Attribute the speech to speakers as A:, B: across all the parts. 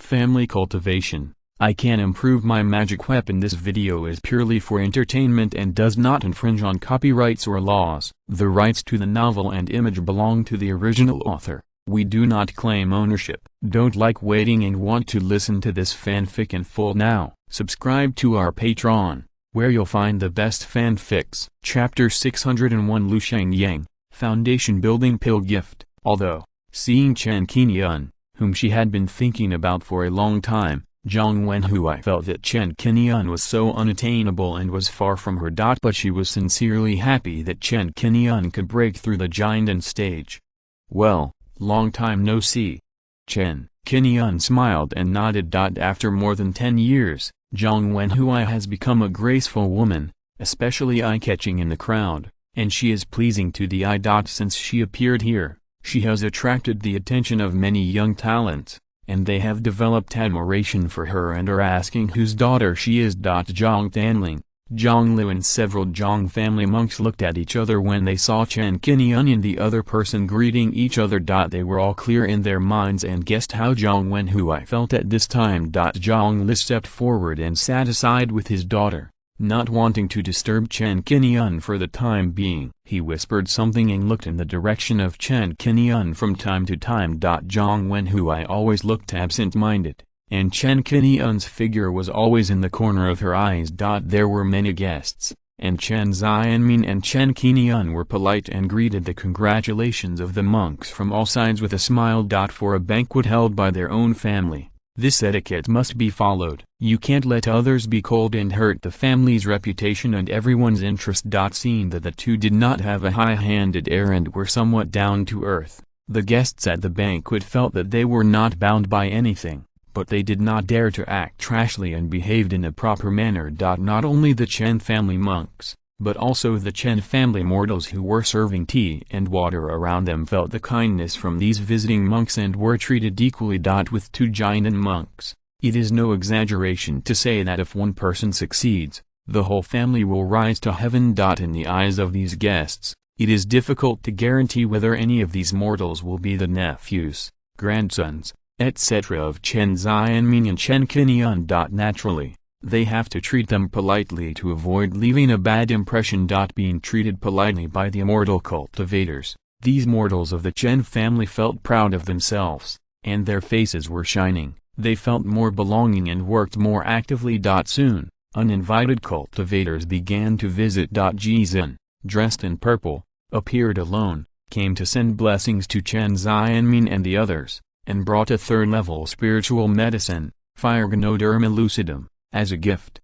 A: Family Cultivation. I can improve my magic weapon. This video is purely for entertainment and does not infringe on copyrights or laws. The rights to the novel and image belong to the original author. We do not claim ownership. Don't like waiting and want to listen to this fanfic in full now? Subscribe to our Patreon, where you'll find the best fanfics. Chapter 601 Lu Shengyang, Foundation Building Pill Gift. Although, seeing Chen Qingyun, whom she had been thinking about for a long time, Zhang Wenhui felt that Chen Qingyun was so unattainable and was far from her. But she was sincerely happy that Chen Qingyun could break through the giant stage. Well, long time no see. Chen Qingyun smiled and nodded. After more than 10 years, Zhang Wenhui has become a graceful woman, especially eye-catching in the crowd, and she is pleasing to the eye. Since she appeared here, she has attracted the attention of many young talents, and they have developed admiration for her and are asking whose daughter she is. Zhang Danling, Zhang Liu and several Zhang family monks looked at each other when they saw Chen Qingyun and the other person greeting each other. They were all clear in their minds and guessed how Zhang Wenhui felt at this time. Zhang Li stepped forward and sat aside with his daughter, not wanting to disturb Chen Qingyun for the time being. He whispered something and looked in the direction of Chen Qingyun from time to time. Zhang Wenhui always looked absent-minded, and Chen Qingyun's figure was always in the corner of her eyes. There were many guests, and Chen Xianmin and Chen Qingyun were polite and greeted the congratulations of the monks from all sides with a smile. For a banquet held by their own family, this etiquette must be followed. You can't let others be cold and hurt the family's reputation and everyone's interest. Seeing that the two did not have a high-handed air and were somewhat down to earth, the guests at the banquet felt that they were not bound by anything, but they did not dare to act trashly and behaved in a proper manner. Not only the Chen family monks, but also the Chen family mortals who were serving tea and water around them felt the kindness from these visiting monks and were treated equally. With two giant monks, it is no exaggeration to say that if one person succeeds, the whole family will rise to heaven. In the eyes of these guests, it is difficult to guarantee whether any of these mortals will be the nephews, grandsons, etc. of Chen Xianmin and Chen Qingyun. Naturally, they have to treat them politely to avoid leaving a bad impression. Being treated politely by the immortal cultivators, these mortals of the Chen family felt proud of themselves, and their faces were shining. They felt more belonging and worked more actively. Soon, uninvited cultivators began to visit. Jizhen, dressed in purple, appeared alone, came to send blessings to Chen Xianmin and the others, and brought a third-level spiritual medicine, Phyroganoderma lucidum, as a gift.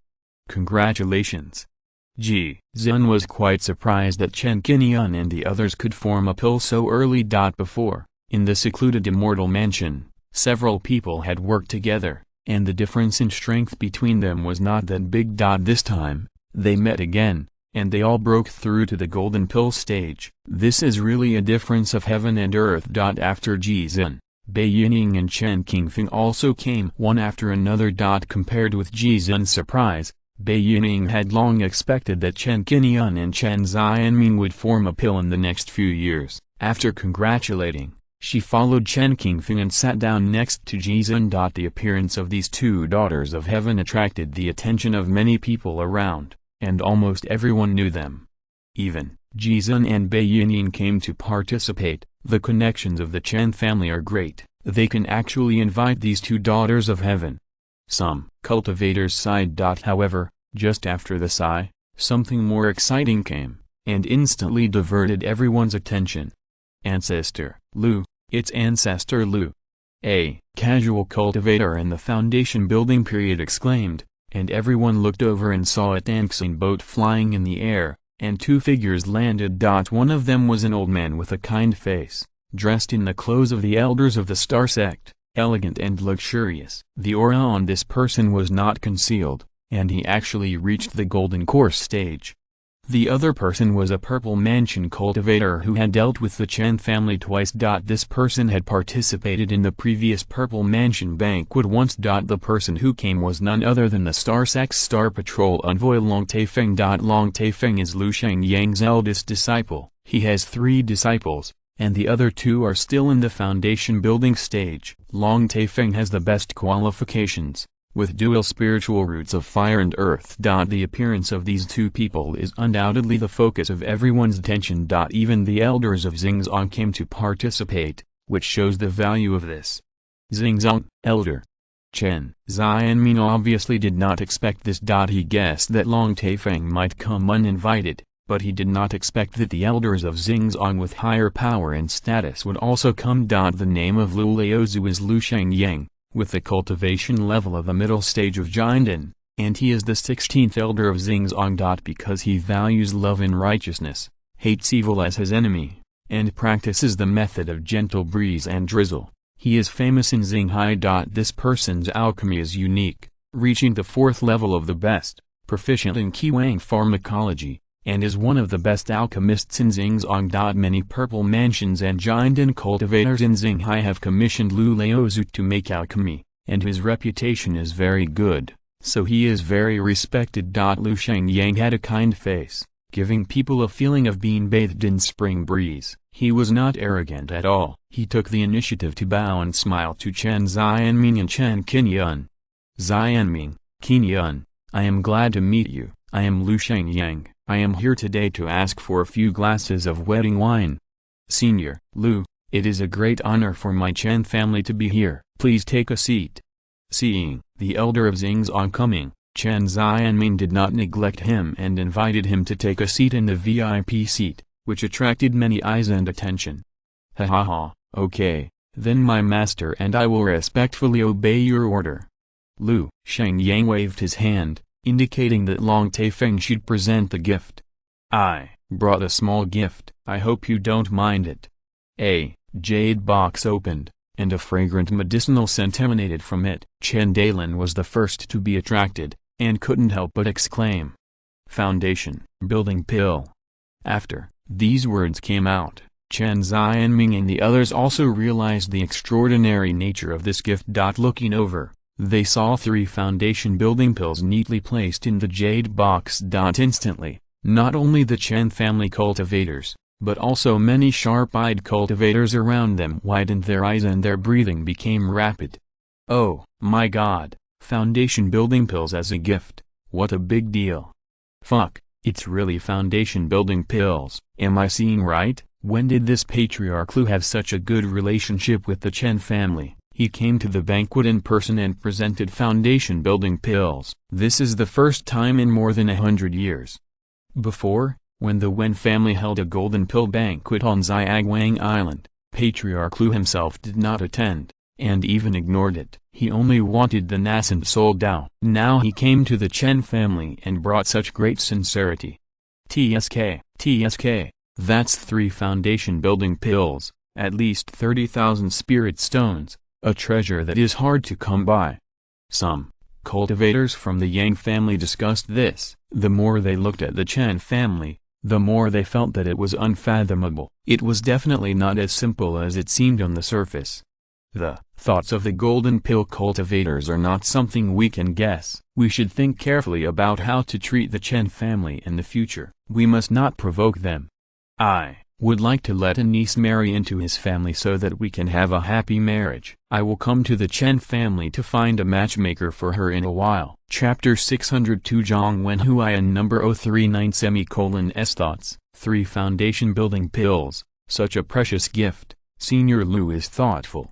A: Congratulations! Jizhen was quite surprised that Chen Qingyun and the others could form a pill so early. Before, in the secluded immortal mansion, several people had worked together, and the difference in strength between them was not that big. This time, they met again, and they all broke through to the golden pill stage. This is really a difference of heaven and earth. After Jizhen, Bai Yining and Chen Qingfeng also came one after another. Compared with Jizhen's surprise, Bai Yining had long expected that Chen Qingyun and Chen Xianmin would form a pill in the next few years. After congratulating, she followed Chen Qingfeng and sat down next to Jizhen. The appearance of these two daughters of heaven attracted the attention of many people around, and almost everyone knew them. Even Jizhen and Bai Yining came to participate. The connections of the Chen family are great. They can actually invite these two daughters of heaven. Some cultivators sighed. However, just after the sigh, something more exciting came, and instantly diverted everyone's attention. Ancestor Lu, it's Ancestor Lu. A casual cultivator in the foundation building period exclaimed, and everyone looked over and saw a dancing boat flying in the air, and two figures landed. One of them was an old man with a kind face, dressed in the clothes of the elders of the Star Sect, elegant and luxurious. The aura on this person was not concealed, and he actually reached the golden course stage. The other person was a purple mansion cultivator who had dealt with the Chen family twice. This person had participated in the previous purple mansion banquet once. The person who came was none other than the Star Sect's Star Patrol envoy Long Taifeng. Long Taifeng is Lu Shengyang's eldest disciple. He has 3 disciples, and the other two are still in the foundation building stage. Long Taifeng has the best qualifications, with dual spiritual roots of fire and earth. The appearance of these two people is undoubtedly the focus of everyone's attention. Even the elders of Xingzong came to participate, which shows the value of this. Xingzong, elder. Chen Xianming obviously did not expect this. He guessed that Long Taifeng might come uninvited, but he did not expect that the elders of Xingzong with higher power and status would also come. The name of Lu Laozu is Lu Shengyang, with the cultivation level of the middle stage of Jinden, and he is the 16th elder of Xingzong. Because he values love and righteousness, hates evil as his enemy, and practices the method of gentle breeze and drizzle, he is famous in Xinghai. This person's alchemy is unique, reaching the 4th level of the best, proficient in Qingguang pharmacology, and is one of the best alchemists in Xingzong. Many purple mansions and Jinden cultivators in Xinghai have commissioned Lu Laozu to make alchemy, and his reputation is very good, so he is very respected. Lu Shengyang had a kind face, giving people a feeling of being bathed in spring breeze. He was not arrogant at all. He took the initiative to bow and smile to Chen Xianming and Chen Qingyun. Xianming, Qingyun, I am glad to meet you. I am Lu Shengyang. I am here today to ask for a few glasses of wedding wine. Senior Lu, it is a great honor for my Chen family to be here. Please take a seat. Seeing the elder of Xingzong coming, Chen Xianming did not neglect him and invited him to take a seat in the VIP seat, which attracted many eyes and attention. Ha ha ha, okay, then my master and I will respectfully obey your order. Lu Shengyang waved his hand, indicating that Long Taifeng should present the gift. I brought a small gift. I hope you don't mind it. A jade box opened, and a fragrant medicinal scent emanated from it. Chen Dailin was the first to be attracted, and couldn't help but exclaim, "Foundation building pill." After these words came out, Chen Xianming and the others also realized the extraordinary nature of this gift. Looking over, they saw 3 foundation building pills neatly placed in the jade box. Instantly, not only the Chen family cultivators, but also many sharp-eyed cultivators around them widened their eyes and their breathing became rapid. Oh, my god, foundation building pills as a gift, what a big deal. Fuck, it's really foundation building pills, am I seeing right? When did this patriarch Lu have such a good relationship with the Chen family? He came to the banquet in person and presented foundation building pills. This is the first time in more than 100 years. Before, when the Wen family held a golden pill banquet on Xiaguang Island, Patriarch Lu himself did not attend, and even ignored it. He only wanted the nascent soul Dao. Now he came to the Chen family and brought such great sincerity. TSK, that's 3 foundation building pills, at least 30,000 spirit stones, a treasure that is hard to come by. Some cultivators from the Yang family discussed this. The more they looked at the Chen family, the more they felt that it was unfathomable. It was definitely not as simple as it seemed on the surface. The thoughts of the golden pill cultivators are not something we can guess. We should think carefully about how to treat the Chen family in the future. We must not provoke them. I would like to let a niece marry into his family so that we can have a happy marriage. I will come to the Chen family to find a matchmaker for her in a while. Chapter 602 Zhang Wen Huayan number 039 S thoughts. 3 foundation building pills, such a precious gift. Senior Lu is thoughtful.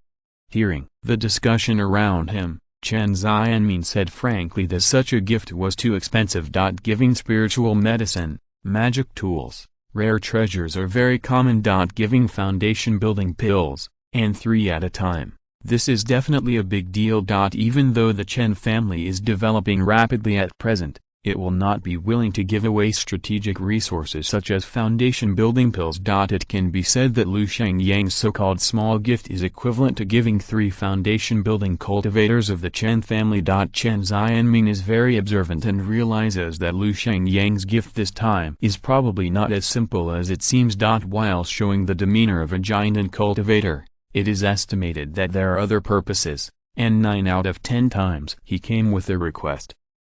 A: Hearing the discussion around him, Chen Xianming said frankly that such a gift was too expensive. Giving spiritual medicine, magic tools, rare treasures are very common. Giving foundation building pills, and 3 at a time, this is definitely a big deal. Even though the Chen family is developing rapidly at present, it will not be willing to give away strategic resources such as foundation building pills. It can be said that Lu Shengyang's so-called small gift is equivalent to giving 3 foundation building cultivators of the Chen family. Chen Xianming is very observant and realizes that Lu Shengyang's gift this time is probably not as simple as it seems. While showing the demeanor of a giant cultivator, it is estimated that there are other purposes, and 9 out of 10 times he came with a request.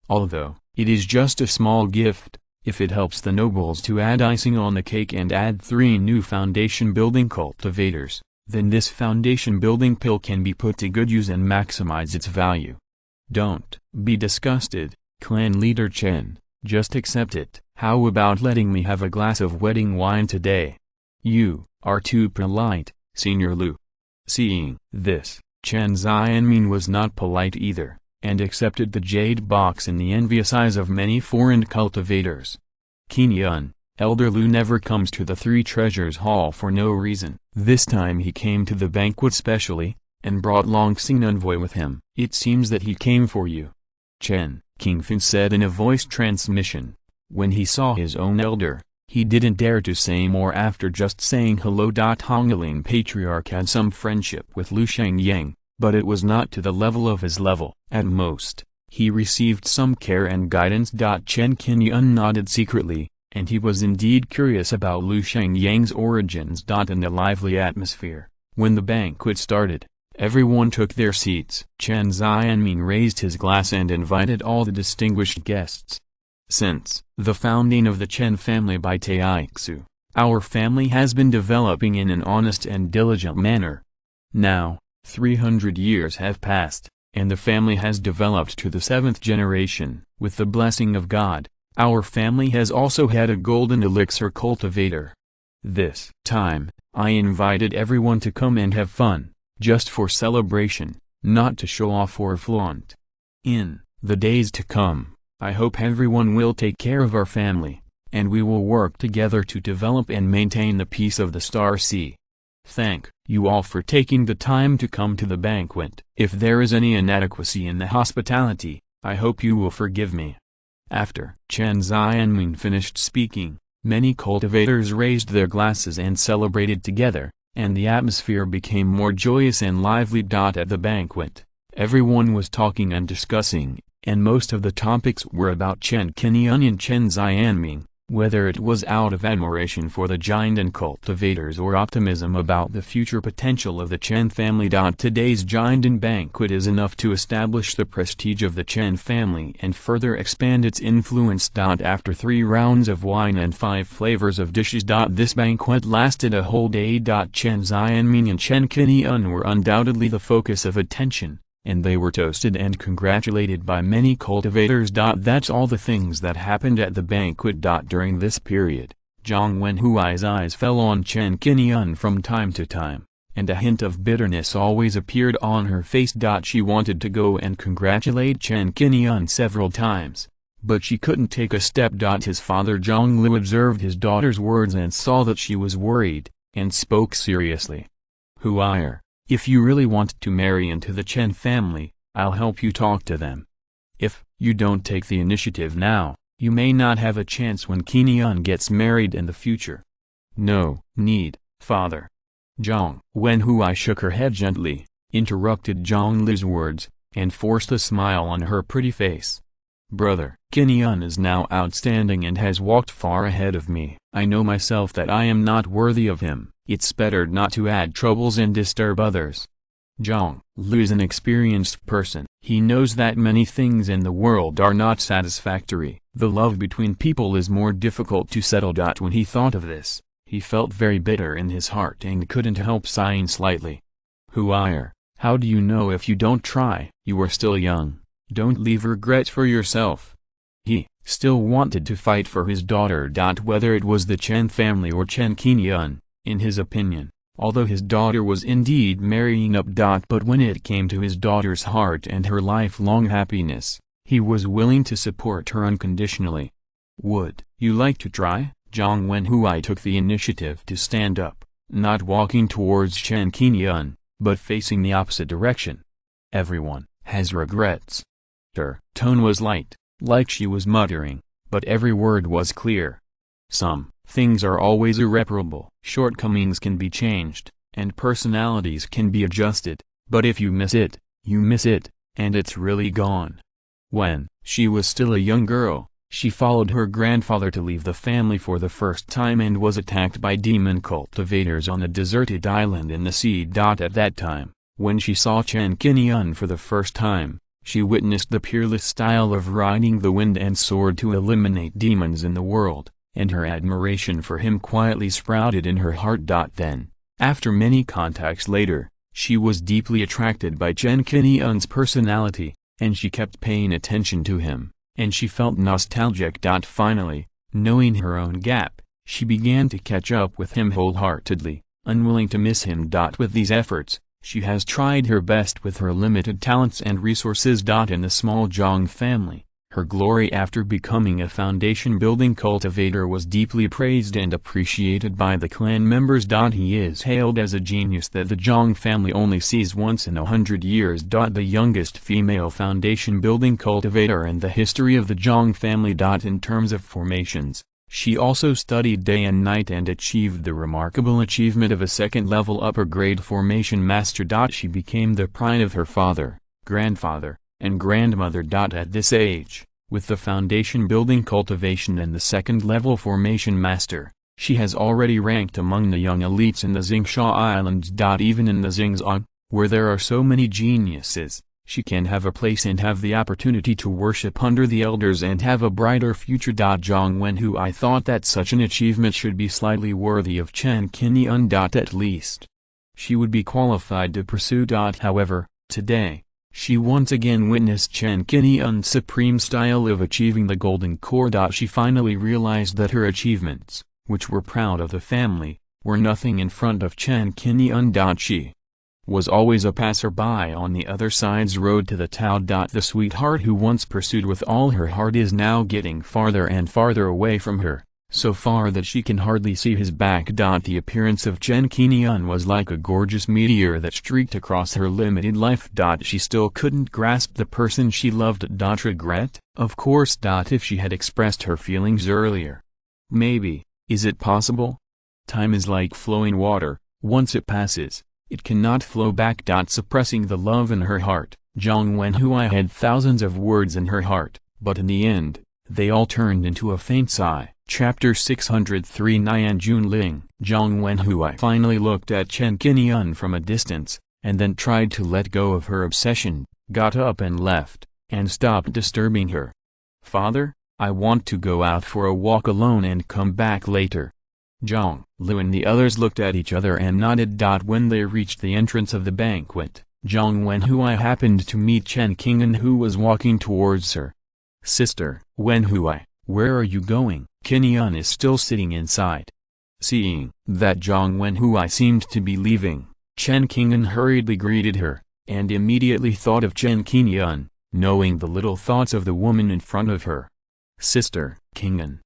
A: Although it is just a small gift, If it helps the nobles to add icing on the cake and add 3 new foundation building cultivators, then this foundation building pill can be put to good use and maximize its value. Don't be disgusted, clan leader Chen, just accept it. How about letting me have a glass of wedding wine today? You are too polite, Senior Lu. Seeing this, Chen Xianmin was not polite either, and accepted the jade box in the envious eyes of many foreign cultivators. Qingyun, Elder Lu never comes to the Three Treasures Hall for no reason. This time he came to the banquet specially, and brought Long Xin envoy with him. It seems that he came for you. Chen Qingyun said in a voice transmission. When he saw his own elder, he didn't dare to say more after just saying hello. Hongling Patriarch had some friendship with Lu Shengyang, but it was not to the level of his level. At most, he received some care and guidance. Chen Qingyun nodded secretly, and he was indeed curious about Lu Shengyang's origins. In the lively atmosphere, when the banquet started, everyone took their seats. Chen Xianmin raised his glass and invited all the distinguished guests. Since the founding of the Chen family by Taixu, our family has been developing in an honest and diligent manner. Now, 300 years have passed, and the family has developed to the 7th generation. With the blessing of God, our family has also had a golden elixir cultivator. This time, I invited everyone to come and have fun, just for celebration, not to show off or flaunt. In the days to come, I hope everyone will take care of our family, and we will work together to develop and maintain the peace of the Star Sea. Thank you all for taking the time to come to the banquet. If there is any inadequacy in the hospitality, I hope you will forgive me. After Chen Xianmin finished speaking, many cultivators raised their glasses and celebrated together, and the atmosphere became more joyous and lively. At the banquet, everyone was talking and discussing, and most of the topics were about Chen Qingyun and Chen Xianmin, whether it was out of admiration for the giant and cultivators or optimism about the future potential of the Chen family. Today's giant and banquet is enough to establish the prestige of the Chen family and further expand its influence. After 3 rounds of wine and 5 flavors of dishes. This banquet lasted a whole day. Chen Xianmin and Chen Qingyun were undoubtedly the focus of attention, and they were toasted and congratulated by many cultivators. That's all the things that happened at the banquet. During this period, Zhang Wenhuai's eyes fell on Chen Qingyun from time to time, and a hint of bitterness always appeared on her face. She wanted to go and congratulate Chen Qingyun several times, but she couldn't take a step. His father Zhang Lu observed his daughter's words and saw that she was worried, and spoke seriously. Huai, if you really want to marry into the Chen family, I'll help you talk to them. If you don't take the initiative now, you may not have a chance when Qingyun gets married in the future. No need, father. Zhang Wenhuai shook her head gently, interrupted Zhang Li's words, and forced a smile on her pretty face. Brother, Qingyun is now outstanding and has walked far ahead of me. I know myself that I am not worthy of him. It's better not to add troubles and disturb others. Zhang Lu is an experienced person. He knows that many things in the world are not satisfactory. The love between people is more difficult to settle. When he thought of this, he felt very bitter in his heart and couldn't help sighing slightly. Huai, how do you know if you don't try? You are still young. Don't leave regrets for yourself. He still wanted to fight for his daughter. Whether it was the Chen family or Chen Qingyun, in his opinion, although his daughter was indeed marrying up. But when it came to his daughter's heart and her lifelong happiness, he was willing to support her unconditionally. Would you like to try? Zhang Wenhuai took the initiative to stand up, not walking towards Chen Qingyun, but facing the opposite direction. Everyone has regrets. Her tone was light, like she was muttering, but every word was clear. Some things are always irreparable. Shortcomings can be changed, and personalities can be adjusted, but if you miss it, you miss it, and it's really gone. When she was still a young girl, she followed her grandfather to leave the family for the first time and was attacked by demon cultivators on a deserted island in the sea. At that time, when she saw Chen Qingyun for the first time, She witnessed the peerless style of riding the wind and sword to eliminate demons in the world, and her admiration for him quietly sprouted in her heart. Then, after many contacts later, she was deeply attracted by Chen Qingyun's personality, and she kept paying attention to him, and she felt nostalgic. Finally, knowing her own gap, she began to catch up with him wholeheartedly, unwilling to miss him. With these efforts, she has tried her best with her limited talents and resources. In the small Zhang family, her glory after becoming a foundation-building cultivator was deeply praised and appreciated by the clan members. He is hailed as a genius that the Zhang family only sees once in 100 years. The youngest female foundation-building cultivator in the history of the Zhang family. In terms of formations, she also studied day and night and achieved the remarkable achievement of a second-level upper-grade formation master. She became the pride of her father, grandfather, and grandmother. At this age, with the foundation-building cultivation and the second-level formation master, she has already ranked among the young elites in the Xingsha Islands. Even in the Xingzang, where there are so many geniuses, she can have a place and have the opportunity to worship under the elders and have a brighter future. Zhang Wenhui thought that such an achievement should be slightly worthy of Chen Qingyun. At least she would be qualified to pursue. However, today, she once again witnessed Chen Qingyun's supreme style of achieving the golden core. She finally realized that her achievements, which were proud of the family, were nothing in front of Chen Qingyun. She was always a passerby on the other side's road to the Tao. The sweetheart who once pursued with all her heart is now getting farther and farther away from her, so far that she can hardly see his back. The appearance of Chen Qingyun was like a gorgeous meteor that streaked across her limited life. She still couldn't grasp the person she loved. Regret? Of course. If she had expressed her feelings earlier. Maybe, is it possible? Time is like flowing water, once it passes, it cannot flow back. Suppressing the love in her heart, Zhang Wenhui had thousands of words in her heart, but in the end, they all turned into a faint sigh. Chapter 603 Nianjun Ling. Zhang Wenhui finally looked at Chen Qingyun from a distance, and then tried to let go of her obsession, got up and left, and stopped disturbing her. Father, I want to go out for a walk alone and come back later. Zhang Lu and the others looked at each other and nodded. When they reached the entrance of the banquet, Zhang Wenhui happened to meet Chen Qingyun, who was walking towards her. Sister Wenhui, where are you going? Qingyun is still sitting inside. Seeing that Zhang Wenhui seemed to be leaving, Chen Qingyun hurriedly greeted her, and immediately thought of Chen Qingyun, knowing the little thoughts of the woman in front of her. Sister Qingyun.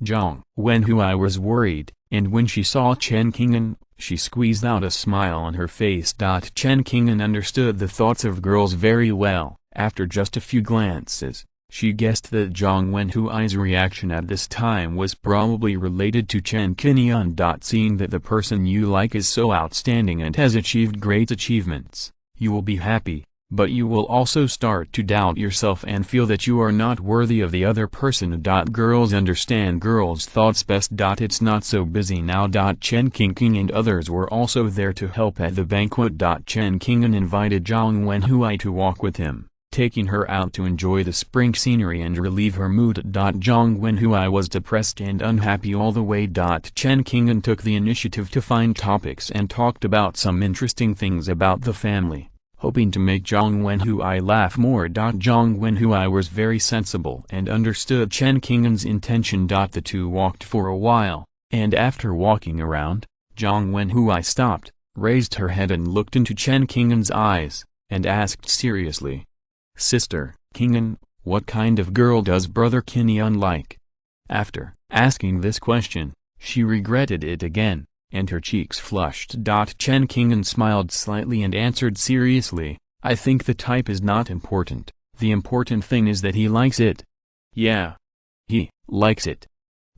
A: Zhang Wenhui was worried, and when she saw Chen Qingyun, she squeezed out a smile on her face. Chen Qingyun understood the thoughts of girls very well. After just a few glances, she guessed that Zhang Wenhui's reaction at this time was probably related to Chen Qingyun. Seeing that the person you like is so outstanding and has achieved great achievements, you will be happy, but you will also start to doubt yourself and feel that you are not worthy of the other person. Girls understand girls' thoughts best. It's not so busy now. Chen Qingyun and others were also there to help at the banquet. Chen Qingyun invited Zhang Wenhui to walk with him, taking her out to enjoy the spring scenery and relieve her mood. Zhang Wenhui was depressed and unhappy all the way. Chen Qingyun took the initiative to find topics and talked about some interesting things about the family, hoping to make Zhang Wenhui laugh more. Zhang Wenhui was very sensible and understood Chen Qingyun's intention. The two walked for a while, and after walking around, Zhang Wenhui stopped, raised her head and looked into Chen Qingyun's eyes, and asked seriously, Sister Qingyun, what kind of girl does brother Qingyun like? After asking this question, she regretted it again, and her cheeks flushed. Chen Qingyun smiled slightly and answered seriously, I think the type is not important, the important thing is that he likes it. Yeah. He likes it.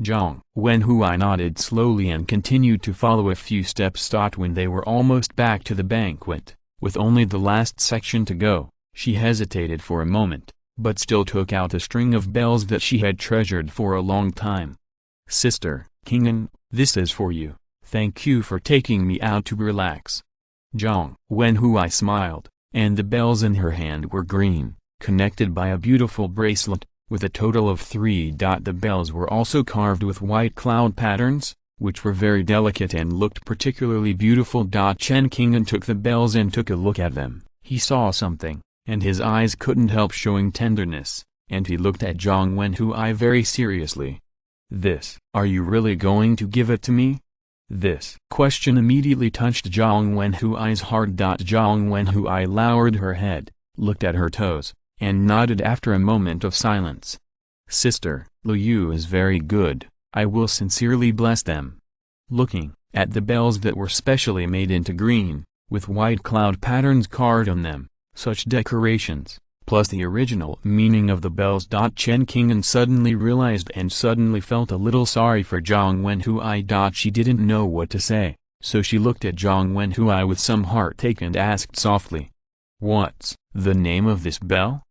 A: Zhang Wenhui nodded slowly and continued to follow a few steps. When they were almost back to the banquet, with only the last section to go, she hesitated for a moment, but still took out a string of bells that she had treasured for a long time. Sister Qingyun, this is for you. Thank you for taking me out to relax. Zhang Wenhui smiled, and the bells in her hand were green, connected by a beautiful bracelet, with a total of 3. The bells were also carved with white cloud patterns, which were very delicate and looked particularly beautiful. Chen Qingyun took the bells and took a look at them. He saw something, and his eyes couldn't help showing tenderness, and he looked at Zhang Wenhui very seriously. "This, are you really going to give it to me?" This question immediately touched Zhang Wenhui's heart. Zhang Wenhui lowered her head, looked at her toes, and nodded after a moment of silence. "Sister, Lu Yu is very good, I will sincerely bless them." Looking at the bells that were specially made into green, with white cloud patterns carved on them, such decorations, plus the original meaning of the bells. Chen Qingyun suddenly realized and suddenly felt a little sorry for Zhang Wenhui. She didn't know what to say, so she looked at Zhang Wenhui with some heartache and asked softly, "What's the name of this bell?"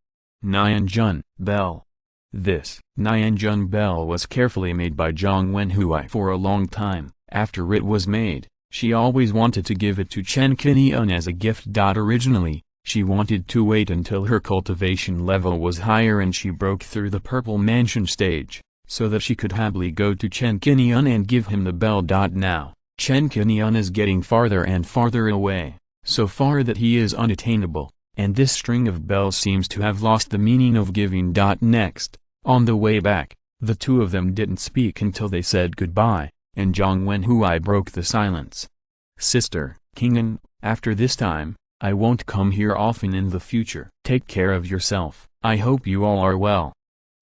A: "Nianjun bell." This Nianjun bell was carefully made by Zhang Wenhui for a long time. After it was made, she always wanted to give it to Chen Qingyun as a gift. Originally, she wanted to wait until her cultivation level was higher and she broke through the purple mansion stage, so that she could happily go to Chen Qingyun and give him the bell. Now, Chen Qingyun is getting farther and farther away, so far that he is unattainable, and this string of bells seems to have lost the meaning of giving. Next, on the way back, the two of them didn't speak until they said goodbye, and Zhang Wenhui broke the silence. "Sister, Qingyun, after this time, I won't come here often in the future. Take care of yourself. I hope you all are well."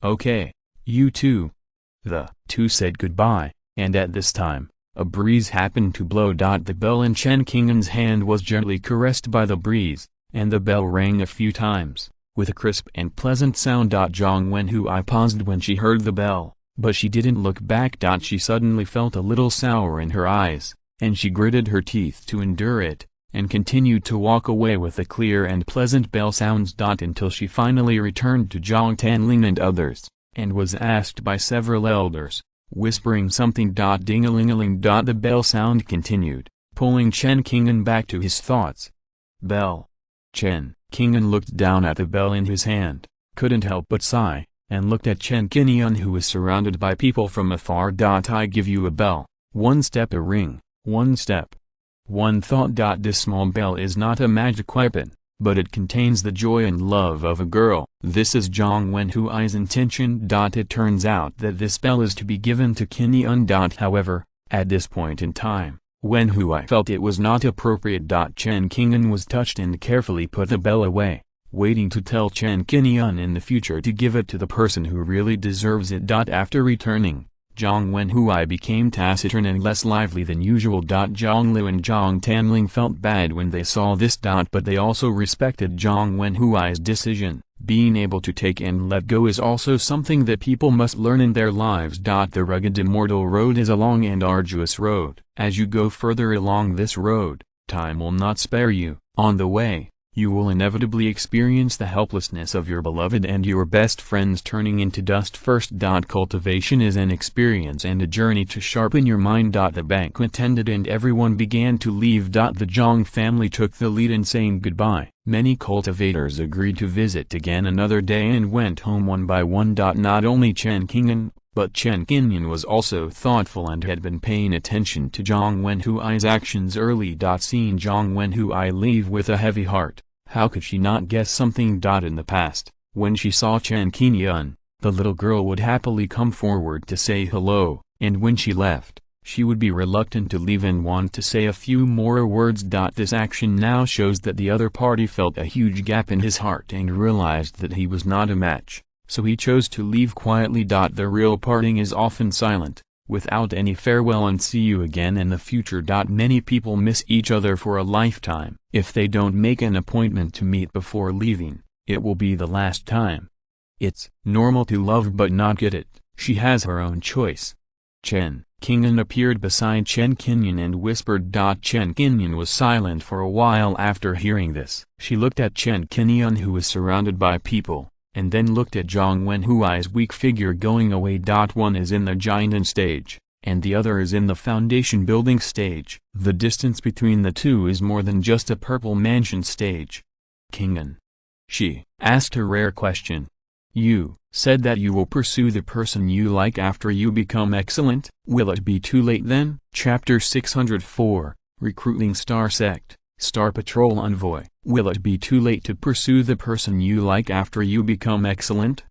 A: "Okay, you too." The two said goodbye, and at this time, a breeze happened to blow. The bell in Chen Qingyun's hand was gently caressed by the breeze, and the bell rang a few times, with a crisp and pleasant sound. Zhang Wenhui paused when she heard the bell, but she didn't look back. She suddenly felt a little sour in her eyes, and she gritted her teeth to endure it, and continued to walk away with the clear and pleasant bell sounds. Until she finally returned to Zhang Tanling and others, and was asked by several elders, whispering something. Ding-a-ling-a-ling. The bell sound continued, pulling Chen Qingyun back to his thoughts. Bell. Chen Qingyun looked down at the bell in his hand, couldn't help but sigh, and looked at Chen Qingyun, who was surrounded by people from afar. "I give you a bell, one step a ring, one step. One thought. This small bell is not a magic weapon, but it contains the joy and love of a girl. This is Zhang Wenhui's intention. It turns out that this bell is to be given to Qingyun. However, at this point in time, Wenhui felt it was not appropriate. Chen Qingyun was touched and carefully put the bell away, waiting to tell Chen Qingyun in the future to give it to the person who really deserves it. After returning, Zhang Wenhui became taciturn and less lively than usual. Zhang Lu and Zhang Tanling felt bad when they saw this. But they also respected Zhang Wenhui's decision. Being able to take and let go is also something that people must learn in their lives. The rugged immortal road is a long and arduous road. As you go further along this road, time will not spare you. On the way, you will inevitably experience the helplessness of your beloved and your best friends turning into dust. First. Cultivation is an experience and a journey to sharpen your mind. The banquet ended and everyone began to leave. The Zhang family took the lead in saying goodbye. Many cultivators agreed to visit again another day and went home one by one. Not only Chen Qingyun, but Chen Qingyun was also thoughtful and had been paying attention to Zhang Wenhui's actions early. Seeing Zhang Wenhui leave with a heavy heart, how could she not guess something? In the past, when she saw Chen Qingyun, the little girl would happily come forward to say hello, and when she left, she would be reluctant to leave and want to say a few more words. This action now shows that the other party felt a huge gap in his heart and realized that he was not a match, so he chose to leave quietly. The real parting is often silent, without any farewell and see you again in the future. Many people miss each other for a lifetime. If they don't make an appointment to meet before leaving, it will be the last time. It's normal to love but not get it. She has her own choice. Chen Qingyun appeared beside Chen Qingyun and whispered. Chen Qingyun was silent for a while after hearing this. She looked at Chen Qingyun, who was surrounded by people, and then looked at Zhang Wenhui's weak figure going away. One is in the giant stage, and the other is in the foundation building stage. The distance between the two is more than just a purple mansion stage. Qingyun. She asked a rare question. You said that you will pursue the person you like after you become excellent. Will it be too late then? Chapter 604, Recruiting Star Sect, Star Patrol Envoy. Will it be too late to pursue the person you like after you become excellent?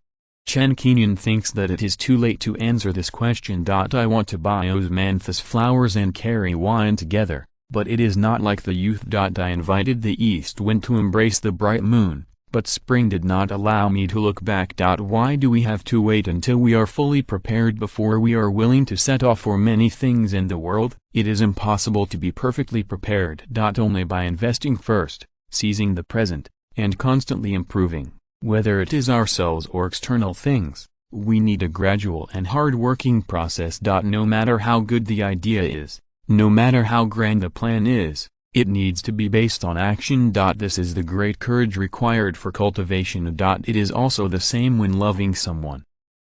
A: Chen Qingyun thinks that it is too late to answer this question. I want to buy osmanthus flowers and carry wine together, but it is not like the youth. I invited the east wind to embrace the bright moon, but spring did not allow me to look back. Why do we have to wait until we are fully prepared before we are willing to set off for many things in the world? It is impossible to be perfectly prepared. Only by investing first, seizing the present, and constantly improving, whether it is ourselves or external things, we need a gradual and hard-working process. No matter how good the idea is, no matter how grand the plan is, it needs to be based on action. This is the great courage required for cultivation. It is also the same when loving someone.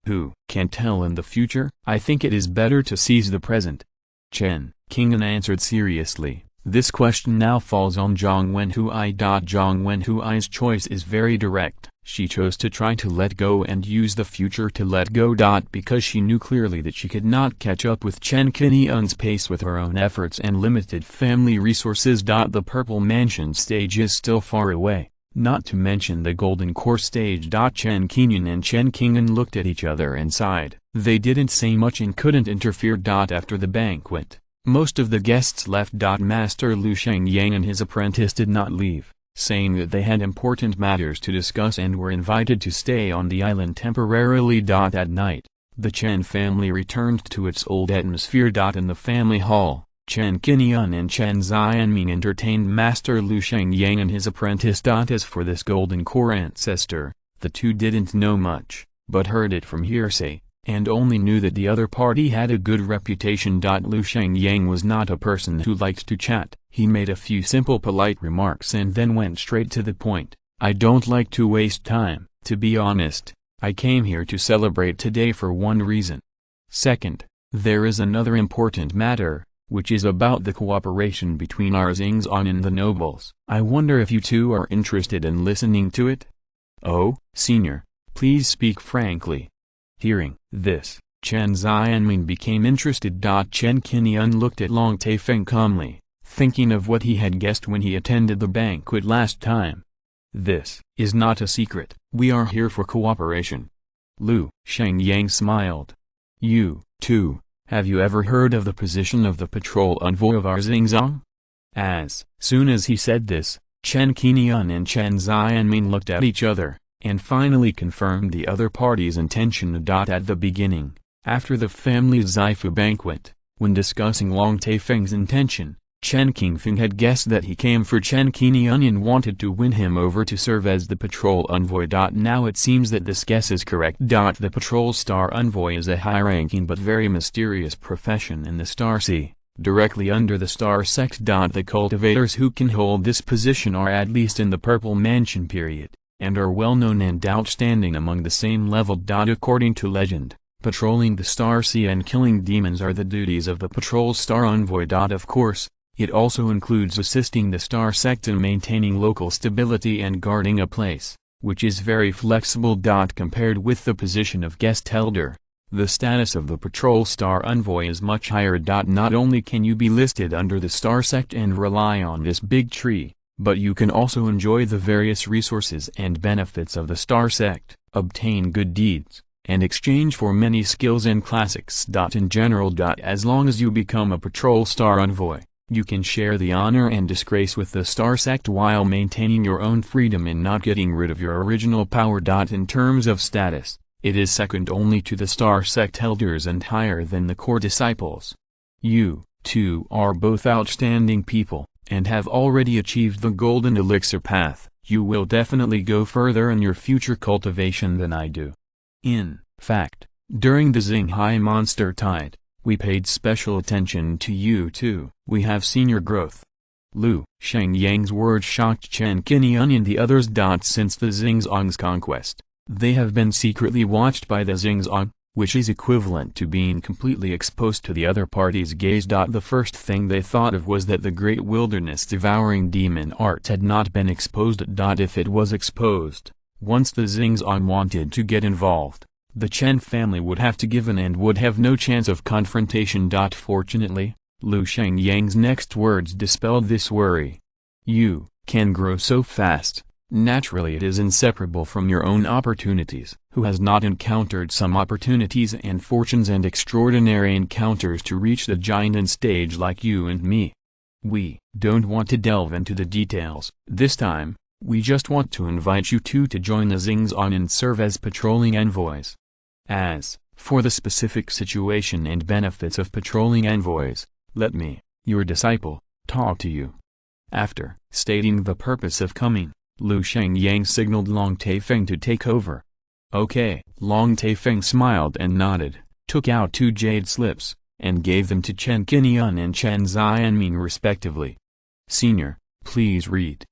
A: Who can tell in the future? I think it is better to seize the present. Chen Qingyun answered seriously. This question now falls on Zhang Wenhui. Zhang Wenhui's choice is very direct. She chose to try to let go and use the future to let go. Because she knew clearly that she could not catch up with Chen Qingyun's pace with her own efforts and limited family resources. The Purple Mansion stage is still far away, not to mention the Golden Core stage. Chen Qingyun and Chen Qingyun looked at each other and sighed. They didn't say much and couldn't interfere. After the banquet, most of the guests left. Master Lu Shengyang and his apprentice did not leave, saying that they had important matters to discuss and were invited to stay on the island temporarily. At night, the Chen family returned to its old atmosphere. In the family hall, Chen Qingyun and Chen Xianming entertained Master Lu Shengyang and his apprentice. As for this Golden Core ancestor, the two didn't know much, but heard it from hearsay, and only knew that the other party had a good reputation. Lu Shengyang was not a person who liked to chat. He made a few simple polite remarks and then went straight to the point. I don't like to waste time. To be honest, I came here to celebrate today for one reason. Second, there is another important matter, which is about the cooperation between our Xingzong and the nobles. I wonder if you two are interested in listening to it? Oh, senior, please speak frankly. Hearing this, Chen Xianming became interested. Chen Qingyun looked at Long Taifeng calmly, thinking of what he had guessed when he attended the banquet last time. This is not a secret. We are here for cooperation. Lu Shengyang smiled. You, too, have you ever heard of the position of the patrol envoy of our Xingzong? As soon as he said this, Chen Qingyun and Chen Xianming looked at each other, and finally confirmed the other party's intention. At the beginning, after the family Zaifu banquet, when discussing Long Taifeng's intention, Chen Qingfeng had guessed that he came for Chen Qingyun and wanted to win him over to serve as the patrol envoy. Now it seems that this guess is correct. The patrol star envoy is a high-ranking but very mysterious profession in the Star Sea, directly under the Star Sect. The cultivators who can hold this position are at least in the Purple Mansion period, and are well known and outstanding among the same level. According to legend, patrolling the Star Sea and killing demons are the duties of the patrol star envoy. Of course, it also includes assisting the Star Sect in maintaining local stability and guarding a place, which is very flexible. Compared with the position of guest elder, the status of the patrol star envoy is much higher. Not only can you be listed under the Star Sect and rely on this big tree, but you can also enjoy the various resources and benefits of the Star Sect, obtain good deeds, and exchange for many skills and classics. In general, as long as you become a patrol star envoy, you can share the honor and disgrace with the Star Sect while maintaining your own freedom and not getting rid of your original power. In terms of status, it is second only to the Star Sect elders and higher than the core disciples. You, too, are both outstanding people, and have already achieved the golden elixir path. You will definitely go further in your future cultivation than I do. In fact, during the Xinghai monster tide, we paid special attention to you too. We have seen your growth. Lu Shengyang's words shocked Chen Qingyun and the others. Since the Xingzong's conquest, they have been secretly watched by the Xingzong, which is equivalent to being completely exposed to the other party's gaze. The first thing they thought of was that the great wilderness-devouring demon art had not been exposed. If it was exposed, once the Xingzong wanted to get involved, the Chen family would have to give in and would have no chance of confrontation. Fortunately, Lu Shengyang's next words dispelled this worry. You can grow so fast. Naturally it is inseparable from your own opportunities. Who has not encountered some opportunities and fortunes and extraordinary encounters to reach the giant stage like you and me? We don't want to delve into the details this time. We just want to invite you two to join the Xingzong and serve as patrolling envoys. As for the specific situation and benefits of patrolling envoys, let me, your disciple, talk to you. After stating the purpose of coming, Lu Shengyang signaled Long Taifeng to take over. Okay. Long Taifeng smiled and nodded, took out 2 jade slips, and gave them to Chen Qingyun and Chen Xianming respectively. Senior, please read.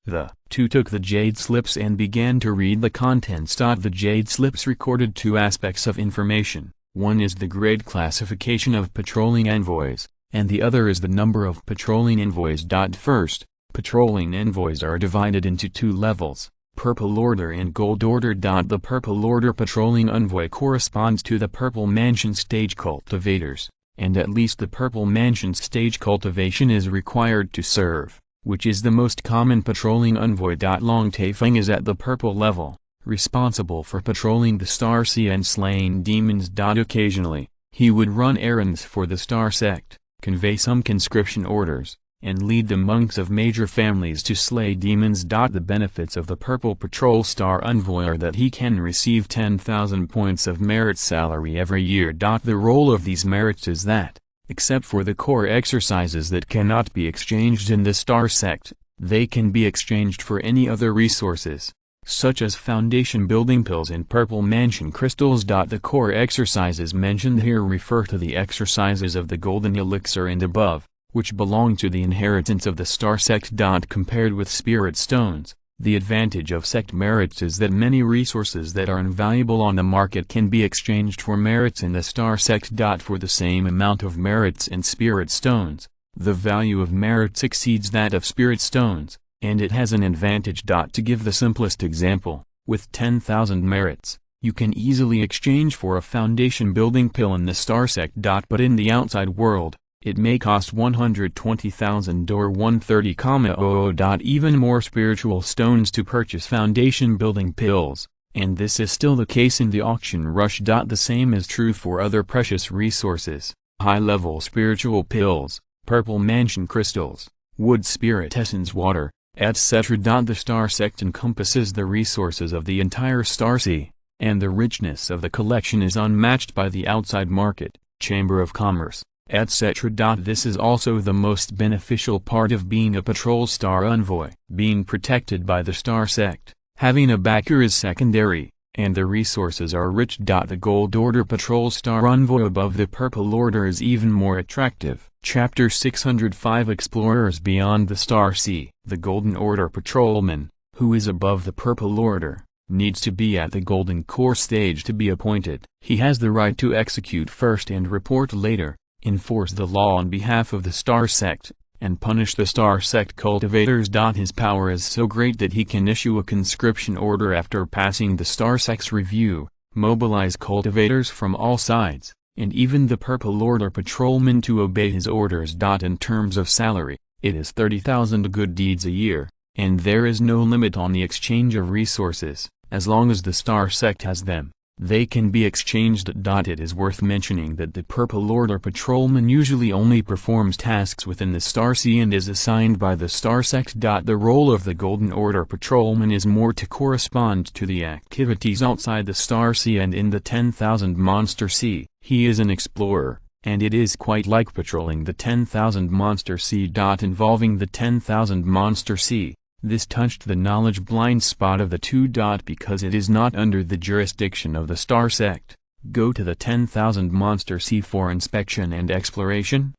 A: The two took the jade slips and began to read the contents. The jade slips recorded 2 aspects of information. One is the grade classification of patrolling envoys, and the other is the number of patrolling envoys. First, patrolling envoys are divided into 2 levels, Purple Order and Gold Order. The Purple Order patrolling envoy corresponds to the Purple Mansion stage cultivators, and at least the Purple Mansion stage cultivation is required to serve, which is the most common patrolling envoy. Long Taifeng is at the purple level, responsible for patrolling the Star Sea and slaying demons. Occasionally, he would run errands for the Star Sect, convey some conscription orders, and lead the monks of major families to slay demons. The benefits of the Purple Patrol Star Envoy are that he can receive 10,000 points of merit salary every year. The role of these merits is that, except for the core exercises that cannot be exchanged in the Star Sect, they can be exchanged for any other resources, such as foundation building pills and Purple Mansion crystals. The core exercises mentioned here refer to the exercises of the Golden Elixir and above, which belong to the inheritance of the Star Sect. Compared with Spirit Stones, the advantage of sect merits is that many resources that are invaluable on the market can be exchanged for merits in the Star Sect. For the same amount of merits and Spirit Stones, the value of merits exceeds that of Spirit Stones, and it has an advantage. To give the simplest example, with 10,000 merits, you can easily exchange for a foundation building pill in the Star Sect. But in the outside world, it may cost 120,000 or 130,000. Even more spiritual stones to purchase foundation building pills, and this is still the case in the auction rush. The same is true for other precious resources, high-level spiritual pills, Purple Mansion crystals, wood spirit essence water, etc. The Star Sect encompasses the resources of the entire Star Sea, and the richness of the collection is unmatched by the outside market, Chamber of Commerce, etc. This is also the most beneficial part of being a patrol star envoy. Being protected by the Star Sect, having a backer is secondary, and the resources are rich. The Gold Order patrol star envoy above the Purple Order is even more attractive. Chapter 605 Explorers Beyond the Star Sea. The Golden Order patrolman, who is above the Purple Order, needs to be at the Golden Core stage to be appointed. He has the right to execute first and report later, enforce the law on behalf of the Star Sect, and punish the Star Sect cultivators. His power is so great that he can issue a conscription order after passing the Star Sect's review, mobilize cultivators from all sides, and even the Purple Order patrolmen to obey his orders. In terms of salary, it is 30,000 good deeds a year, and there is no limit on the exchange of resources, as long as the Star Sect has them. They can be exchanged. It is worth mentioning that the Purple Order patrolman usually only performs tasks within the Star Sea and is assigned by the Star Sect. The role of the Golden Order patrolman is more to correspond to the activities outside the Star Sea and in the 10,000 Monster Sea. He is an explorer, and it is quite like patrolling the 10,000 Monster Sea. Involving the 10,000 Monster Sea, this touched the knowledge blind spot of the two. Because it is not under the jurisdiction of the Star Sect, go to the 10,000 Monster Sea for inspection and exploration?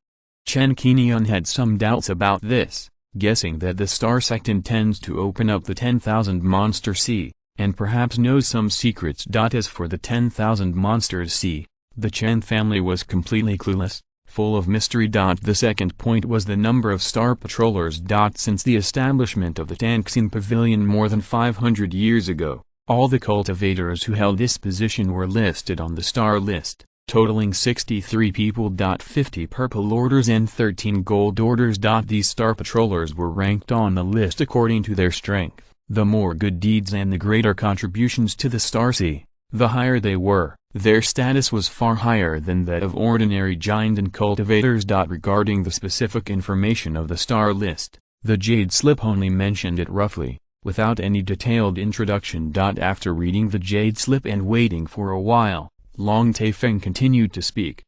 A: Chen Qingyun had some doubts about this, guessing that the Star Sect intends to open up the 10,000 Monster Sea, and perhaps knows some secrets. As for the 10,000 monsters, see, the Chen family was completely clueless, full of mystery. The second point was the number of star patrollers. Since the establishment of the Tanxing Pavilion more than 500 years ago, all the cultivators who held this position were listed on the star list, totaling 63 people. 50 purple orders and 13 gold orders. These star patrollers were ranked on the list according to their strength. The more good deeds and the greater contributions to the star sea, the higher they were. Their status was far higher than that of ordinary giant and cultivators. Regarding the specific information of the star list, the Jade Slip only mentioned it roughly, without any detailed introduction. After reading the Jade Slip and waiting for a while, Long Taifeng continued to speak.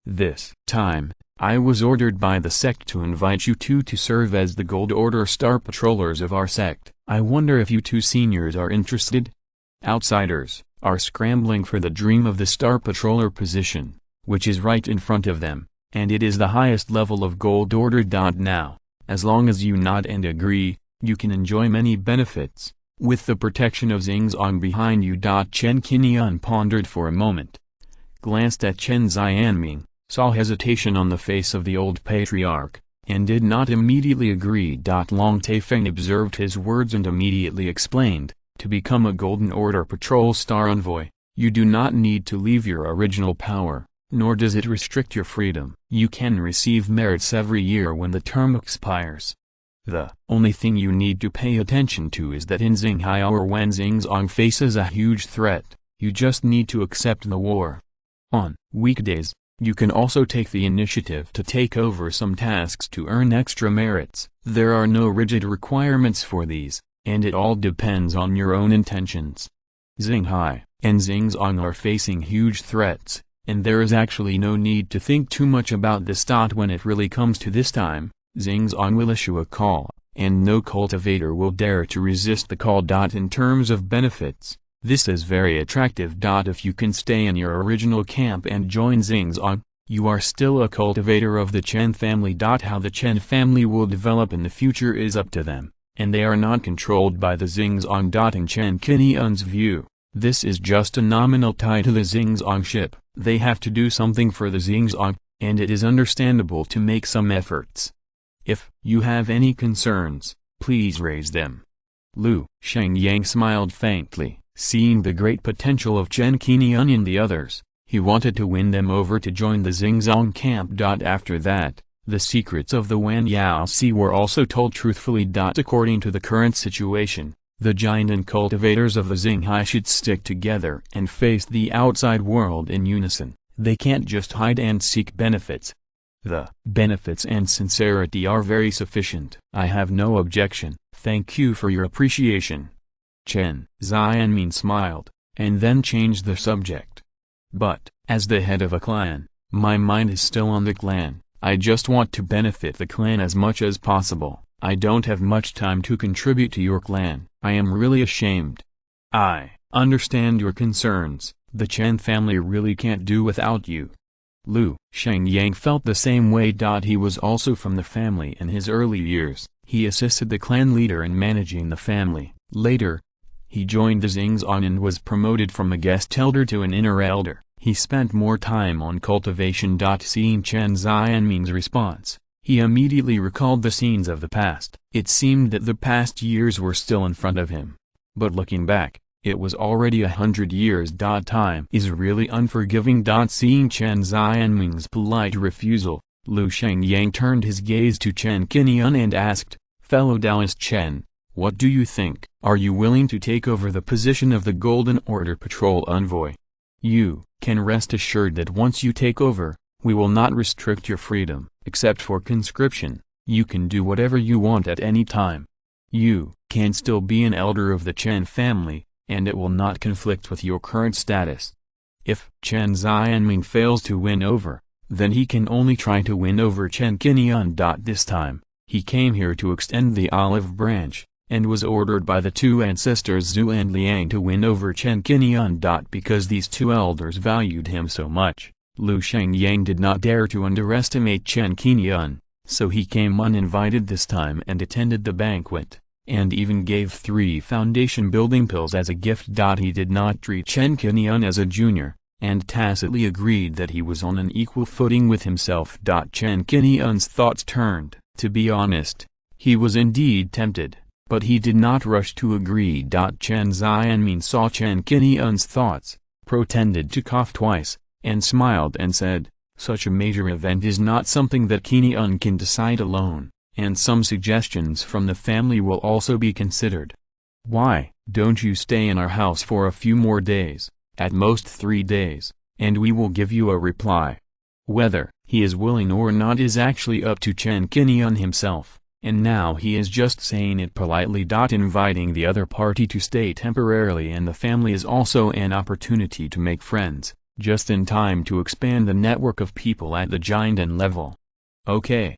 A: This time, I was ordered by the sect to invite you two to serve as the Gold Order Star Patrollers of our sect. I wonder if you two seniors are interested? Outsiders are scrambling for the dream of the Star Patroller position, which is right in front of them, and it is the highest level of Gold Order. Now, as long as you nod and agree, you can enjoy many benefits, with the protection of Xingzong behind you. Chen Qingyun pondered for a moment, glanced at Chen Xianming, saw hesitation on the face of the old patriarch, and did not immediately agree. Long Taifeng observed his words and immediately explained, to become a Golden Order Patrol Star Envoy, you do not need to leave your original power, nor does it restrict your freedom. You can receive merits every year when the term expires. The only thing you need to pay attention to is that in Xinghai or when Xingzong faces a huge threat, you just need to accept the war. On weekdays, you can also take the initiative to take over some tasks to earn extra merits. There are no rigid requirements for these, and it all depends on your own intentions. Xinghai and Xingzong are facing huge threats, and there is actually no need to think too much about this. When it really comes to this time, Xingzong will issue a call, and no cultivator will dare to resist the call. In terms of benefits, this is very attractive. If you can stay in your original camp and join Xingzong, you are still a cultivator of the Chen family. How the Chen family will develop in the future is up to them, and they are not controlled by the Xingzong. In Chen Qingyun's view, this is just a nominal tie to the Xingzong ship. They have to do something for the Xingzong, and it is understandable to make some efforts. If you have any concerns, please raise them. Lu Shengyang smiled faintly, seeing the great potential of Chen Qingyun and the others. He wanted to win them over to join the Xingzong camp. After that, the secrets of the Wanjiantu were also told truthfully. According to the current situation, the giant and cultivators of the Xinghai should stick together and face the outside world in unison. They can't just hide and seek benefits. The benefits and sincerity are very sufficient. I have no objection. Thank you for your appreciation. Chen Xianming smiled, and then changed the subject. But, as the head of a clan, my mind is still on the clan. I just want to benefit the clan as much as possible. I don't have much time to contribute to your clan. I am really ashamed. I understand your concerns. The Chen family really can't do without you. Lu Shengyang felt the same way. He was also from the family in his early years. He assisted the clan leader in managing the family. Later, he joined the Xingzong and was promoted from a guest elder to an inner elder. He spent more time on cultivation. Seeing Chen Xianming's response, he immediately recalled the scenes of the past. It seemed that the past years were still in front of him. But looking back, it was already 100 years. Time is really unforgiving. Seeing Chen Xianming's polite refusal, Lu Shengyang turned his gaze to Chen Qingyun and asked, "Fellow Taoist Chen, what do you think? Are you willing to take over the position of the Golden Order Patrol Envoy? You can rest assured that once you take over, we will not restrict your freedom. Except for conscription, you can do whatever you want at any time. You can still be an elder of the Chen family, and it will not conflict with your current status. If Chen Xianming fails to win over, then he can only try to win over Chen Qingyun. This time, he came here to extend the olive branch, and was ordered by the two ancestors Zhu and Liang to win over Chen Qingyun. Because these two elders valued him so much, Lu Shengyang did not dare to underestimate Chen Qingyun, so he came uninvited this time and attended the banquet. and even gave 3 foundation building pills as a gift. He did not treat Chen Qingyun as a junior, and tacitly agreed that he was on an equal footing with himself. Chen Qingyun's thoughts turned. To be honest, he was indeed tempted, but he did not rush to agree. Chen Xianmin saw Chen Qingyun's thoughts, pretended to cough twice, and smiled and said, "Such a major event is not something that Qingyun can decide alone, and some suggestions from the family will also be considered. Why don't you stay in our house for a few more days, at most 3 days, and we will give you a reply." Whether he is willing or not is actually up to Chen Qingyun himself, and now he is just saying it politely. Inviting the other party to stay temporarily and the family is also an opportunity to make friends, just in time to expand the network of people at the Jiandan level. Okay.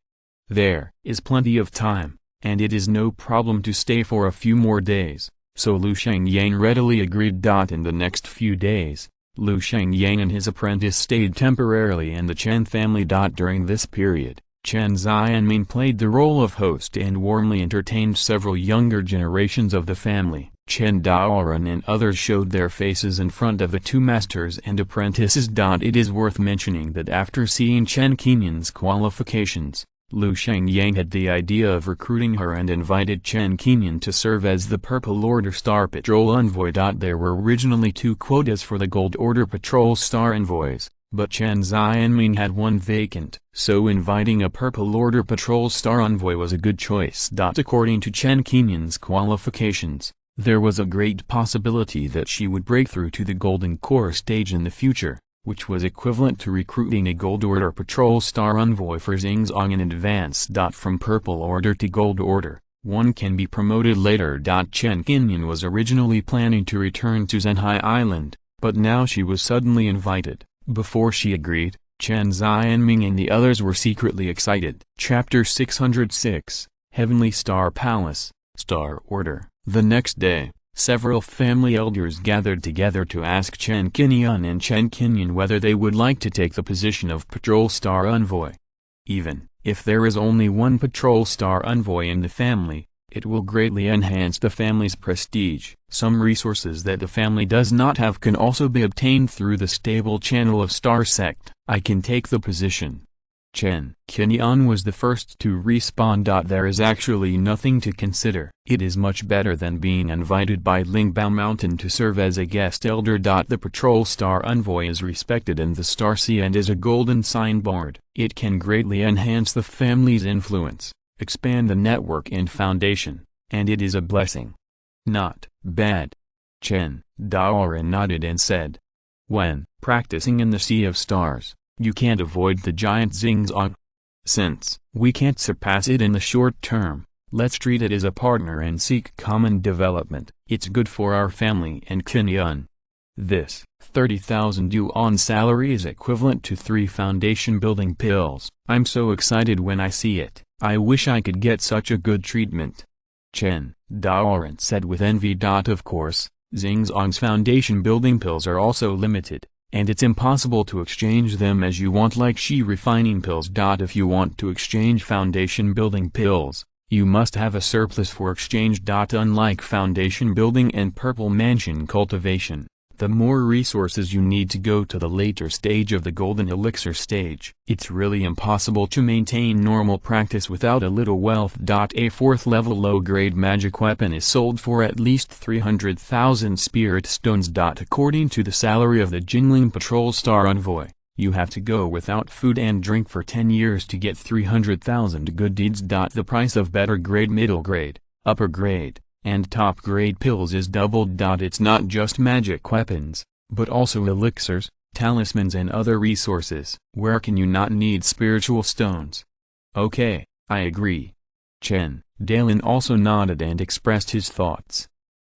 A: There is plenty of time, and it is no problem to stay for a few more days, so Lu Shengyang readily agreed. In the next few days, Lu Shengyang and his apprentice stayed temporarily in the Chen family. During this period, Chen Xianmin played the role of host and warmly entertained several younger generations of the family. Chen Daoran and others showed their faces in front of the 2 masters and apprentices. It is worth mentioning that after seeing Chen Qingyun's qualifications, Lu Shengyang had the idea of recruiting her and invited Chen Qingyun to serve as the Purple Order Star Patrol Envoy. There were originally 2 quotas for the Gold Order Patrol Star Envoys, but Chen Xianmin had 1 vacant, so inviting a Purple Order Patrol Star Envoy was a good choice. According to Chen Qingyun's qualifications, there was a great possibility that she would break through to the Golden Core stage in the future, which was equivalent to recruiting a Gold Order Patrol Star Envoy for Xingzong in advance. From Purple Order to Gold Order, one can be promoted later. Chen Qingyun was originally planning to return to Zhenhai Island, but now she was suddenly invited. Before she agreed, Chen Xianming and the others were secretly excited. Chapter 606, Heavenly Star Palace, Star Order. The next day, several family elders gathered together to ask Chen Qingyun and Chen Qingyun whether they would like to take the position of Patrol Star Envoy. Even if there is only 1 Patrol Star Envoy in the family, it will greatly enhance the family's prestige. Some resources that the family does not have can also be obtained through the stable channel of Star Sect. I can take the position. Chen Qingyun was the first to respond. There is actually nothing to consider. It is much better than being invited by Lingbao Mountain to serve as a guest elder. The Patrol Star Envoy is respected in the Star Sea and is a golden signboard. It can greatly enhance the family's influence, expand the network and foundation, and it is a blessing. Not bad. Chen Daoran nodded and said, "When practicing in the Sea of Stars, you can't avoid the giant Xingzong. Since we can't surpass it in the short term, let's treat it as a partner and seek common development. It's good for our family and Qingyun." This 30,000 yuan salary is equivalent to 3 foundation building pills. I'm so excited when I see it. I wish I could get such a good treatment. Chen Daoran said with envy. Of course, Xingzong's foundation building pills are also limited, and it's impossible to exchange them as you want like Shi refining pills. If you want to exchange foundation building pills, you must have a surplus for exchange. Unlike foundation building and purple mansion cultivation, the more resources you need to go to the later stage of the golden elixir stage. It's really impossible to maintain normal practice without a little wealth. A 4th level low-grade magic weapon is sold for at least 300,000 spirit stones. According to the salary of the Jingling Patrol Star Envoy, you have to go without food and drink for 10 years to get 300,000 good deeds. The price of better grade, middle grade, upper grade, and top grade pills is doubled. It's not just magic weapons, but also elixirs, talismans and other resources. Where can you not need spiritual stones? Okay, I agree. Chen Daolin also nodded and expressed his thoughts.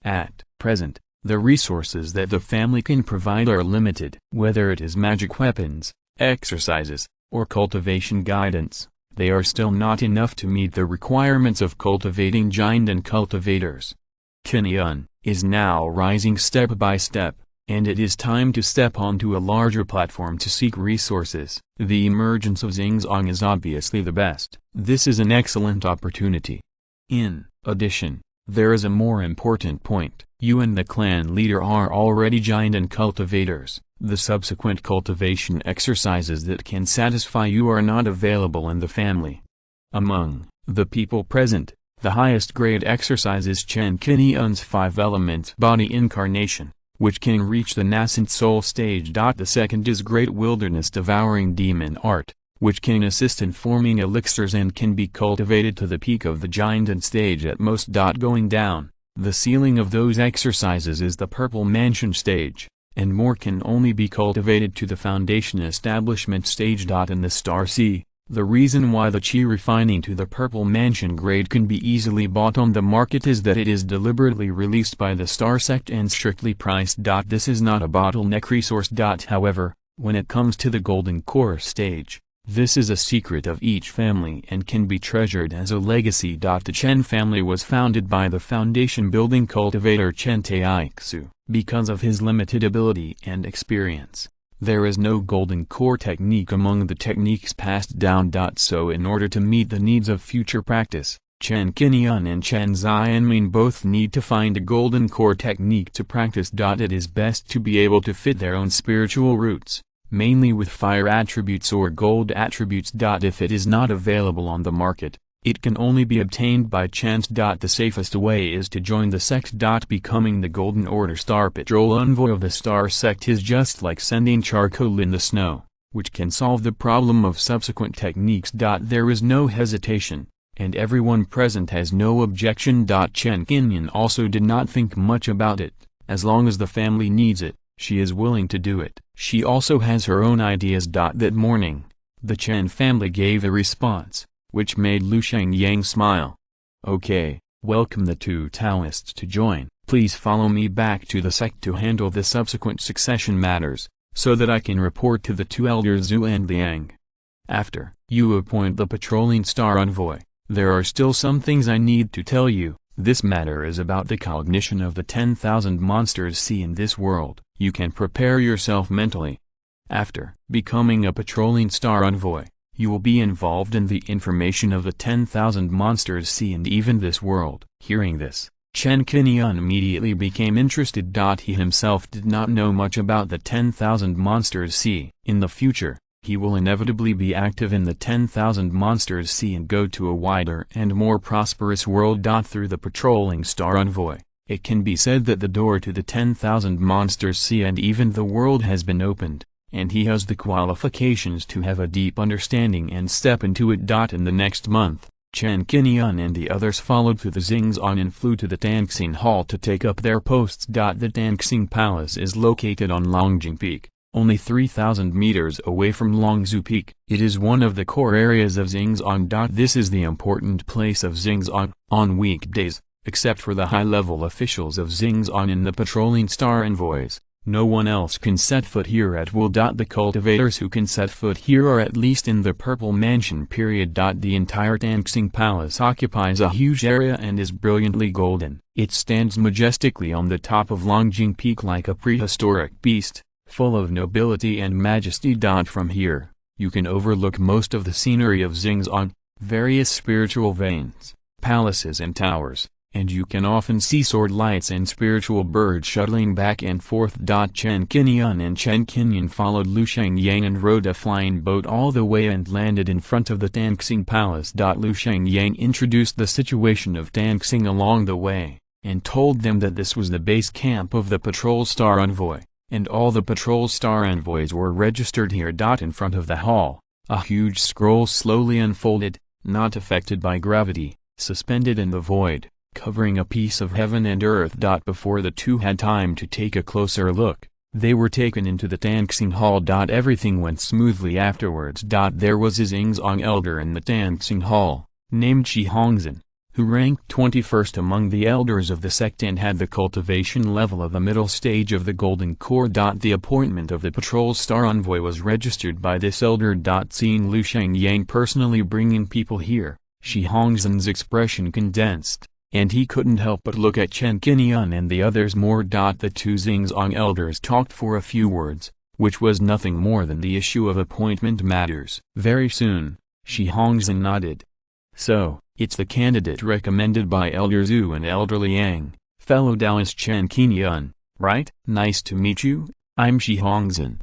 A: At present, the resources that the family can provide are limited. Whether it is magic weapons, exercises, or cultivation guidance, they are still not enough to meet the requirements of cultivating giant and cultivators. Qingyun is now rising step by step, and it is time to step onto a larger platform to seek resources. The emergence of Xingzong is obviously the best. This is an excellent opportunity. In addition, There is a more important point. You and the clan leader are already giant and cultivators. The subsequent cultivation exercises that can satisfy you are not available in the family. Among the people present, the highest grade exercise is Chen Qingyun's 5 elements body incarnation, which can reach the nascent soul stage. The second is Great Wilderness Devouring Demon Art, which can assist in forming elixirs and can be cultivated to the peak of the giant and stage at most. Going down the ceiling of those exercises is the Purple Mansion stage, and more can only be cultivated to the Foundation Establishment stage. In the Star Sea, the reason why the Qi refining to the Purple Mansion grade can be easily bought on the market is that it is deliberately released by the Star Sect and strictly priced. This is not a bottleneck resource. However, when it comes to the Golden Core stage, this is a secret of each family and can be treasured as a legacy. The Chen family was founded by the foundation building cultivator Chen Taixu. Because of his limited ability and experience, there is no golden core technique among the techniques passed down. So in order to meet the needs of future practice, Chen Qingyun and Chen Xianmin both need to find a golden core technique to practice. It is best to be able to fit their own spiritual roots, mainly with fire attributes or gold attributes. If it is not available on the market, it can only be obtained by chance. The safest way is to join the sect. Becoming the Golden Order Star Patrol Envoy of the Star Sect is just like sending charcoal in the snow, which can solve the problem of subsequent techniques. There is no hesitation, and everyone present has no objection. Chen Qingyun also did not think much about it. As long as the family needs it, she is willing to do it. She also has her own ideas. That morning, the Chen family gave a response, which made Lu Shengyang smile. Okay, welcome the two Taoists to join. Please follow me back to the sect to handle the subsequent succession matters, so that I can report to the two elders Zhu and Liang. After you appoint the patrolling star envoy, there are still some things I need to tell you. This matter is about the cognition of the 10,000 monsters see in this world. You can prepare yourself mentally. After becoming a patrolling star envoy, you will be involved in the information of the 10,000 monsters see and even this world. Hearing this, Chen Qingyun immediately became interested. He himself did not know much about the 10,000 monsters see. In the future, he will inevitably be active in the 10,000 monsters see and go to a wider and more prosperous world. Through the patrolling star envoy, it can be said that the door to the 10,000 monsters see and even the world has been opened, and he has the qualifications to have a deep understanding and step into it. In the next month, Chen Qingyun and the others followed through the Xingzong and flew to the Danxing Hall to take up their posts. The Danxing Palace is located on Longjing Peak, only 3,000 meters away from Longzhu Peak. It is one of the core areas of Xingzong. This is the important place of Xingzong. On weekdays, except for the high-level officials of Xingzong and the patrolling star envoys, no one else can set foot here at will. The cultivators who can set foot here are at least in the Purple Mansion period. The entire Danxing Palace occupies a huge area and is brilliantly golden. It stands majestically on the top of Longjing Peak like a prehistoric beast, full of nobility and majesty. From here, you can overlook most of the scenery of Xingzong, various spiritual veins, palaces and towers, and you can often see sword lights and spiritual birds shuttling back and forth. Chen Qingyun and Chen Qingyun followed Lu Shengyang and rode a flying boat all the way and landed in front of the Danxing Palace. Lu Shengyang introduced the situation of Danxing along the way, and told them that this was the base camp of the Patrol Star Envoy, and all the Patrol Star Envoys were registered here. In front of the hall, a huge scroll slowly unfolded, not affected by gravity, suspended in the void, covering a piece of heaven and earth. Before the two had time to take a closer look, they were taken into the Danxing Hall. Everything went smoothly afterwards. There was a Xingzong elder in the Danxing Hall, named Shi Hongzhen, who ranked 21st among the elders of the sect and had the cultivation level of the middle stage of the Golden Core. The appointment of the Patrol Star Envoy was registered by this elder. Seeing Lu Shengyang personally bringing people here, Shi Hongzhen's expression condensed, and he couldn't help but look at Chen Qingyun and the others more. The two Xingzong elders talked for a few words, which was nothing more than the issue of appointment matters. Very soon, Shi Hongzhen nodded. So, it's the candidate recommended by Elder Zhu and Elder Liang, fellow Taoist Chen Qingyun, right? Nice to meet you, I'm Shi Hongzhen.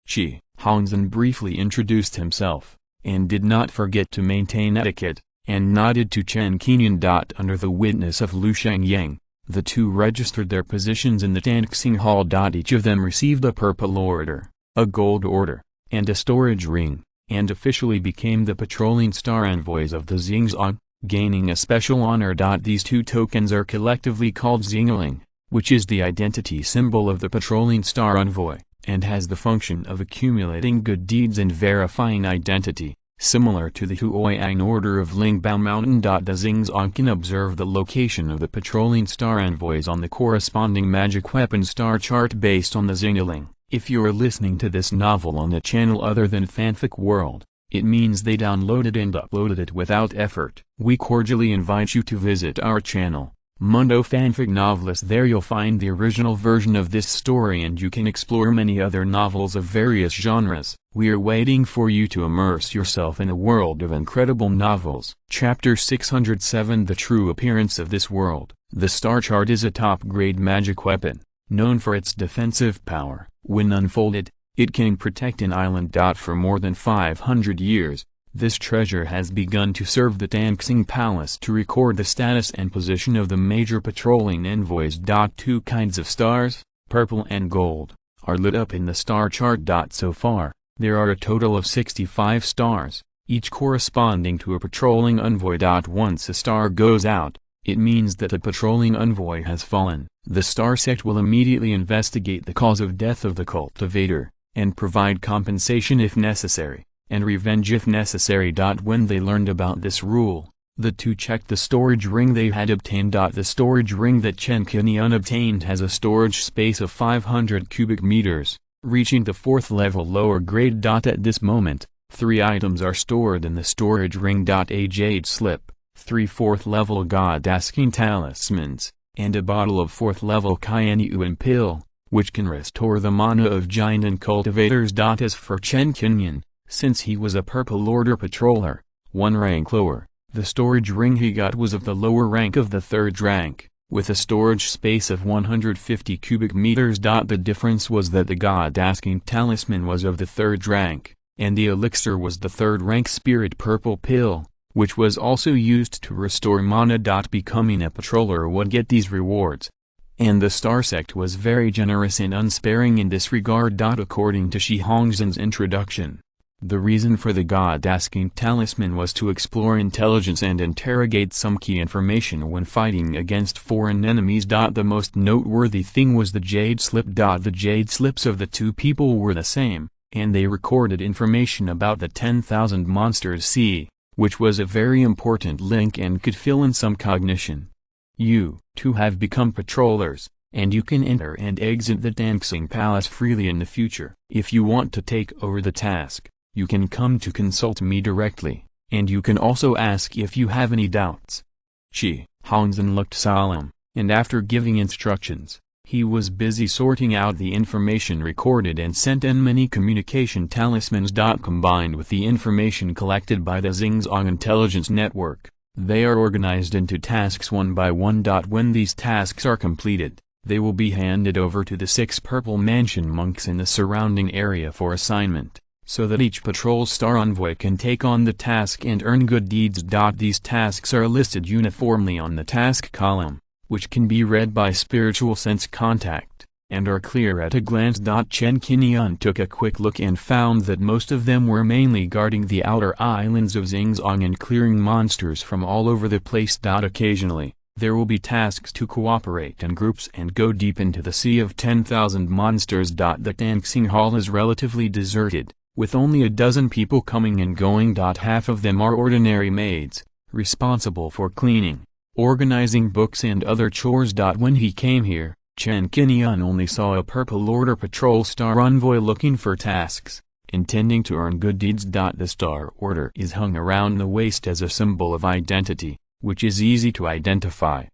A: Shi Hongzhen briefly introduced himself, and did not forget to maintain etiquette, and nodded to Chen Qingyun. Under the witness of Lu Shangyang, the two registered their positions in the dancing hall. Each of them received a purple order, a gold order, and a storage ring, and officially became the patrolling star envoys of the Xingzong, gaining a special honor. These two tokens are collectively called Xingling, which is the identity symbol of the patrolling star envoy, and has the function of accumulating good deeds and verifying identity, similar to the Huoyang order of Lingbao Mountain. The Xingzong can observe the location of the patrolling star envoys on the corresponding magic weapon star chart based on the Xingling. If you're listening to this novel on a channel other than Fanfic World, it means they downloaded and uploaded it without effort. We cordially invite you to visit our channel, Mundo Fanfic Novelist. There you'll find the original version of this story, and you can explore many other novels of various genres. We are waiting for you to immerse yourself in a world of incredible novels. Chapter 607 The True Appearance of This World. The star chart is a top-grade magic weapon, known for its defensive power. When unfolded, it can protect an island. For more than 500 years, this treasure has begun to serve the Tanxing Palace to record the status and position of the major patrolling envoys. Two kinds of stars, purple and gold, are lit up in the star chart. So far, there are a total of 65 stars, each corresponding to a patrolling envoy. Once a star goes out, it means that a patrolling envoy has fallen. The star sect will immediately investigate the cause of death of the cultivator, and provide compensation if necessary, and revenge if necessary. When they learned about this rule, the two checked the storage ring they had obtained. The storage ring that Chen Qingyun obtained has a storage space of 500 cubic meters, reaching the 4th level lower grade. At this moment, 3 items are stored in the storage ring. A jade slip, 3 4th level god-asking talismans, and a bottle of 4th level Hunyuan pill, which can restore the mana of giant and cultivators. As for Chen Qingyun, since he was a purple order patroller, 1 rank lower, the storage ring he got was of the lower rank of the 3rd rank, with a storage space of 150 cubic meters. The difference was that the god-asking talisman was of the 3rd rank, and the elixir was the 3rd rank spirit purple pill, which was also used to restore mana. Becoming a patroller would get these rewards, and the star sect was very generous and unsparing in this regard. According to Shi Hongzhen's introduction, the reason for the god-asking talisman was to explore intelligence and interrogate some key information when fighting against foreign enemies. The most noteworthy thing was the jade slip. The jade slips of the two people were the same, and they recorded information about the 10,000 monsters sea, which was a very important link and could fill in some cognition. You, too, have become patrollers, and you can enter and exit the Tanxing Palace freely in the future. If you want to take over the task, you can come to consult me directly, and you can also ask if you have any doubts. Shi Hongzhen looked solemn, and after giving instructions, he was busy sorting out the information recorded and sent in many communication talismans. Combined with the information collected by the Xingzong Intelligence Network, they are organized into tasks one by one. When these tasks are completed, they will be handed over to the 6 purple mansion monks in the surrounding area for assignment, so that each patrol star envoy can take on the task and earn good deeds. These tasks are listed uniformly on the task column, which can be read by spiritual sense contact, and are clear at a glance. Chen Qingyun took a quick look and found that most of them were mainly guarding the outer islands of Xingzong and clearing monsters from all over the place. Occasionally, there will be tasks to cooperate in groups and go deep into the sea of 10,000 monsters. The Tanxing Hall is relatively deserted, with only a dozen people coming and going. Half of them are ordinary maids, responsible for cleaning, organizing books and other chores. When he came here, Chen Qingyun only saw a purple order patrol star envoy looking for tasks, intending to earn good deeds. The star order is hung around the waist as a symbol of identity, which is easy to identify.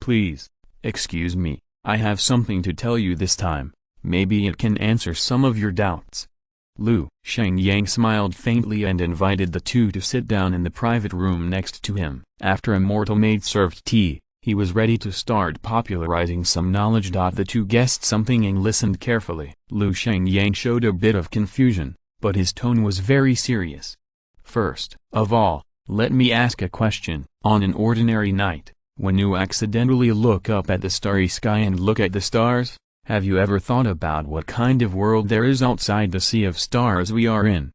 A: Please, excuse me, I have something to tell you this time, maybe it can answer some of your doubts. Lu Xiangyang smiled faintly and invited the two to sit down in the private room next to him. After Immortal Maid served tea, he was ready to start popularizing some knowledge. The two guessed something and listened carefully. Lu Xiangyang showed a bit of confusion, but his tone was very serious. First of all, let me ask a question. On an ordinary night, when you accidentally look up at the starry sky and look at the stars, have you ever thought about what kind of world there is outside the sea of stars we are in?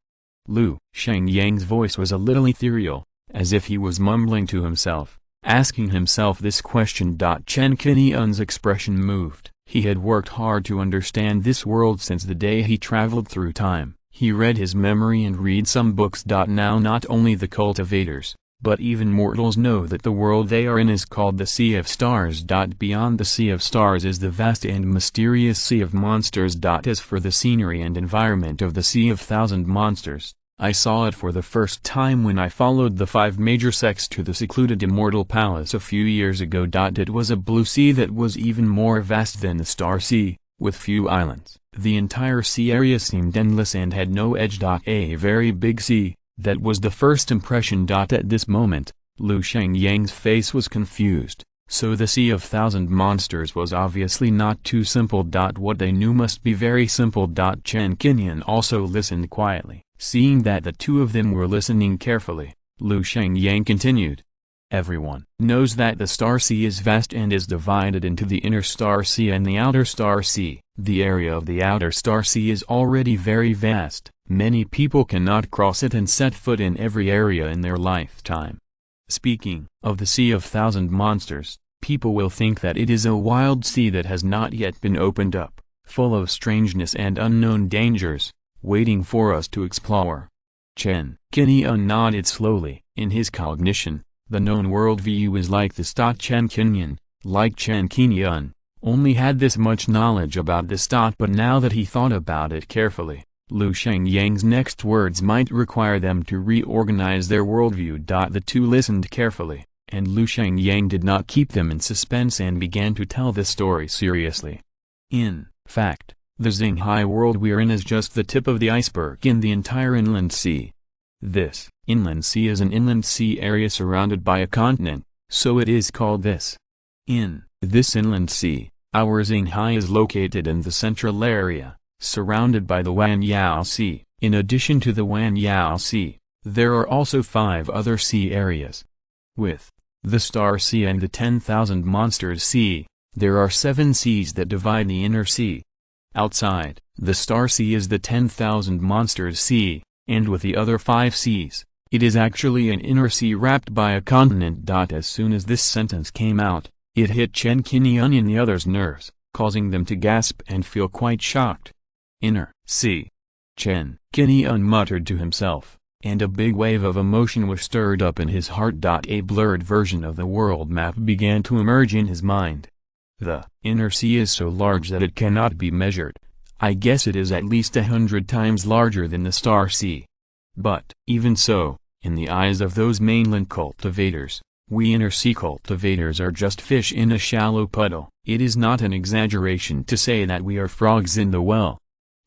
A: Lu Xiangyang's voice was a little ethereal, as if he was mumbling to himself, asking himself this question. Chen Qingyun's expression moved. He had worked hard to understand this world since the day he traveled through time. He read his memory and read some books. Now not only the cultivators, but even mortals know that the world they are in is called the Sea of Stars. Beyond the Sea of Stars is the vast and mysterious Sea of Monsters. As for the scenery and environment of the Sea of Thousand Monsters, I saw it for the first time when I followed the 5 major sects to the secluded Immortal Palace a few years ago. It was a blue sea that was even more vast than the Star Sea, with few islands. The entire sea area seemed endless and had no edge. A very big sea. That was the first impression. At this moment, Lu Xiangyang's face was confused, so the Sea of Thousand Monsters was obviously not too simple. What they knew must be very simple. Chen Qingyun also listened quietly. Seeing that the two of them were listening carefully, Lu Xiangyang continued. Everyone knows that the Star Sea is vast and is divided into the Inner Star Sea and the Outer Star Sea. The area of the Outer Star Sea is already very vast. Many people cannot cross it and set foot in every area in their lifetime. Speaking of the Sea of Thousand Monsters, people will think that it is a wild sea that has not yet been opened up, full of strangeness and unknown dangers, waiting for us to explore. Chen Qingyun nodded slowly. In his cognition, the known worldview is like this. Chen Qingyun, like Chen Qingyun, only had this much knowledge about this. But now that he thought about it carefully, Lu Xiangyang's next words might require them to reorganize their worldview. The two listened carefully, and Lu Xiangyang did not keep them in suspense and began to tell the story seriously. In fact, the Xinghai world we're in is just the tip of the iceberg in the entire inland sea. This inland sea is an inland sea area surrounded by a continent, so it is called this. In this inland sea, our Xinghai is located in the central area, surrounded by the Wanyao Sea. In addition to the Wanyao Sea, there are also 5 other sea areas. With the Star Sea and the 10,000 Monsters Sea, there are 7 seas that divide the inner sea. Outside the Star Sea is the 10,000 Monsters Sea, and with the other 5 seas, it is actually an inner sea wrapped by a continent. As soon as this sentence came out, it hit Chen Qingyun and the others' nerves, causing them to gasp and feel quite shocked. Inner sea. Chen Qingyun muttered to himself, and a big wave of emotion was stirred up in his heart. A blurred version of the world map began to emerge in his mind. The inner sea is so large that it cannot be measured. I guess it is at least 100 times larger than the Star Sea. But, even so, in the eyes of those mainland cultivators, we inner sea cultivators are just fish in a shallow puddle. It is not an exaggeration to say that we are frogs in the well.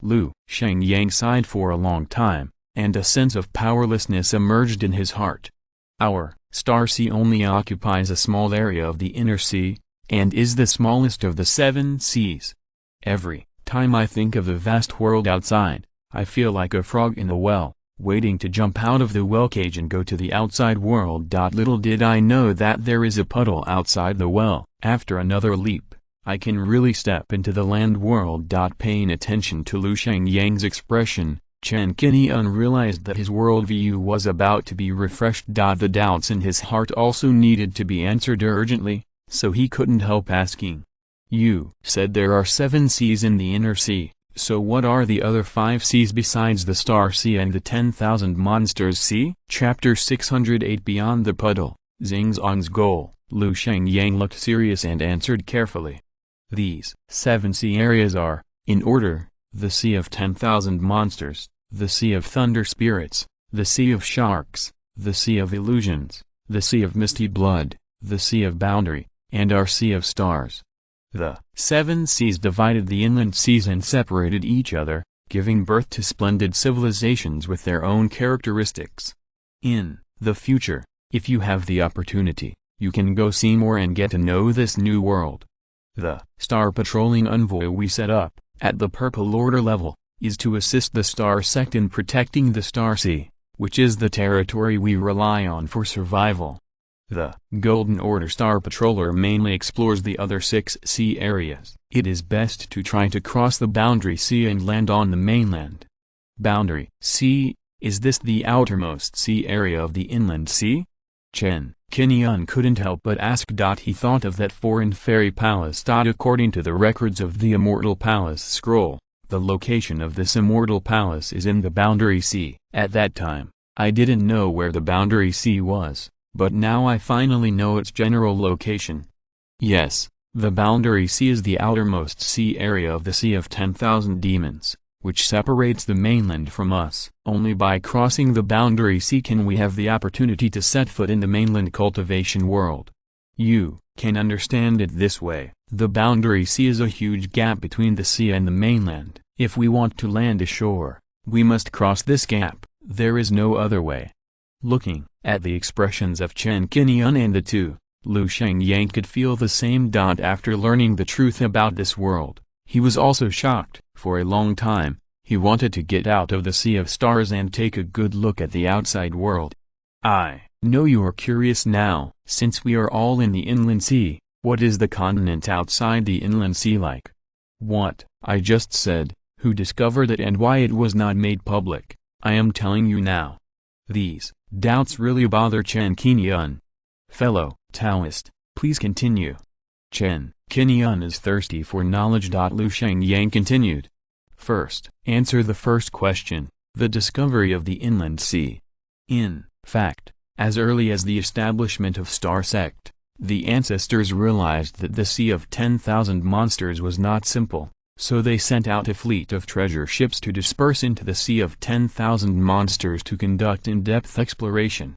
A: Lu Xiangyang sighed for a long time, and a sense of powerlessness emerged in his heart. Our Star Sea only occupies a small area of the inner sea, and is the smallest of the 7 seas. Every time I think of the vast world outside, I feel like a frog in the well, waiting to jump out of the well cage and go to the outside world. Little did I know that there is a puddle outside the well. After another leap, I can really step into the land world. Paying attention to Lu Xiangyang's expression, Chen Qingyun realized that his worldview was about to be refreshed. The doubts in his heart also needed to be answered urgently, so he couldn't help asking. You said there are 7 seas in the inner sea, so what are the other 5 seas besides the Star Sea and the 10,000 Monsters Sea? Chapter 608 Beyond the Puddle, Xingzong's Goal. Lu Xiangyang looked serious and answered carefully. These 7 sea areas are, in order, the Sea of 10,000 Monsters, the Sea of Thunder Spirits, the Sea of Sharks, the Sea of Illusions, the Sea of Misty Blood, the Sea of Boundary, and our Sea of Stars. The 7 seas divided the inland seas and separated each other, giving birth to splendid civilizations with their own characteristics. In the future, if you have the opportunity, you can go see more and get to know this new world. The star patrolling envoy we set up, at the Purple Order level, is to assist the Star Sect in protecting the Star Sea, which is the territory we rely on for survival. The Golden Order Star Patroller mainly explores the other 6 sea areas. It is best to try to cross the Boundary Sea and land on the mainland. Boundary Sea, is this the outermost sea area of the Inland Sea? Chen Qingyun couldn't help but ask. He thought of that foreign fairy palace. According to the records of the Immortal Palace scroll, the location of this immortal palace is in the Boundary Sea. At that time, I didn't know where the Boundary Sea was, but now I finally know its general location. Yes, the Boundary Sea is the outermost sea area of the Sea of 10,000 Demons, which separates the mainland from us. Only by crossing the Boundary Sea can we have the opportunity to set foot in the mainland cultivation world. You can understand it this way: the Boundary Sea is a huge gap between the sea and the mainland. If we want to land ashore, we must cross this gap. There is no other way. Looking at the expressions of Chen Qingyun and the two, Lu Xiangyang could feel the same. After learning the truth about this world, he was also shocked. For a long time, he wanted to get out of the Sea of Stars and take a good look at the outside world. I know you are curious now. Since we are all in the Inland Sea, what is the continent outside the Inland Sea like? What I just said, who discovered it and why it was not made public, I am telling you now. These doubts really bother Chen Qingyun. Fellow Taoist, please continue. Chen Qingyun is thirsty for knowledge. Lu Xiangyang continued. First, answer the first question, the discovery of the Inland Sea. In fact, as early as the establishment of Star Sect, the ancestors realized that the Sea of 10,000 monsters was not simple, so they sent out a fleet of treasure ships to disperse into the Sea of 10,000 monsters to conduct in-depth exploration.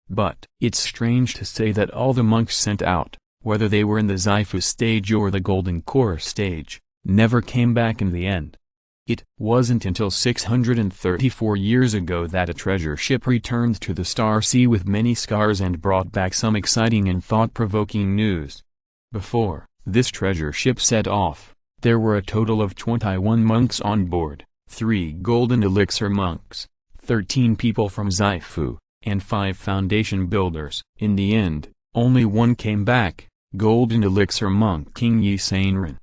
A: But it's strange to say that all the monks sent out, whether they were in the Xifu stage or the Golden Core stage, never came back in the end. It wasn't until 634 years ago that a treasure ship returned to the Star Sea with many scars and brought back some exciting and thought-provoking news. Before this treasure ship set off, there were a total of 21 monks on board, 3 golden elixir monks, 13 people from Xifu, and 5 foundation builders. In the end, only one came back, golden elixir monk Qingyi Sanren.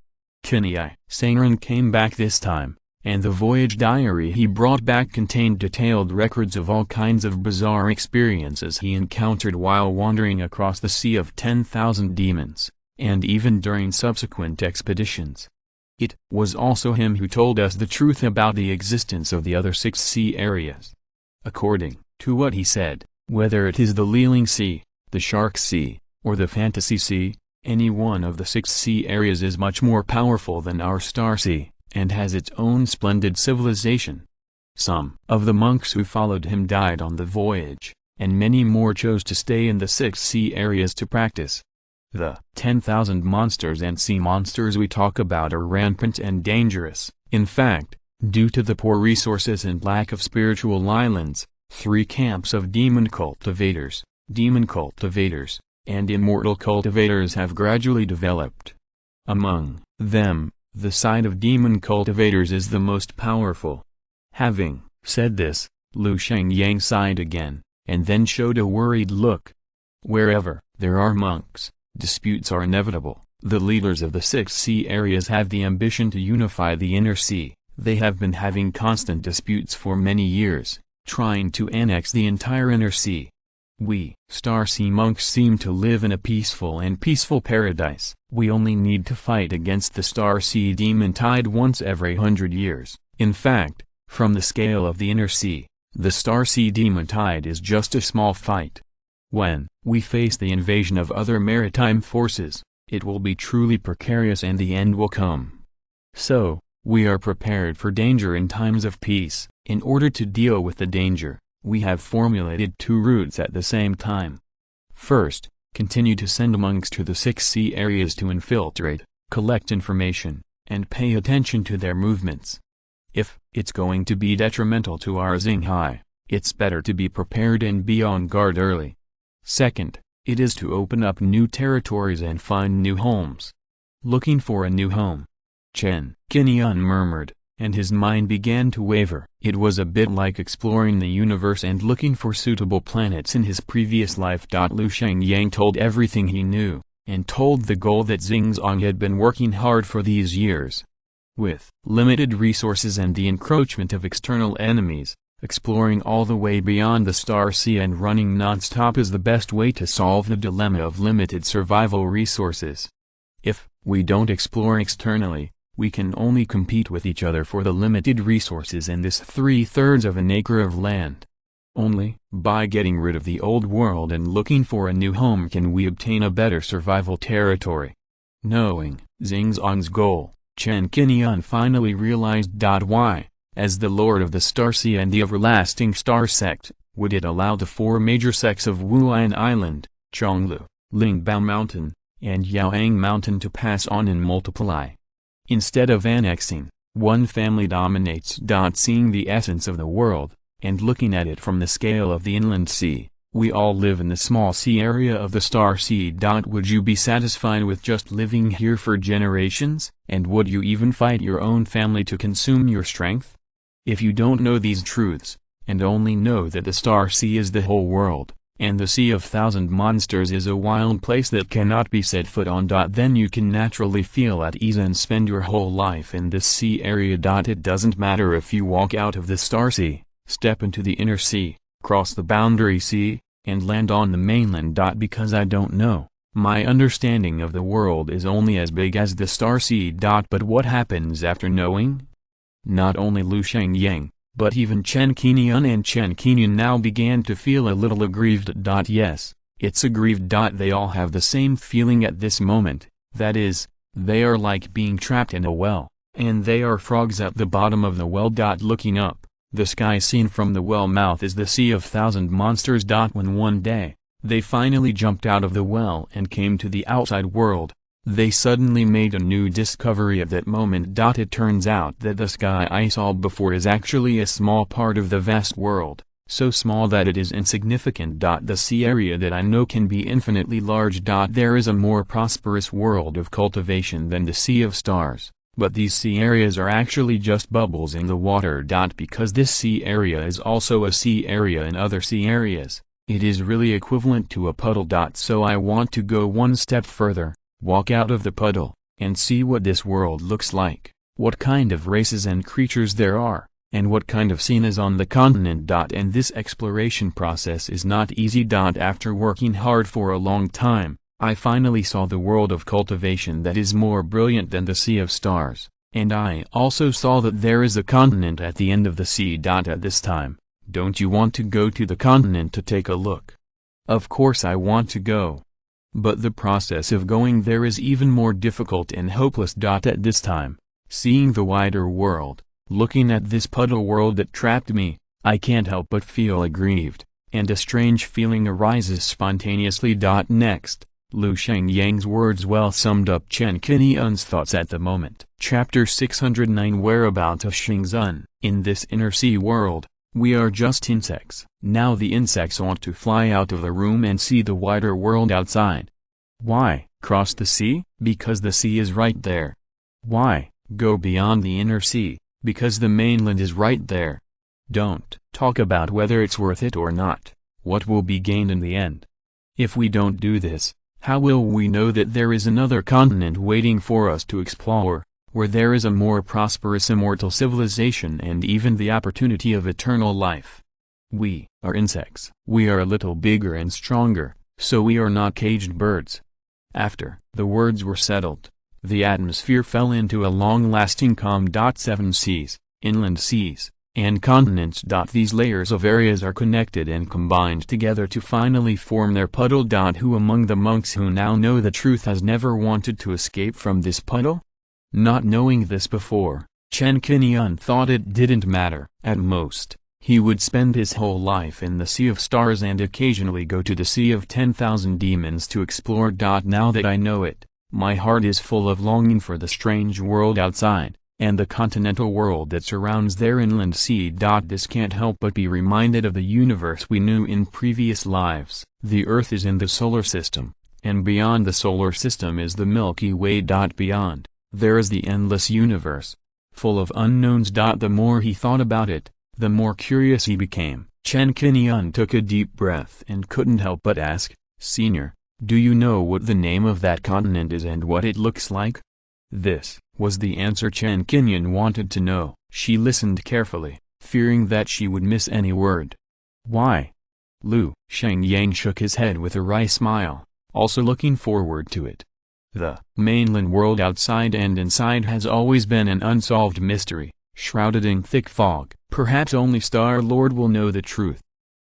A: Qingyi Sanren came back this time, and the voyage diary he brought back contained detailed records of all kinds of bizarre experiences he encountered while wandering across the Sea of 10,000 Demons, and even during subsequent expeditions. It was also him who told us the truth about the existence of the other 6 sea areas. According to what he said, whether it is the Liling Sea, the Shark Sea, or the Fantasy Sea, any one of the 6 sea areas is much more powerful than our Star Sea, and has its own splendid civilization. Some of the monks who followed him died on the voyage, and many more chose to stay in the 6 sea areas to practice. The 10,000 monsters and sea monsters we talk about are rampant and dangerous. In fact, due to the poor resources and lack of spiritual islands, 3 camps of demon cultivators, and immortal cultivators have gradually developed. Among them, the side of demon cultivators is the most powerful. Having said this, Lu Xiangyang sighed again, and then showed a worried look. Wherever there are monks, disputes are inevitable. The leaders of the 6 sea areas have the ambition to unify the Inner Sea. They have been having constant disputes for many years, trying to annex the entire Inner Sea. We Star Sea monks seem to live in a peaceful paradise. We only need to fight against the Star Sea demon tide once every 100 years. In fact, from the scale of the Inner Sea, the Star Sea demon tide is just a small fight. When we face the invasion of other maritime forces, it will be truly precarious and the end will come. So, we are prepared for danger in times of peace. In order to deal with the danger, we have formulated 2 routes at the same time. First, continue to send monks to the 6 sea areas to infiltrate, collect information, and pay attention to their movements. If it's going to be detrimental to our Xinghai, it's better to be prepared and be on guard early. Second, it is to open up new territories and find new homes. Looking for a new home. Chen Qingyun murmured, and his mind began to waver. It was a bit like exploring the universe and looking for suitable planets in his previous life. Lu Shengyang told everything he knew, and told the goal that Xingzong had been working hard for these years. With limited resources and the encroachment of external enemies, exploring all the way beyond the Star Sea and running non-stop is the best way to solve the dilemma of limited survival resources. If we don't explore externally, we can only compete with each other for the limited resources in this 3/3 of an acre of land. Only by getting rid of the old world and looking for a new home can we obtain a better survival territory. Knowing Xingzong's goal, Chen Qingyun finally realized why, as the Lord of the Star Sea and the Everlasting Star Sect, would it allow the 4 major sects of Wuan Island, Chonglu, Lingbao Mountain, and Yaoang Mountain to pass on and multiply. Instead of annexing, one family dominates. Seeing the essence of the world, and looking at it from the scale of the inland sea, we all live in the small sea area of the Star Sea. Would you be satisfied with just living here for generations, and would you even fight your own family to consume your strength? If you don't know these truths, and only know that the Star Sea is the whole world, and the Sea of Thousand Monsters is a wild place that cannot be set foot on, then you can naturally feel at ease and spend your whole life in this sea area. It doesn't matter if you walk out of the Star Sea, step into the inner sea, cross the boundary sea, and land on the mainland. Because I don't know, my understanding of the world is only as big as the Star Sea. But what happens after knowing? Not only Lu Shengyang, but even Chen Qingyun and Chen Qingyun now began to feel a little aggrieved. Yes, it's aggrieved. They all have the same feeling at this moment, that is, they are like being trapped in a well, and they are frogs at the bottom of the well. Looking up, the sky seen from the well mouth is the Sea of Thousand Monsters. When one day, they finally jumped out of the well and came to the outside world, they suddenly made a new discovery at that moment. It turns out that the sky I saw before is actually a small part of the vast world, so small that it is insignificant. The sea area that I know can be infinitely large. There is a more prosperous world of cultivation than the Sea of Stars, but these sea areas are actually just bubbles in the water. Because this sea area is also a sea area in other sea areas, it is really equivalent to a puddle. So I want to go one step further, walk out of the puddle, and see what this world looks like, what kind of races and creatures there are, and what kind of scene is on the continent. And this exploration process is not easy. After working hard for a long time, I finally saw the world of cultivation that is more brilliant than the Sea of Stars, and I also saw that there is a continent at the end of the sea. At this time, don't you want to go to the continent to take a look? Of course I want to go. But the process of going there is even more difficult and hopeless. At this time, seeing the wider world, looking at this puddle world that trapped me, I can't help but feel aggrieved, and a strange feeling arises spontaneously. Next, Lu Shengyang's words well summed up Chen Qingyun's thoughts at the moment. Chapter 609 Whereabouts of Xingzhen. In this inner sea world, we are just insects. Now the insects want to fly out of the room and see the wider world outside. Why cross the sea? Because the sea is right there. Why go beyond the inner sea? Because the mainland is right there. Don't talk about whether it's worth it or not, what will be gained in the end. If we don't do this, how will we know that there is another continent waiting for us to explore, where there is a more prosperous immortal civilization and even the opportunity of eternal life? We are insects. We are a little bigger and stronger, so we are not caged birds. After the words were settled, the atmosphere fell into a long-lasting calm. 7 seas, inland seas, and continents. These layers of areas are connected and combined together to finally form their puddle. Who among the monks who now know the truth has never wanted to escape from this puddle? Not knowing this before, Chen Qingyun thought it didn't matter. At most, he would spend his whole life in the Sea of Stars and occasionally go to the Sea of 10,000 Demons to explore. Now that I know it, my heart is full of longing for the strange world outside, and the continental world that surrounds their inland sea. This can't help but be reminded of the universe we knew in previous lives. The Earth is in the solar system, and beyond the solar system is the Milky Way. Beyond, there is the endless universe, full of unknowns. The more he thought about it, the more curious he became. Chen Qingyun took a deep breath and couldn't help but ask, "Senior, do you know what the name of that continent is and what it looks like?" This was the answer Chen Qingyun wanted to know. She listened carefully, fearing that she would miss any word. "Why?" Lu Xiangyang shook his head with a wry smile, also looking forward to it. "The mainland world outside and inside has always been an unsolved mystery, shrouded in thick fog. Perhaps only Star-Lord will know the truth."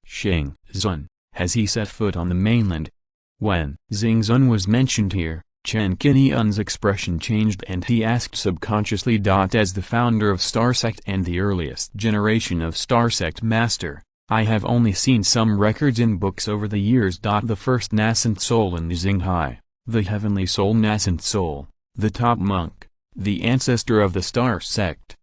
A: Xing Zun, has he set foot on the mainland? When Xing Zun was mentioned here, Chen Qingyun's expression changed and he asked subconsciously. As the founder of Star Sect and the earliest generation of Star Sect master, I have only seen some records in books over the years. The first nascent soul in the Xinghai, the heavenly soul nascent soul, the top monk, the ancestor of the Star Sect.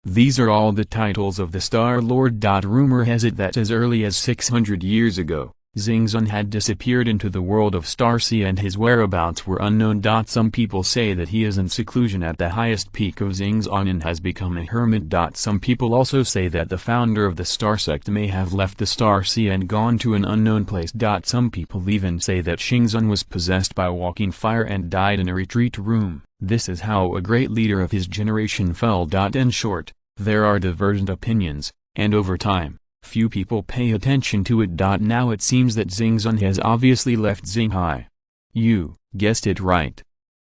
A: These are all the titles of the Star-Lord. Rumor has it that as early as 600 years ago, Xing Zun had disappeared into the world of Starseed and his whereabouts were unknown. Some people say that he is in seclusion at the highest peak of Xingzan and has become a hermit. Some people also say that the founder of the Star Sect may have left the Star Sea and gone to an unknown place. Some people even say that Xingzun was possessed by walking fire and died in a retreat room. This is how a great leader of his generation fell. In short, there are divergent opinions, and over time, few people pay attention to it. Now it seems that Xing Zun has obviously left Xinghai. You guessed it right.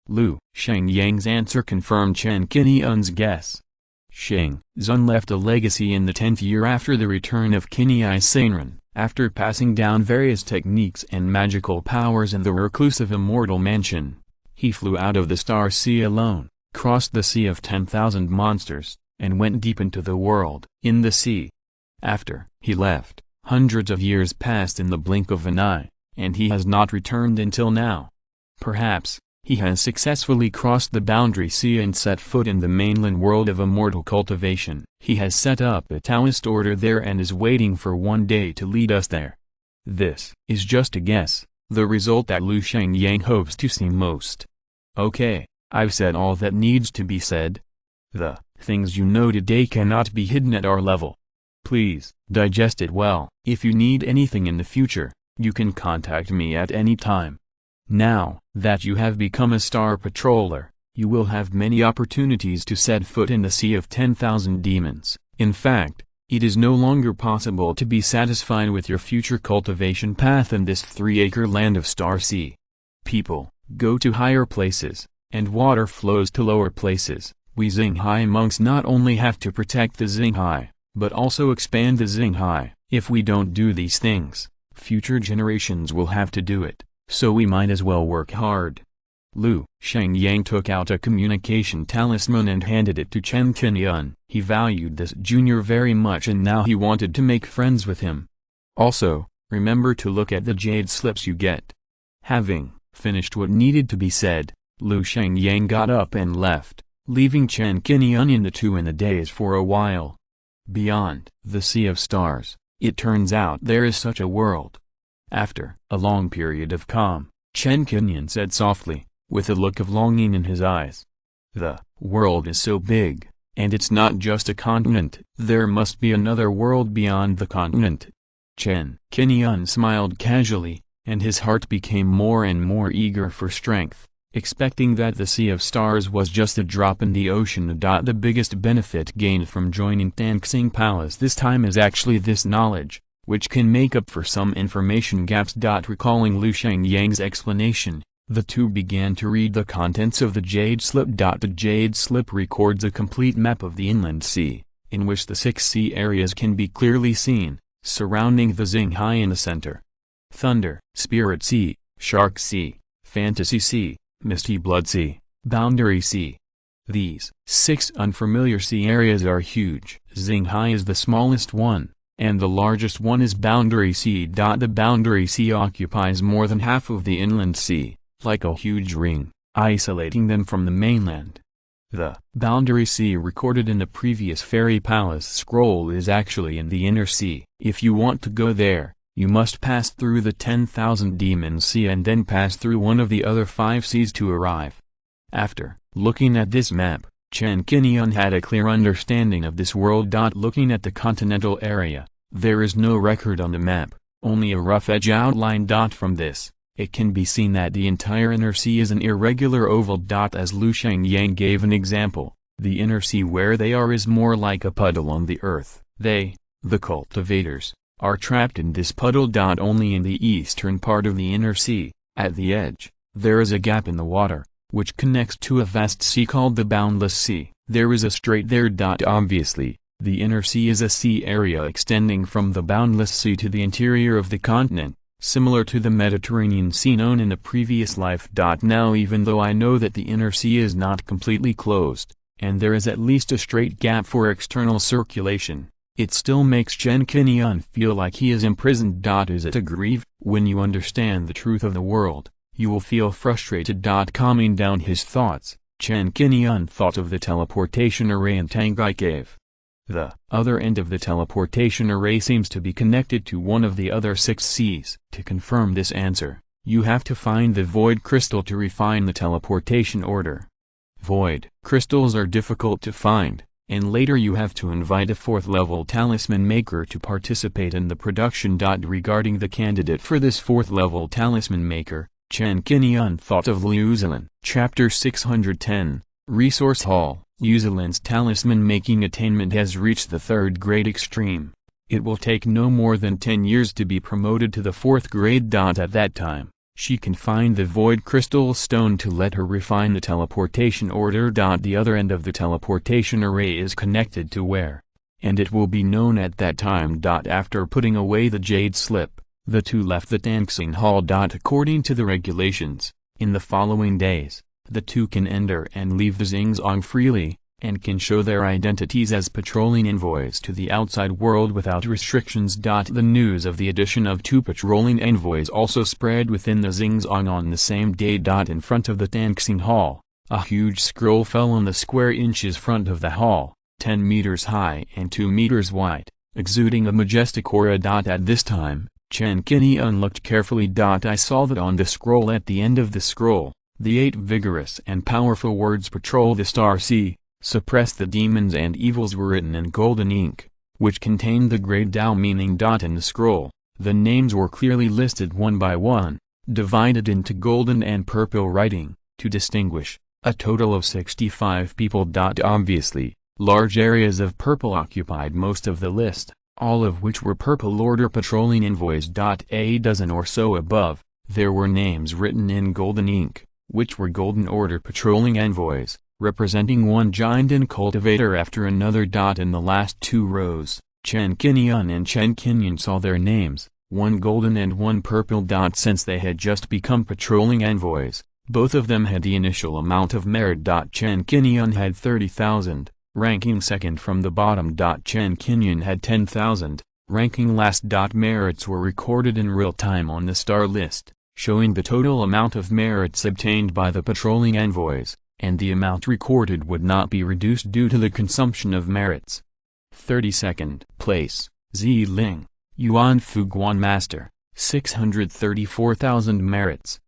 A: Lu Xiangyang's answer confirmed Chen Qingyun's guess. Xing Zun left a legacy in the 10th year after the return of Qinghai Sanren. After passing down various techniques and magical powers in the reclusive immortal mansion, he flew out of the Star Sea alone, crossed the Sea of 10,000 monsters, and went deep into the world. In the sea. After he left, hundreds of years passed in the blink of an eye, and he has not returned until now. Perhaps, he has successfully crossed the boundary sea and set foot in the mainland world of immortal cultivation. He has set up a Taoist order there and is waiting for one day to lead us there. This is just a guess, the result that Lu Xiangyang hopes to see most. Okay, I've said all that needs to be said. The things you know today cannot be hidden at our level. Please, digest it well. If you need anything in the future, you can contact me at any time. Now that you have become a Star Patroller, you will have many opportunities to set foot in the Sea of 10,000 Demons. In fact, it is no longer possible to be satisfied with your future cultivation path in this 3-acre land of Star Sea. People go to higher places, and water flows to lower places. We Xinghai monks not only have to protect the Xinghai, but also expand the Xinghai. If we don't do these things, future generations will have to do it, so we might as well work hard. Lu Xiangyang took out a communication talisman and handed it to Chen Qingyun. He valued this junior very much and now he wanted to make friends with him. Also, remember to look at the jade slips you get. Having finished what needed to be said, Lu Xiangyang got up and left, leaving Chen Qingyun in the two in the daze for a while. Beyond the Sea of Stars, it turns out there is such a world. After a long period of calm, Chen Qingyun said softly, with a look of longing in his eyes. The world is so big, and it's not just a continent. There must be another world beyond the continent. Chen Qingyun smiled casually, and his heart became more and more eager for strength, expecting that the Sea of Stars was just a drop in the ocean. The biggest benefit gained from joining Tanxing Palace this time is actually this knowledge, which can make up for some information gaps. Recalling Lu Xiangyang's explanation, the two began to read the contents of the Jade Slip. The Jade Slip records a complete map of the inland sea, in which the 6 sea areas can be clearly seen, surrounding the Xinghai in the center. Thunder, Spirit Sea, Shark Sea, Fantasy Sea, Misty Blood Sea, Boundary Sea. These 6 unfamiliar sea areas are huge. Xinghai is the smallest one, and the largest one is Boundary Sea. The Boundary Sea occupies more than half of the inland sea, like a huge ring, isolating them from the mainland. The boundary sea recorded in the previous Fairy Palace scroll is actually in the inner sea. If you want to go there, you must pass through the 10,000 Demon Sea and then pass through one of the other 5 seas to arrive. After looking at this map, Chen Qingyun had a clear understanding of this world. Looking at the continental area, there is no record on the map, only a rough edge outline. From this, it can be seen that the entire inner sea is an irregular oval. As Lu Shangyang gave an example, the inner sea where they are is more like a puddle on the earth. They, the cultivators, are trapped in this puddle. Only in the eastern part of the inner sea, at the edge, there is a gap in the water, which connects to a vast sea called the Boundless Sea. There is a strait there. Obviously, the inner sea is a sea area extending from the Boundless Sea to the interior of the continent, similar to the Mediterranean Sea known in the previous life. Now, even though I know that the inner sea is not completely closed, and there is at least a straight gap for external circulation, it still makes Chen Qingyun feel like he is imprisoned. Is it a grief? When you understand the truth of the world, you will feel frustrated. Calming down his thoughts, Chen Qingyun thought of the teleportation array in Tangai Cave. The other end of the teleportation array seems to be connected to one of the other 6 seas. To confirm this answer, you have to find the void crystal to refine the teleportation order. Void crystals are difficult to find, and later you have to invite a 4th level talisman maker to participate in the production. Regarding the candidate for this 4th level talisman maker, Chen Qingyun thought of Liu Zilan. Chapter 610, Resource Hall. Liu Zilan's talisman-making attainment has reached the 3rd grade extreme. It will take no more than 10 years to be promoted to the 4th grade. At that time, she can find the Void Crystal Stone to let her refine the teleportation order. The other end of the teleportation array is connected to where, and it will be known at that time. After putting away the Jade Slip, the two left the dancing hall. According to the regulations, in the following days, the two can enter and leave the Xingzong freely, and can show their identities as patrolling envoys to the outside world without restrictions. The news of the addition of 2 patrolling envoys also spread within the Xingzong on the same day. In front of the dancing hall, a huge scroll fell on the square inches front of the hall, 10 meters high and 2 meters wide, exuding a majestic aura. At this time, Chen Qingyun looked carefully. I saw that on the scroll at the end of the scroll, the 8 vigorous and powerful words "Patrol the Star Sea, Suppress the Demons and Evils" were written in golden ink, which contained the great Tao meaning. In the scroll, the names were clearly listed one by one, divided into golden and purple writing, to distinguish a total of 65 people. Obviously, large areas of purple occupied most of the list, all of which were Purple Order patrolling envoys. A dozen or so above, there were names written in golden ink, which were Golden Order patrolling envoys, representing one Wanjiantu cultivator after another. In the last 2 rows, Chen Qingyun and Chen Qingyun saw their names, one golden and one purple. Since they had just become patrolling envoys, both of them had the initial amount of merit. Chen Qingyun had 30,000, ranking second from the bottom. Chen Qingyun had 10,000, ranking last. Merits were recorded in real time on the star list, showing the total amount of merits obtained by the patrolling envoys, and the amount recorded would not be reduced due to the consumption of merits. 32nd place, Ziling, Yuan Fuguan Master, 634,000 merits.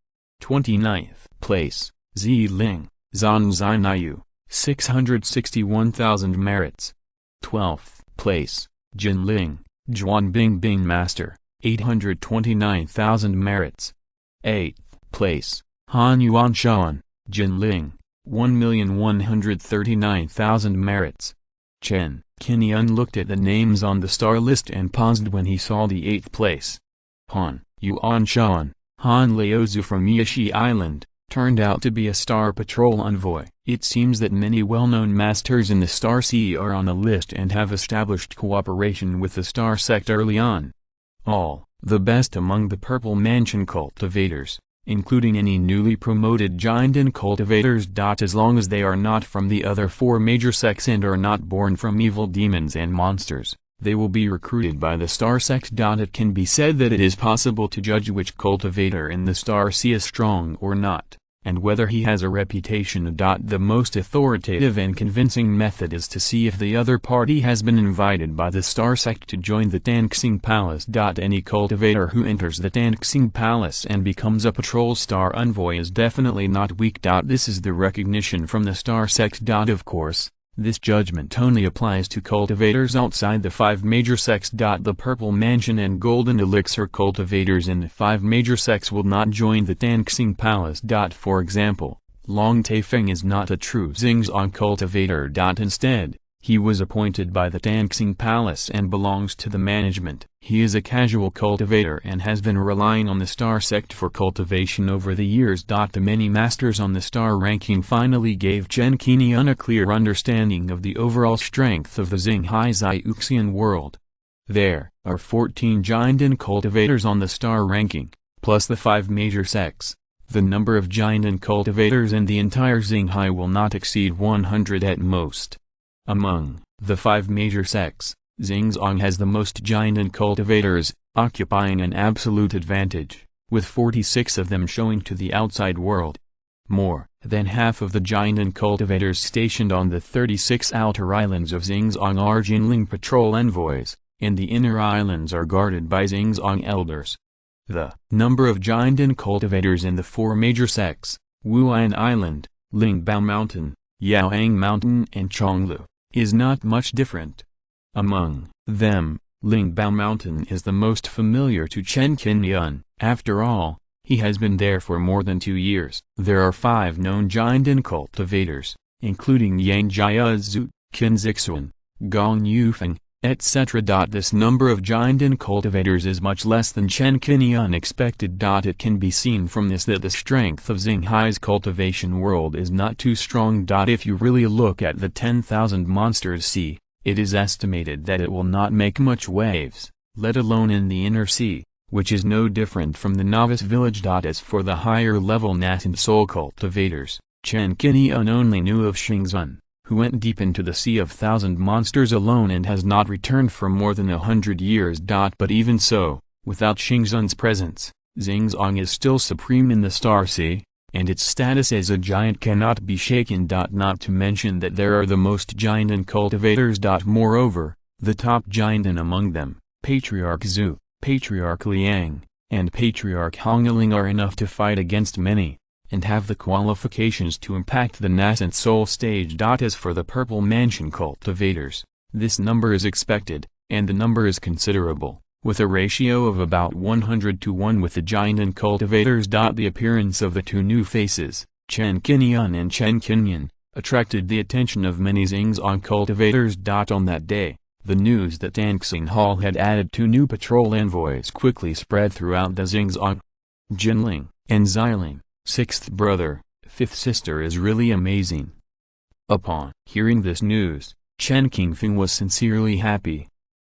A: 29th place, Ziling, Zan Zainayu, 661,000 merits. 12th place, Jinling, Zhuan Bingbing Master, 829,000 merits. 8th place, Hunyuan Shan, Jinling, 1,139,000 merits. Chen Qingyun looked at the names on the star list and paused when he saw the 8th place. Han Yuan Shan, Han Leozu from Yishi Island, turned out to be a Star Patrol envoy. It seems that many well-known masters in the Star Sea are on the list and have established cooperation with the Star Sect early on. All the best among the Purple Mansion cultivators, including any newly promoted Jiandan cultivators. As long as they are not from the other 4 major sects and are not born from evil demons and monsters, they will be recruited by the Star Sect. It can be said that it is possible to judge which cultivator in the Star Sea is strong or not, and whether he has a reputation. The most authoritative and convincing method is to see if the other party has been invited by the Star Sect to join the Tanxing Palace. Any cultivator who enters the Tanxing Palace and becomes a patrol star envoy is definitely not weak. This is the recognition from the Star Sect. Of course, this judgment only applies to cultivators outside the 5 major sects. The Purple Mansion and Golden Elixir cultivators in the 5 major sects will not join the Tanxing Palace. For example, Long Taifeng is not a true Xingzong cultivator. Instead, he was appointed by the Tanxing Palace and belongs to the management. He is a casual cultivator and has been relying on the Star Sect for cultivation over the years. The many masters on the star ranking finally gave Chen Qingyun a clear understanding of the overall strength of the Xinghai Zhuxian world. There are 14 giant cultivators on the star ranking, plus the 5 major sects. The number of giant cultivators in the entire Xinghai will not exceed 100 at most. Among the 5 major sects, Xingzong has the most giant cultivators, occupying an absolute advantage, with 46 of them showing to the outside world. More than half of the giant cultivators stationed on the 36 outer islands of Xingzong are Jinling patrol envoys, and the inner islands are guarded by Xingzong elders. The number of giant cultivators in the 4 major sects, Wuan Island, Lingbao Mountain, Yaoang Mountain and Chonglu, is not much different. Among them, Lingbao Mountain is the most familiar to Chen Qingyun. After all, he has been there for more than 2 years. There are 5 known giant cultivators, including Yang Jiazu, Qin Zixuan, Gong Yufeng, etc. This number of giant cultivators is much less than Chen Qingyun expected. It can be seen from this that the strength of Xinghai's cultivation world is not too strong. If you really look at the 10,000 monsters sea, it is estimated that it will not make much waves, let alone in the inner sea, which is no different from the novice village. As for the higher level nascent soul cultivators, Chen Qingyun only knew of Xingzun, who went deep into the sea of 1,000 monsters alone and has not returned for more than 100 years. But even so, without Xingzun's presence, Xingzong is still supreme in the Star Sea, and its status as a giant cannot be shaken. Not to mention that there are the most giant cultivators. Moreover, the top giant among them, Patriarch Zhu, Patriarch Liang, and Patriarch Hongling are enough to fight against many, and have the qualifications to impact the nascent soul stage. As for the Purple Mansion cultivators, this number is expected, and the number is considerable, with a ratio of about 100:1 with the giant cultivators. The appearance of the 2 new faces, Chen Qingyun and Chen Qingyun, attracted the attention of many Xingzong cultivators. On that day, the news that Tanxing Hall had added 2 new patrol envoys quickly spread throughout the Xingzong. Jinling and Xiling, 6th brother, 5th sister is really amazing. Upon hearing this news, Chen Qingfeng was sincerely happy.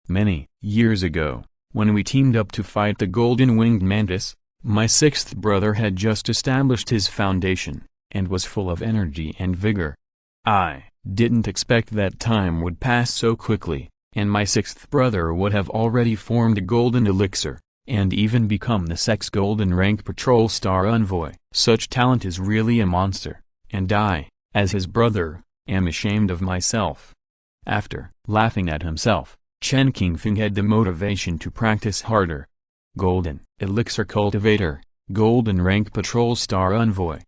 A: Many years ago, when we teamed up to fight the golden-winged mantis, my 6th brother had just established his foundation, and was full of energy and vigor. I didn't expect that time would pass so quickly, and my 6th brother would have already formed a golden elixir, and even become the sect's golden rank patrol star envoy. Such talent is really a monster, and I, as his brother, am ashamed of myself. After laughing at himself, Chen Qingfeng had the motivation to practice harder. Golden Elixir Cultivator, Golden Rank Patrol Star Envoy.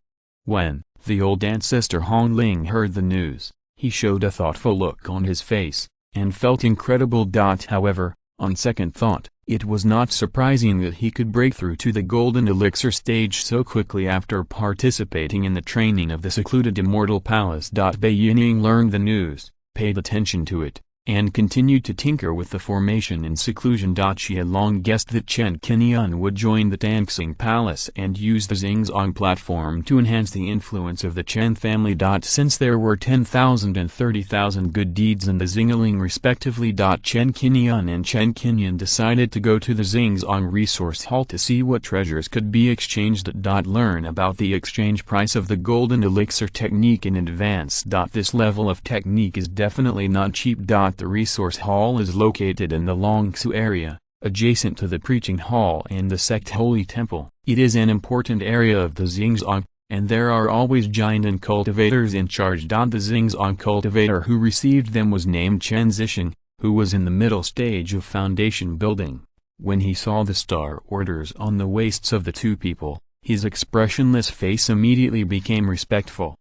A: When the old ancestor Hongling heard the news, he showed a thoughtful look on his face, and felt incredible. However, on second thought, it was not surprising that he could break through to the Golden Elixir stage so quickly after participating in the training of the secluded Immortal Palace. Bai Yining learned the news, paid attention to it, and continued to tinker with the formation in seclusion. She had long guessed that Chen Qingyun would join the Tanxing Palace and use the Xingzong platform to enhance the influence of the Chen family. Since there were 10,000 and 30,000 good deeds in the Xingling respectively. Chen Qingyun and Chen Qingyun decided to go to the Xingzong resource hall to see what treasures could be exchanged. Learn about the exchange price of the golden elixir technique in advance. This level of technique is definitely not cheap. The resource hall is located in the Longsu area, adjacent to the preaching hall and the sect holy temple. It is an important area of the Xingzong. and there are always giant and cultivators in charge. The Xingzong cultivator who received them was named Chen Zisheng, who was in the middle stage of foundation building. When he saw the star orders on the waists of the two people, his expressionless face immediately became respectful.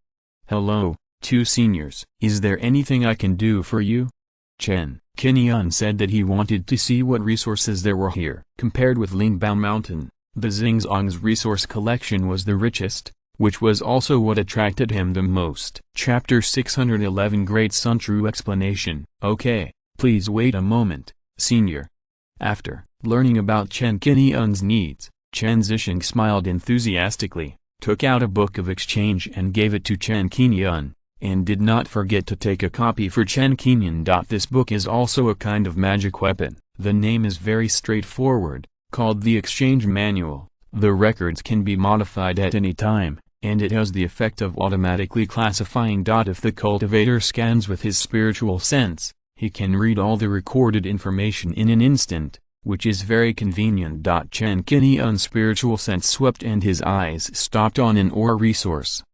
A: "Hello, two seniors. Is there anything I can do for you?" Chen Qingyun said that he wanted to see what resources there were here. Compared with Lingbao Mountain, the Xingzong's resource collection was the richest, which was also what attracted him the most. Chapter 611 Great Sun True Explanation. "Okay, please wait a moment, senior." After learning about Chen Qingyun's needs, Chen Zisheng smiled enthusiastically, took out a book of exchange and gave it to Chen Qingyun, and did not forget to take a copy for Chen Qingyun. This book is also a kind of magic weapon. The name is very straightforward, called the Exchange Manual. The records can be modified at any time, and it has the effect of automatically classifying. If the cultivator scans with his spiritual sense, he can read all the recorded information in an instant, which is very convenient. Chen Qingyun's spiritual sense swept and his eyes stopped on an ore resource.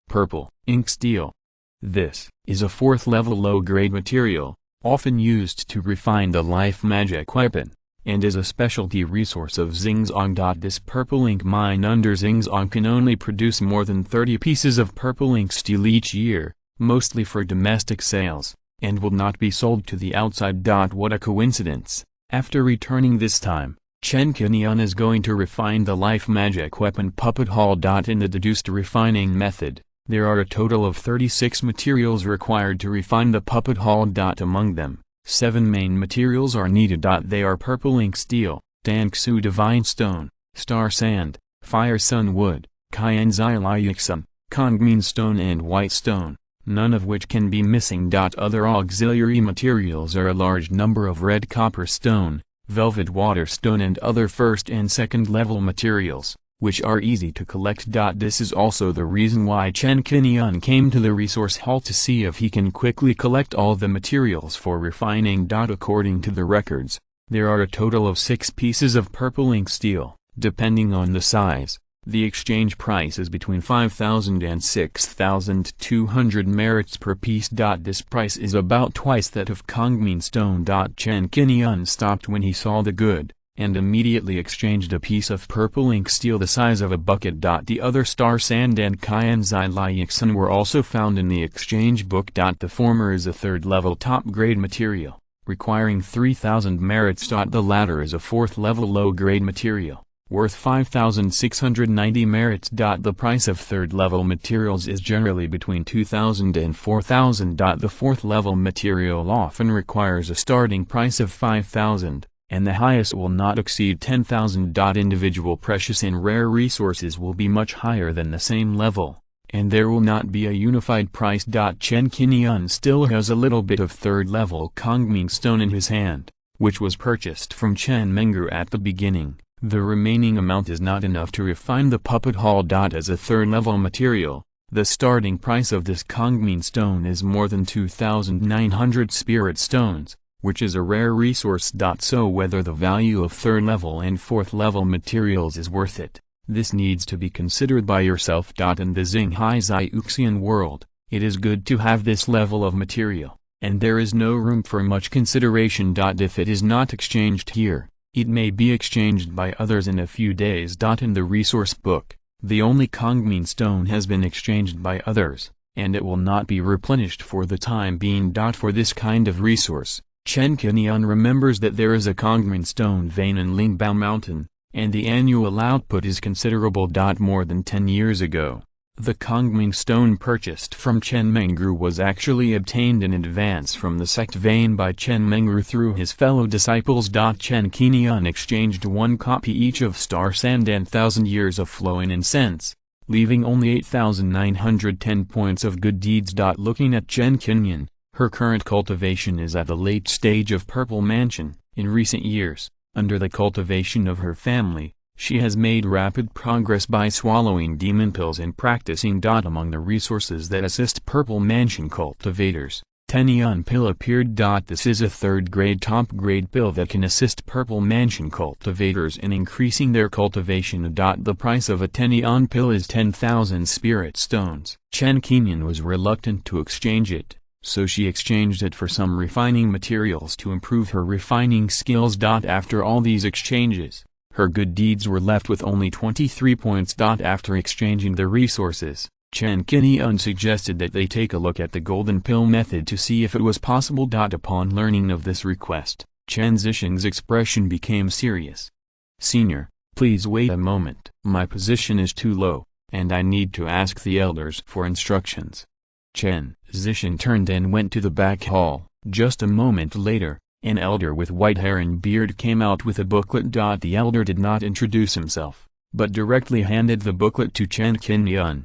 A: Purple ink steel. This is a 4th level low-grade material, often used to refine the life magic weapon, and is a specialty resource of Xingzong. This purple ink mine under Xingzong can only produce more than 30 pieces of purple ink steel each year, mostly for domestic sales, and will not be sold to the outside. What a coincidence! After returning this time, Chen Qingyun is going to refine the life magic weapon Puppet Hall. In the deduced refining method, there are a total of 36 materials required to refine the Puppet Hall. Among them, 7 main materials are needed. They are purple ink steel, Dangsu divine stone, star sand, fire sun wood, Qianzai Liaxum, Kongmin stone and white stone, none of which can be missing. Other auxiliary materials are a large number of red copper stone, velvet water stone and other 1st and 2nd level materials, which are easy to collect. This is also the reason why Chen Qingyun came to the resource hall to see if he can quickly collect all the materials for refining. According to the records, there are a total of 6 pieces of purple ink steel. Depending on the size, the exchange price is between 5,000 and 6,200 merits per piece. This price is about twice that of Kongmin stone. Chen Qingyun stopped when he saw the good, and immediately exchanged a piece of purple ink steel the size of a bucket. The other star sand and Qianzai Liaxun were also found in the exchange book. The former is a 3rd level top grade material, requiring 3,000 merits. The latter is a 4th level low grade material, worth 5,690 merits. The price of 3rd level materials is generally between 2,000 and 4,000. The 4th level material often requires a starting price of 5,000, and the highest will not exceed 10,000. Individual precious and rare resources will be much higher than the same level, and there will not be a unified price. Chen Qingyun still has a little bit of 3rd level Kongmin stone in his hand, which was purchased from Chen Mengru at the beginning. The remaining amount is not enough to refine the Puppet Hall. As a 3rd level material, the starting price of this Kongmin stone is more than 2,900 spirit stones, which is a rare resource. So whether the value of 3rd level and 4th level materials is worth it, this needs to be considered by yourself. In the Xinghai Zhuxian world, it is good to have this level of material, and there is no room for much consideration. If it is not exchanged here, it may be exchanged by others in a few days. In the resource book, the only Kongmin stone has been exchanged by others, and it will not be replenished for the time being. For this kind of resource, Chen Qingyun remembers that there is a Kongmin stone vein in Lingbao Mountain, and the annual output is considerable. More than 10 years ago, the Kongmin stone purchased from Chen Mengru was actually obtained in advance from the sect vein by Chen Mengru through his fellow disciples. Chen Qingyun exchanged 1 copy each of star sand and 1,000 years of flowing incense, leaving only 8,910 points of good deeds. Looking at Chen Qingyun, her current cultivation is at the late stage of Purple Mansion. In recent years, under the cultivation of her family, she has made rapid progress by swallowing demon pills and practicing. Among the resources that assist Purple Mansion cultivators, Tianyan pill appeared. This is a third-grade top-grade pill that can assist Purple Mansion cultivators in increasing their cultivation. The price of a Tianyan pill is 10,000 spirit stones. Chen Qingyun was reluctant to exchange it, so she exchanged it for some refining materials to improve her refining skills. After all these exchanges, her good deeds were left with only 23 points. After exchanging the resources, Chen Qingyun suggested that they take a look at the golden pill method to see if it was possible. Upon learning of this request, Chen Zixing's expression became serious. "Senior, please wait a moment. My position is too low, and I need to ask the elders for instructions." Chen Zixing turned and went to the back hall. Just a moment later, an elder with white hair and beard came out with a booklet. The elder did not introduce himself, but directly handed the booklet to Chen Qingyun.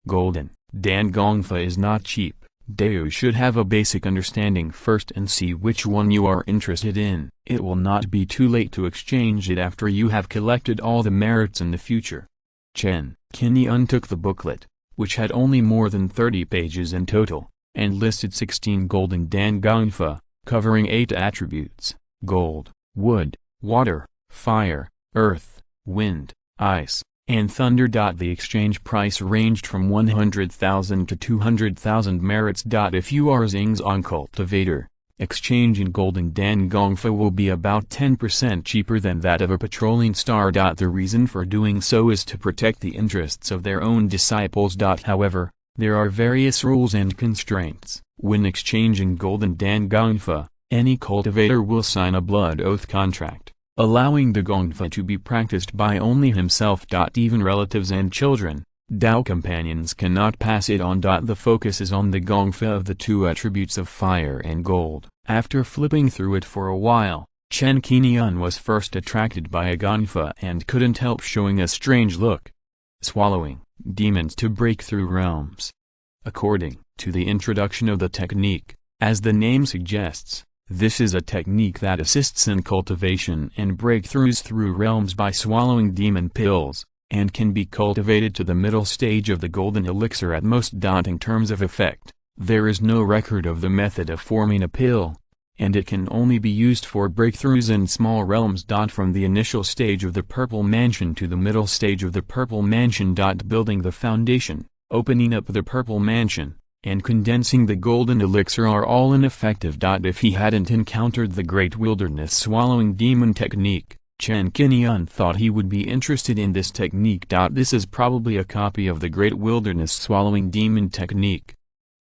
A: "Golden Dangongfa is not cheap. You should have a basic understanding first and see which one you are interested in. It will not be too late to exchange it after you have collected all the merits in the future." Chen Qingyun took the booklet, which had only more than 30 pages in total, and listed 16 golden Dangongfa, covering 8 attributes: gold, wood, water, fire, earth, wind, ice, and thunder. The exchange price ranged from 100,000 to 200,000 merits. If you are a Xingzong cultivator, exchanging golden Dangongfa will be about 10% cheaper than that of a patrolling star. The reason for doing so is to protect the interests of their own disciples. However, there are various rules and constraints. When exchanging golden Dangongfa, any cultivator will sign a blood oath contract, allowing the Gongfa to be practiced by only himself. Even relatives and children, Dao companions cannot pass it on. The focus is on the Gongfa of the 2 attributes of fire and gold. After flipping through it for a while, Chen Qingyun was first attracted by a Gongfa and couldn't help showing a strange look. Swallowing demons to break through realms. According to the introduction of the technique, as the name suggests, this is a technique that assists in cultivation and breakthroughs through realms by swallowing demon pills, and can be cultivated to the middle stage of the golden elixir at most. In terms of effect, there is no record of the method of forming a pill, and it can only be used for breakthroughs in small realms. From the initial stage of the Purple Mansion to the middle stage of the Purple Mansion. Building the foundation, opening up the Purple Mansion, and condensing the golden elixir are all ineffective. If he hadn't encountered the Great Wilderness Swallowing Demon technique, Chen Qingyun thought he would be interested in this technique. This is probably a copy of the Great Wilderness Swallowing Demon technique.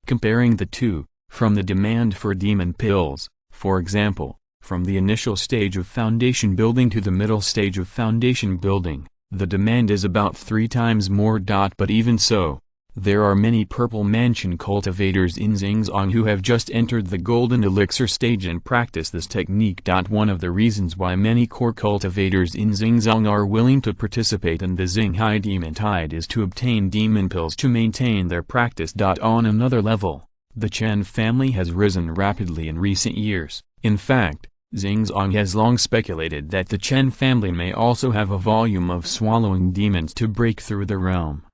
A: Comparing the two, from the demand for demon pills, for example, from the initial stage of foundation building to the middle stage of foundation building, the demand is about 3 times more. But even so, there are many Purple Mansion cultivators in Xingzong who have just entered the golden elixir stage and practice this technique. One of the reasons why many core cultivators in Xingzong are willing to participate in the Xinghai Demon Tide is to obtain demon pills to maintain their practice. On another level, the Chen family has risen rapidly in recent years. In fact, Xingzong has long speculated that the Chen family may also have a volume of swallowing demons to break through the realm.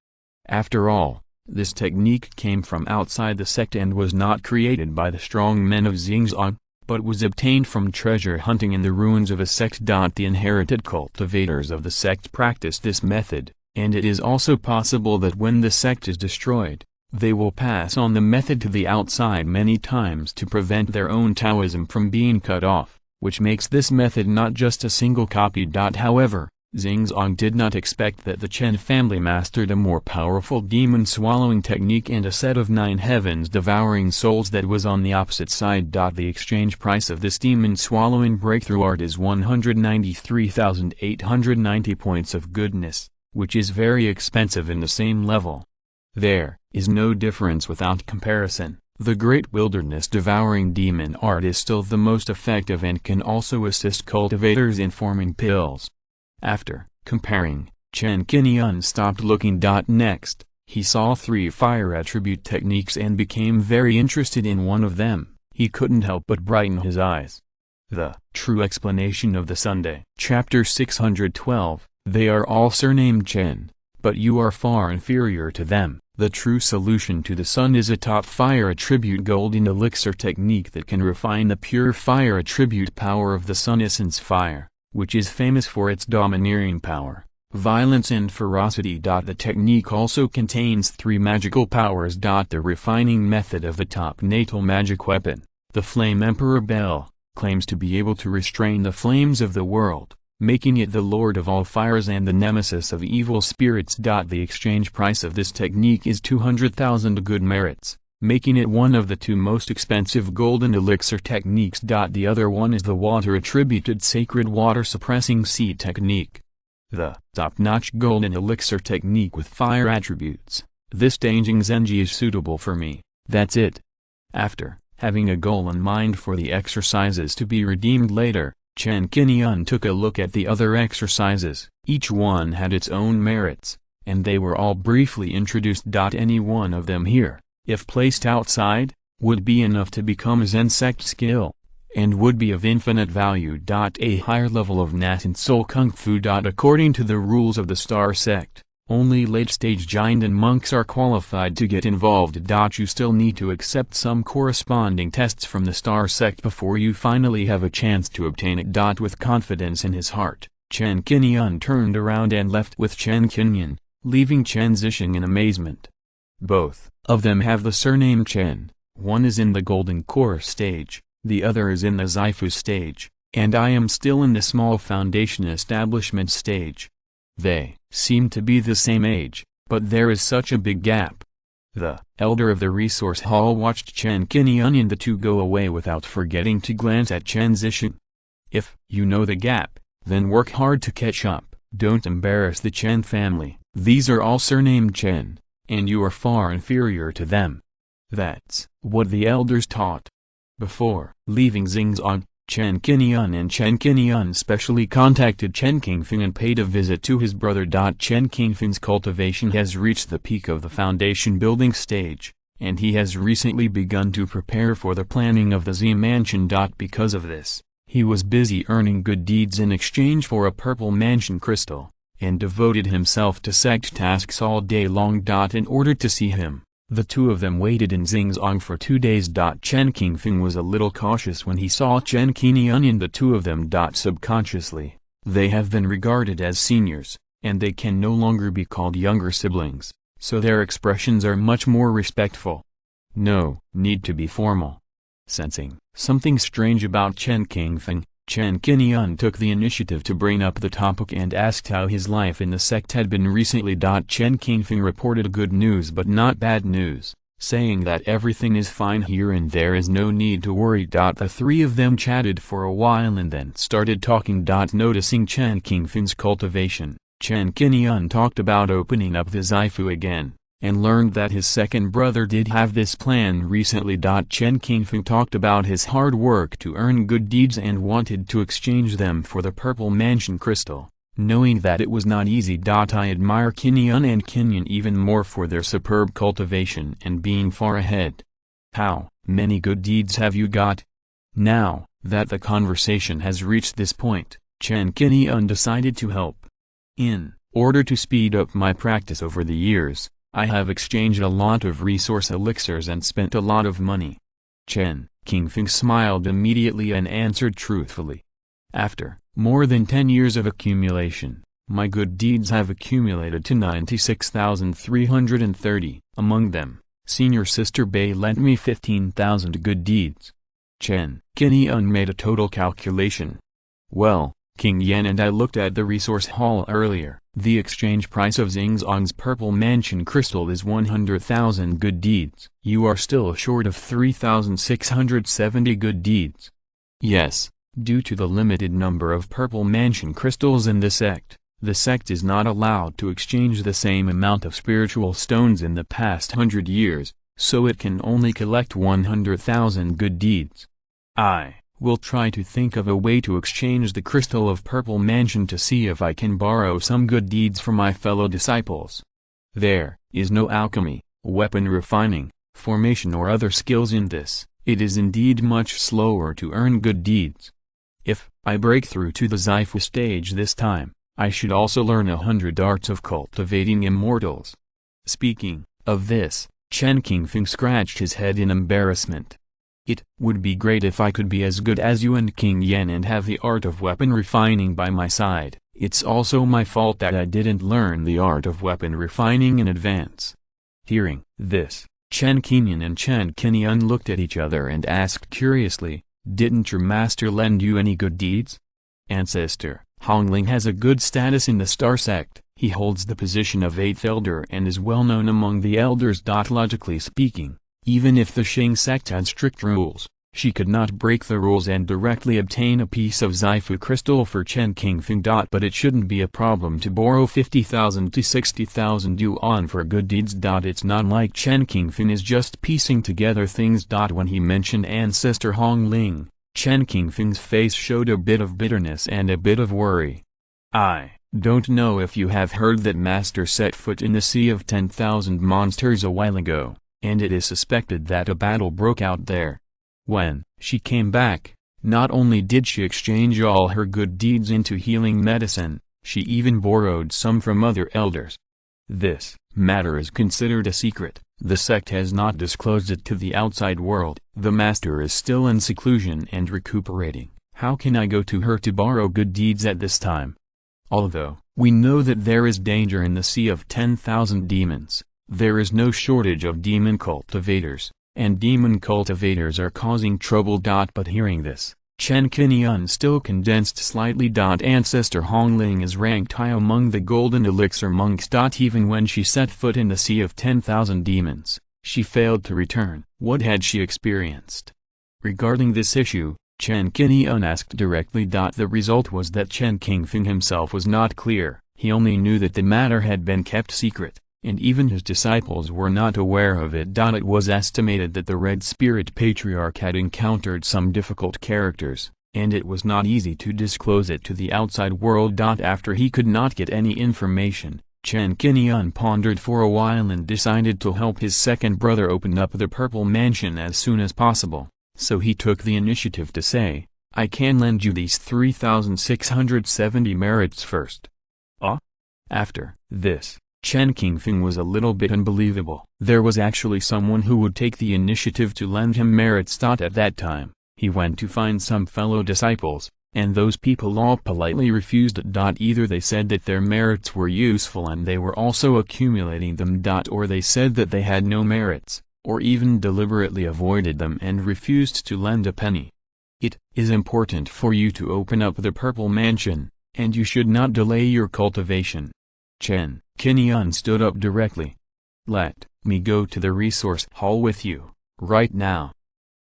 A: After all, this technique came from outside the sect and was not created by the strong men of Xingzong, but was obtained from treasure hunting in the ruins of a sect. The inherited cultivators of the sect practice this method, and it is also possible that when the sect is destroyed, they will pass on the method to the outside many times to prevent their own Taoism from being cut off, which makes this method not just a single copy. However, Xingzong did not expect that the Chen family mastered a more powerful demon swallowing technique and a set of 9 heavens devouring souls that was on the opposite side. The exchange price of this demon swallowing breakthrough art is 193,890 points of goodness, which is very expensive in the same level. There is no difference without comparison. The Great Wilderness Devouring Demon art is still the most effective and can also assist cultivators in forming pills. After comparing, Chen Qingyun stopped looking. Next, he saw 3 fire attribute techniques and became very interested in one of them. He couldn't help but brighten his eyes. The True Explanation of the Sunday. Chapter 612, They are all surnamed Chen, but you are far inferior to them. The true solution to the sun is a top fire attribute golden elixir technique that can refine the pure fire attribute power of the sun essence fire, which is famous for its domineering power, violence and ferocity. The technique also contains 3 magical powers. The refining method of the top natal magic weapon, the Flame Emperor Bell, claims to be able to restrain the flames of the world, making it the lord of all fires and the nemesis of evil spirits. The exchange price of this technique is 200,000 good merits, making it one of the 2 most expensive golden elixir techniques. The other one is the water-attributed sacred water-suppressing seed technique. The top-notch golden elixir technique with fire attributes. This Danjing Zenji is suitable for me, that's it. After having a goal in mind for the exercises to be redeemed later, Chen Qingyun took a look at the other exercises. Each one had its own merits, and they were all briefly introduced. Any one of them here, if placed outside, would be enough to become a Zen sect skill, and would be of infinite value. A higher level of Nat and Soul Kung Fu. According to the rules of the Star Sect, only late-stage giant and monks are qualified to get involved. You still need to accept some corresponding tests from the Star Sect before you finally have a chance to obtain it. With confidence in his heart, Chen Qingyun turned around and left with Chen Qingyun, leaving Chen Zixing in amazement. Both of them have the surname Chen. One is in the Golden Core stage, the other is in the Zaifu stage, and I am still in the small foundation establishment stage. They seem to be the same age, but there is such a big gap. The elder of the resource hall watched Chen Qingyun and the 2 go away without forgetting to glance at Chen Zixing. If you know the gap, then work hard to catch up. Don't embarrass the Chen family. These are all surnamed Chen, and you are far inferior to them. That's what the elders taught. Before leaving Xingzong, Chen Qingyun and Chen Qingyun specially contacted Chen Qingfeng and paid a visit to his brother. Chen Qingfeng's cultivation has reached the peak of the foundation building stage, and he has recently begun to prepare for the planning of the Z Mansion. Because of this, he was busy earning good deeds in exchange for a purple mansion crystal, and devoted himself to sect tasks all day long. In order to see him, the 2 of them waited in Xingzong for 2 days. Chen Qingfeng was a little cautious when he saw Chen Qingyun and the 2 of them. Subconsciously, they have been regarded as seniors, and they can no longer be called younger siblings, so their expressions are much more respectful. No need to be formal. Sensing something strange about Chen Qingfeng, Chen Qingyun took the initiative to bring up the topic and asked how his life in the sect had been recently. Chen Qingfeng reported good news but not bad news, saying that everything is fine here and there is no need to worry. The 3 of them chatted for a while and then started talking. Noticing Chen Qingfeng's cultivation, Chen Qingyun talked about opening up the Zaifu again, and learned that his second brother did have this plan recently. Chen Qingfeng talked about his hard work to earn good deeds and wanted to exchange them for the purple mansion crystal, knowing that it was not easy. I admire Qingyun and Qingyun even more for their superb cultivation and being far ahead. How many good deeds have you got? Now that the conversation has reached this point, Chen Qingyun decided to help. In order to speed up my practice over the years, I have exchanged a lot of resource elixirs and spent a lot of money. Chen Qingfeng smiled immediately and answered truthfully. After more than 10 years of accumulation, my good deeds have accumulated to 96,330. Among them, senior sister Bei lent me 15,000 good deeds. Chen Qingyun made a total calculation. Well, King Yan and I looked at the resource hall earlier. The exchange price of Xingzong's purple mansion crystal is 100,000 good deeds. You are still short of 3,670 good deeds. Yes, due to the limited number of purple mansion crystals in the sect is not allowed to exchange the same amount of spiritual stones in the past 100 years, so it can only collect 100,000 good deeds. I will try to think of a way to exchange the crystal of purple mansion to see if I can borrow some good deeds from my fellow disciples. There is no alchemy, weapon refining, formation or other skills in this. It is indeed much slower to earn good deeds. If I break through to the Zaifu stage this time, I should also learn 100 arts of cultivating immortals. Speaking Of this, Chen Qingyun scratched his head in embarrassment. It would be great if I could be as good as you and King Yan and have the art of weapon refining by my side. It's also my fault that I didn't learn the art of weapon refining in advance. Hearing this, Chen Qingyun and Chen Qingyun looked at each other and asked curiously, "Didn't your master lend you any good deeds?" Ancestor Hongling has a good status in the Star Sect. He holds the position of 8th Elder and is well known among the Elders. Logically speaking, even if the Qing sect had strict rules, she could not break the rules and directly obtain a piece of Xifu crystal for Chen Qingyun. But it shouldn't be a problem to borrow 50,000 to 60,000 yuan for good deeds. It's not like Chen Qingyun is just piecing together things. When he mentioned Ancestor Hongling, Chen Qingyun's face showed a bit of bitterness and a bit of worry. "I don't know if you have heard that Master set foot in the Sea of 10,000 Monsters a while ago, and it is suspected that a battle broke out there. When she came back, not only did she exchange all her good deeds into healing medicine, she even borrowed some from other elders. This matter is considered a secret. The sect has not disclosed it to the outside world. The master is still in seclusion and recuperating. How can I go to her to borrow good deeds at this time? Although we know that there is danger in the Sea of 10,000 demons, there is no shortage of demon cultivators, and demon cultivators are causing trouble. But hearing this, Chen Qingyun still condensed slightly. Ancestor Hongling is ranked high among the golden elixir monks. Even when she set foot in the Sea of 10,000 demons, she failed to return. What had she experienced? Regarding this issue, Chen Qingyun asked directly. The result was that Chen Qingyun himself was not clear. He only knew that the matter had been kept secret, and even his disciples were not aware of it. It was estimated that the Red Spirit Patriarch had encountered some difficult characters, and it was not easy to disclose it to the outside world. After he could not get any information, Chen Qingyun pondered for a while and decided to help his second brother open up the Purple Mansion as soon as possible. So he took the initiative to say, "I can lend you these 3,670 merits first." After this, Chen Qingyun was a little bit unbelievable. There was actually someone who would take the initiative to lend him merits. At that time, he went to find some fellow disciples, and those people all politely refused it. Either they said that their merits were useful and they were also accumulating them, or they said that they had no merits, or even deliberately avoided them and refused to lend a penny. It is important for you to open up the Purple Mansion, and you should not delay your cultivation. Chen Qingyun stood up directly. "Let me go to the resource hall with you, right now."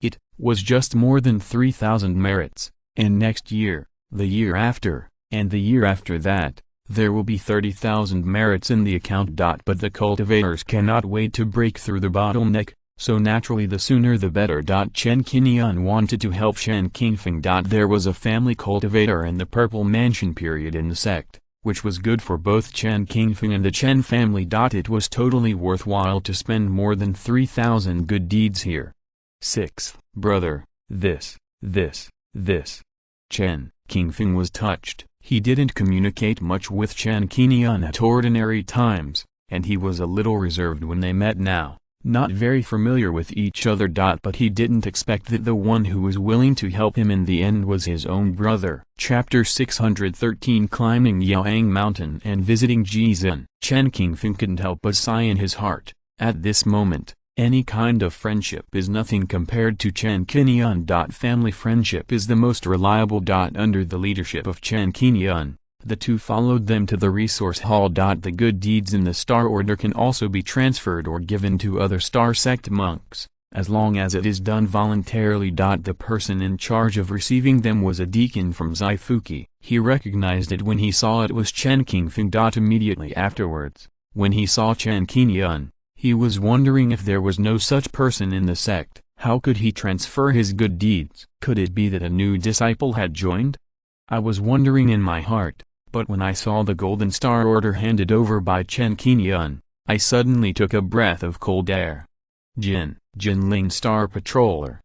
A: It was just more than 3,000 merits, and next year, the year after, and the year after that, there will be 30,000 merits in the account. But the cultivators cannot wait to break through the bottleneck, so naturally the sooner the better. Chen Qingyun wanted to help Chen Qingyun. There was a family cultivator in the Purple Mansion period in the sect, which was good for both Chen Qingyun and the Chen family. It was totally worthwhile to spend more than 3,000 good deeds here. Sixth brother, this. Chen Qingyun was touched. He didn't communicate much with Chen Qingyun at ordinary times, and he was a little reserved when they met now, not very familiar with each other. But he didn't expect that the one who was willing to help him in the end was his own brother. Chapter 613 Climbing Yaoang Mountain and Visiting Jizhen. Chen Qingyun couldn't help but sigh in his heart. At this moment, any kind of friendship is nothing compared to Chen Qingyun. Family friendship is the most reliable. Under the leadership of Chen Qingyun, the two followed them to the resource hall. The good deeds in the Star Order can also be transferred or given to other Star Sect monks, as long as it is done voluntarily. The person in charge of receiving them was a deacon from Zaifuki. He recognized it when he saw it was Chen Qingyun. Immediately afterwards, when he saw Chen Qingyun, he was wondering if there was no such person in the sect. How could he transfer his good deeds? Could it be that a new disciple had joined? I was wondering in my heart, but when I saw the Golden Star Order handed over by Chen Qingyun, I suddenly took a breath of cold air. Jinling Star Patroller.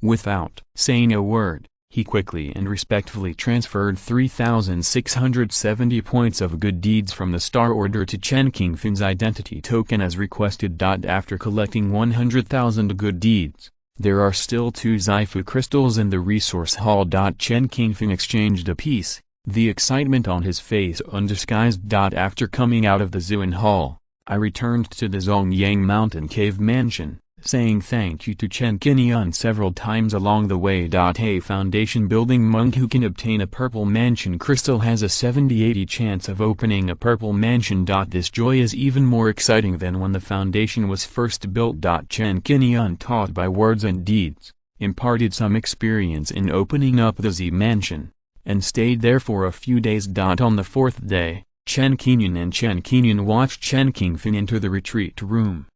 A: Without saying a word, He quickly and respectfully transferred 3,670 points of good deeds from the Star Order to Chen Qingyun's identity token as requested. After collecting 100,000 good deeds, there are still 2 Xifu crystals in the resource hall. Chen Qingyun exchanged a piece, the excitement on his face undisguised. After coming out of the Zuan Hall, I returned to the Zhongyang Mountain Cave Mansion, saying thank you to Chen Qingyun several times along the way. A foundation building monk who can obtain a purple mansion crystal has a 70-80 chance of opening a purple mansion. This joy is even more exciting than when the foundation was first built. Chen Qingyun, taught by words and deeds, imparted some experience in opening up the Z mansion, and stayed there for a few days. On the 4th day, Chen Qingyun watched Chen Qingyun enter the retreat room.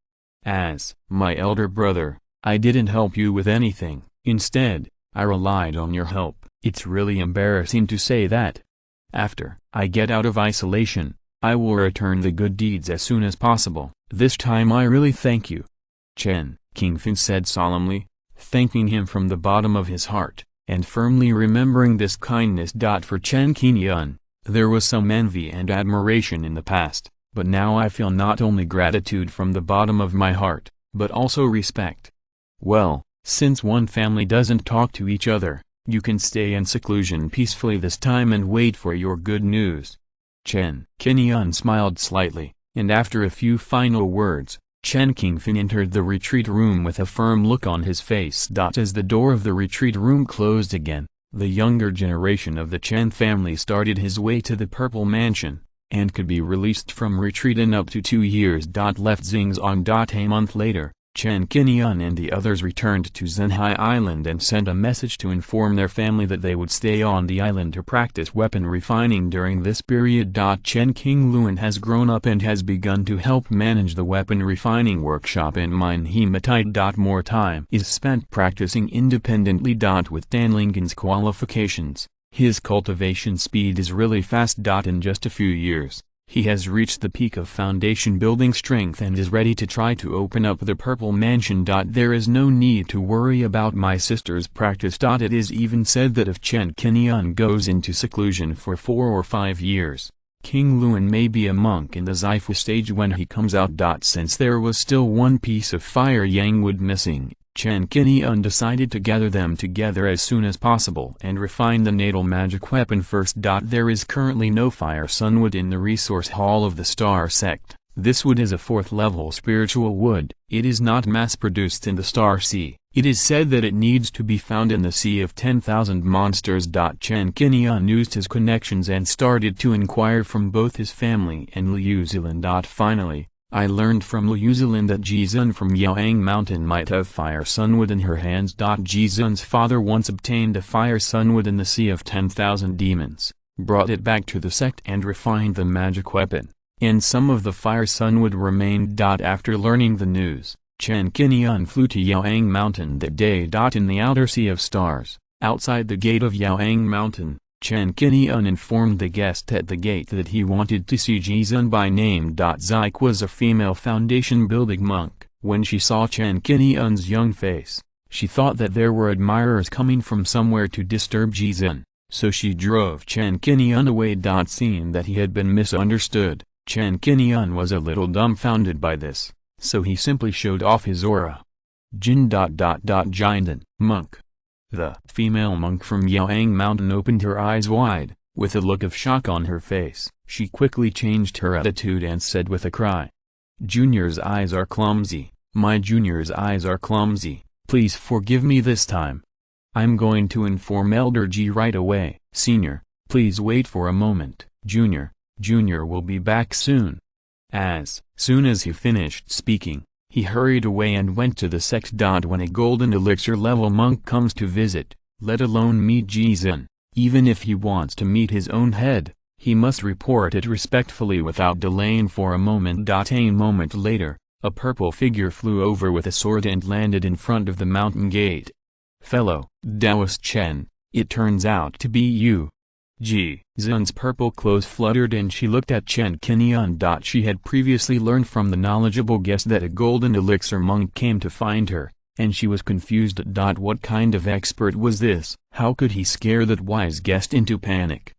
A: As my elder brother, I didn't help you with anything. Instead, I relied on your help. It's really embarrassing to say that. After I get out of isolation, I will return the good deeds as soon as possible. This time I really thank you. Chen Qingyun said solemnly, thanking him from the bottom of his heart, and firmly remembering this kindness. For Chen Qingyun, there was some envy and admiration in the past. But now I feel not only gratitude from the bottom of my heart, but also respect. Well, since one family doesn't talk to each other, you can stay in seclusion peacefully this time and wait for your good news. Chen Qingyun smiled slightly, and after a few final words, Chen Qingyun entered the retreat room with a firm look on his face. As the door of the retreat room closed again, the younger generation of the Chen family started his way to the Purple Mansion, and could be released from retreat in up to 2 years. Left Xingzong. A month later, Chen Qingyun and the others returned to Zhenhai Island and sent a message to inform their family that they would stay on the island to practice weapon refining during this period. Chen Qingyun has grown up and has begun to help manage the weapon refining workshop in mine hematite. More time is spent practicing independently. With Danlingen's qualifications, his cultivation speed is really fast. In just a few years, he has reached the peak of foundation building strength and is ready to try to open up the Purple Mansion. There is no need to worry about my sister's practice. It is even said that if Chen Qingyun goes into seclusion for 4 or 5 years, Qingyun may be a monk in the Xifu stage when he comes out. Since there was still one piece of fire yang wood missing, Chen Qingyun decided to gather them together as soon as possible and refine the natal magic weapon first. There is currently no fire sunwood in the resource hall of the Star Sect. This wood is a 4th level spiritual wood. It is not mass-produced in the Star Sea. It is said that it needs to be found in the Sea of 10,000 Monsters. Chen Qingyun used his connections and started to inquire from both his family and Liu Zilin. Finally, I learned from Liu Zilin that Jizun from Yaoang Mountain might have fire sunwood in her hands. Jizun's father once obtained a fire sunwood in the Sea of 10,000 Demons, brought it back to the sect and refined the magic weapon, and some of the fire sunwood remained. After learning the news, Chen Qingyun flew to Yaoang Mountain that day. In the outer Sea of Stars, outside the gate of Yaoang Mountain, Chen Qingyun informed the guest at the gate that he wanted to see Jizun by name. Zik was a female foundation building monk. When she saw Chen Qingyun's young face, she thought that there were admirers coming from somewhere to disturb Jizun, so she drove Chen Qingyun away. Seeing that he had been misunderstood, Chen Qingyun was a little dumbfounded by this, so he simply showed off his aura. Jin. Jinden, monk. The female monk from Yaoang Mountain opened her eyes wide, with a look of shock on her face. She quickly changed her attitude and said with a cry, "Junior's eyes are clumsy, my junior's eyes are clumsy, please forgive me this time. I'm going to inform Elder Ji right away. Senior, please wait for a moment. Junior will be back soon." As soon as he finished speaking, he hurried away and went to the sect. When a golden elixir level monk comes to visit, let alone meet Jizun, even if he wants to meet his own head, he must report it respectfully without delaying for a moment. A moment later, a purple figure flew over with a sword and landed in front of the mountain gate. "Fellow Taoist Chen, it turns out to be you." Jizun's purple clothes fluttered and she looked at Chen Qingyun. She had previously learned from the knowledgeable guest that a golden elixir monk came to find her, and she was confused. What kind of expert was this? How could he scare that wise guest into panic?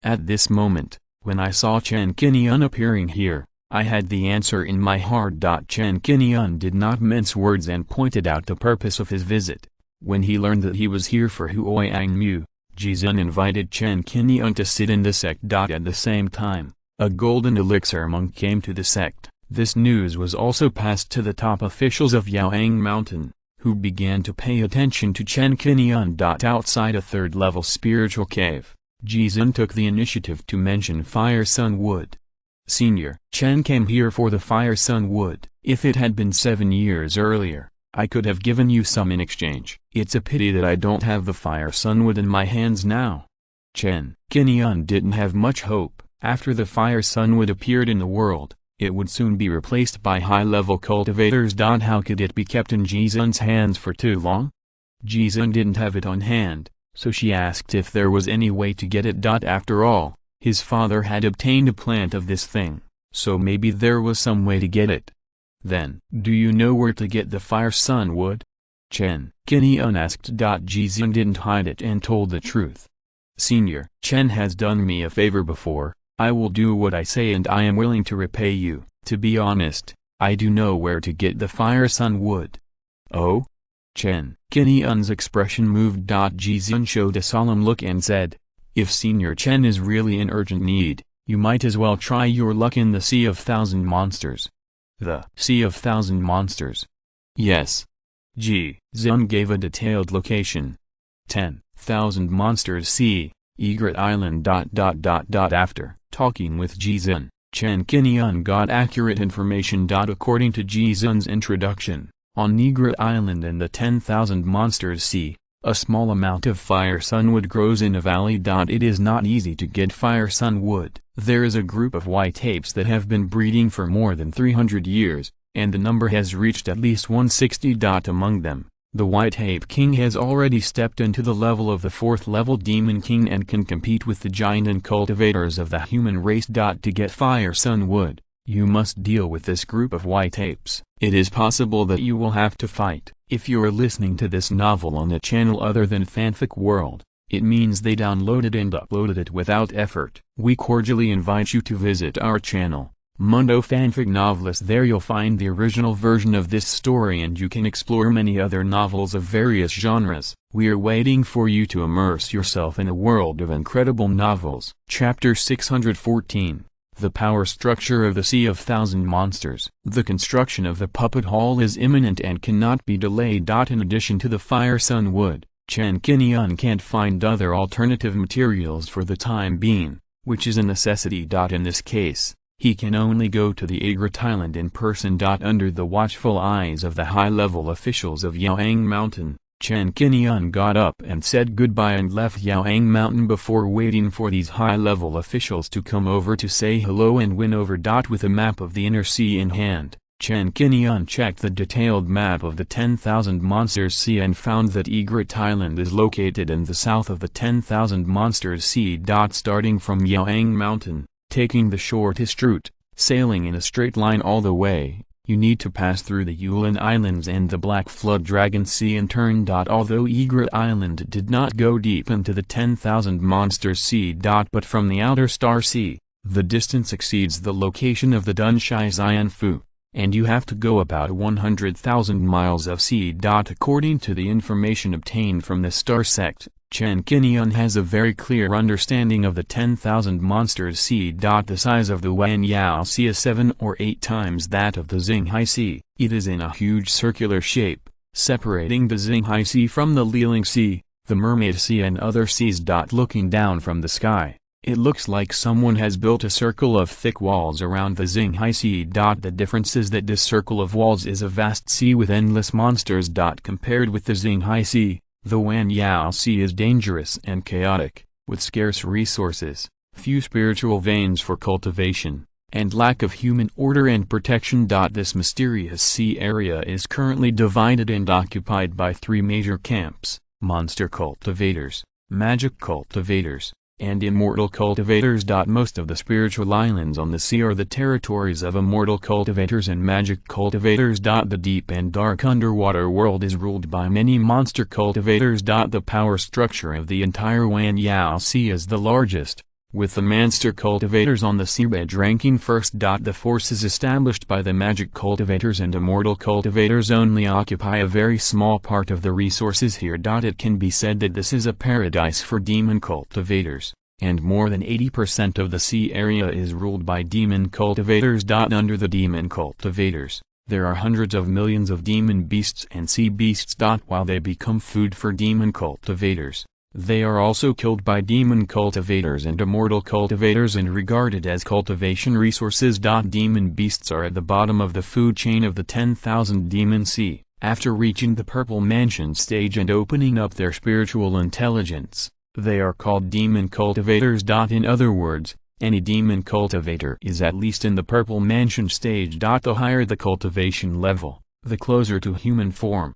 A: At this moment, when I saw Chen Qingyun appearing here, I had the answer in my heart. Chen Qingyun did not mince words and pointed out the purpose of his visit. When he learned that he was here for Hunyuan Mu, Jizun invited Chen Qingyun to sit in the sect. At the same time, a golden elixir monk came to the sect. This news was also passed to the top officials of Yaoang Mountain, who began to pay attention to Chen Qingyun. Outside a third-level spiritual cave, Jizun took the initiative to mention Fire Sun Wood. Senior, Chen came here for the Fire Sun Wood. If it had been 7 years earlier, I could have given you some in exchange. It's a pity that I don't have the Fire Sun Wood in my hands now. Chen Qingyun didn't have much hope. After the Fire Sun Wood appeared in the world, it would soon be replaced by high-level cultivators. How could it be kept in Jizun's hands for too long? Jizun didn't have it on hand, so she asked if there was any way to get it. After all, his father had obtained a plant of this thing, so maybe there was some way to get it. Then, do you know where to get the Fire Sun Wood? Chen Qingyun asked. Jizun didn't hide it and told the truth. Senior, Chen has done me a favor before. I will do what I say and I am willing to repay you. To be honest, I do know where to get the Fire Sun Wood. Oh? Chen Qingyun's expression moved. Jizun showed a solemn look and said, if Senior Chen is really in urgent need, you might as well try your luck in the Sea of Thousand Monsters. The Sea of Thousand Monsters? Yes. Jizun gave a detailed location. 10,000 Monsters Sea, Egret Island. After talking with Jizun, Chen Qingyun got accurate information. According to Jizun's introduction, on Egret Island and the 10,000 Monsters Sea, a small amount of Fire Sun Wood grows in a valley. It is not easy to get Fire Sun Wood. There is a group of white apes that have been breeding for more than 300 years, and the number has reached at least 160. Among them, the White Ape King has already stepped into the level of the 4th level Demon King and can compete with the giant and cultivators of the human race. To get Fire Sun Wood, you must deal with this group of white apes. It is possible that you will have to fight. If you are listening to this novel on a channel other than Fanfic World, it means they downloaded and uploaded it without effort. We cordially invite you to visit our channel, Mundo Fanfic Novelist. There you'll find the original version of this story and you can explore many other novels of various genres. We are waiting for you to immerse yourself in a world of incredible novels. Chapter 614. The Power Structure of the Sea of Thousand Monsters. The construction of the puppet hall is imminent and cannot be delayed. In addition to the Fire Sun Wood, Chen Qingyun can't find other alternative materials for the time being, which is a necessity. In this case, he can only go to the Egret Island in person. Under the watchful eyes of the high-level officials of Yaoang Mountain, Chen Qingyun got up and said goodbye and left Yaoang Mountain before waiting for these high-level officials to come over to say hello and win over. With a map of the inner sea in hand, Chen Qingyun checked the detailed map of the 10,000 Monsters Sea and found that Egret Island is located in the south of the 10,000 Monsters Sea. Starting from Yaoang Mountain, taking the shortest route, sailing in a straight line all the way, you need to pass through the Yulin Islands and the Black Flood Dragon Sea and turn. Although Egret Island did not go deep into the 10,000 Monsters Sea. But from the outer Star Sea, the distance exceeds the location of the Dunshai Xianfu, and you have to go about 100,000 miles of sea. According to the information obtained from the Star Sect, Chen Qingyun has a very clear understanding of the 10,000 Monsters Sea. The size of the Wanyao Sea is 7 or 8 times that of the Xinghai Sea. It is in a huge circular shape, separating the Xinghai Sea from the Liling Sea, the Mermaid Sea and other seas. Looking down from the sky, it looks like someone has built a circle of thick walls around the Xinghai Sea. The difference is that this circle of walls is a vast sea with endless monsters. Compared with the Xinghai Sea, the Wanyao Sea is dangerous and chaotic, with scarce resources, few spiritual veins for cultivation, and lack of human order and protection. This mysterious sea area is currently divided and occupied by 3 major camps: monster cultivators, magic cultivators, and immortal cultivators. Most of the spiritual islands on the sea are the territories of immortal cultivators and magic cultivators. The deep and dark underwater world is ruled by many monster cultivators. The power structure of the entire Wanjiao Sea is the largest, with the monster cultivators on the seabed ranking first. The forces established by the magic cultivators and immortal cultivators only occupy a very small part of the resources here. It can be said that this is a paradise for demon cultivators, and more than 80% of the sea area is ruled by demon cultivators. Under the demon cultivators, there are hundreds of millions of demon beasts and sea beasts. While they become food for demon cultivators, they are also killed by demon cultivators and immortal cultivators and regarded as cultivation resources. Demon beasts are at the bottom of the food chain of the 10,000 demon sea. After reaching the purple mansion stage and opening up their spiritual intelligence, they are called demon cultivators. In other words, any demon cultivator is at least in the purple mansion stage. The higher the cultivation level, the closer to human form.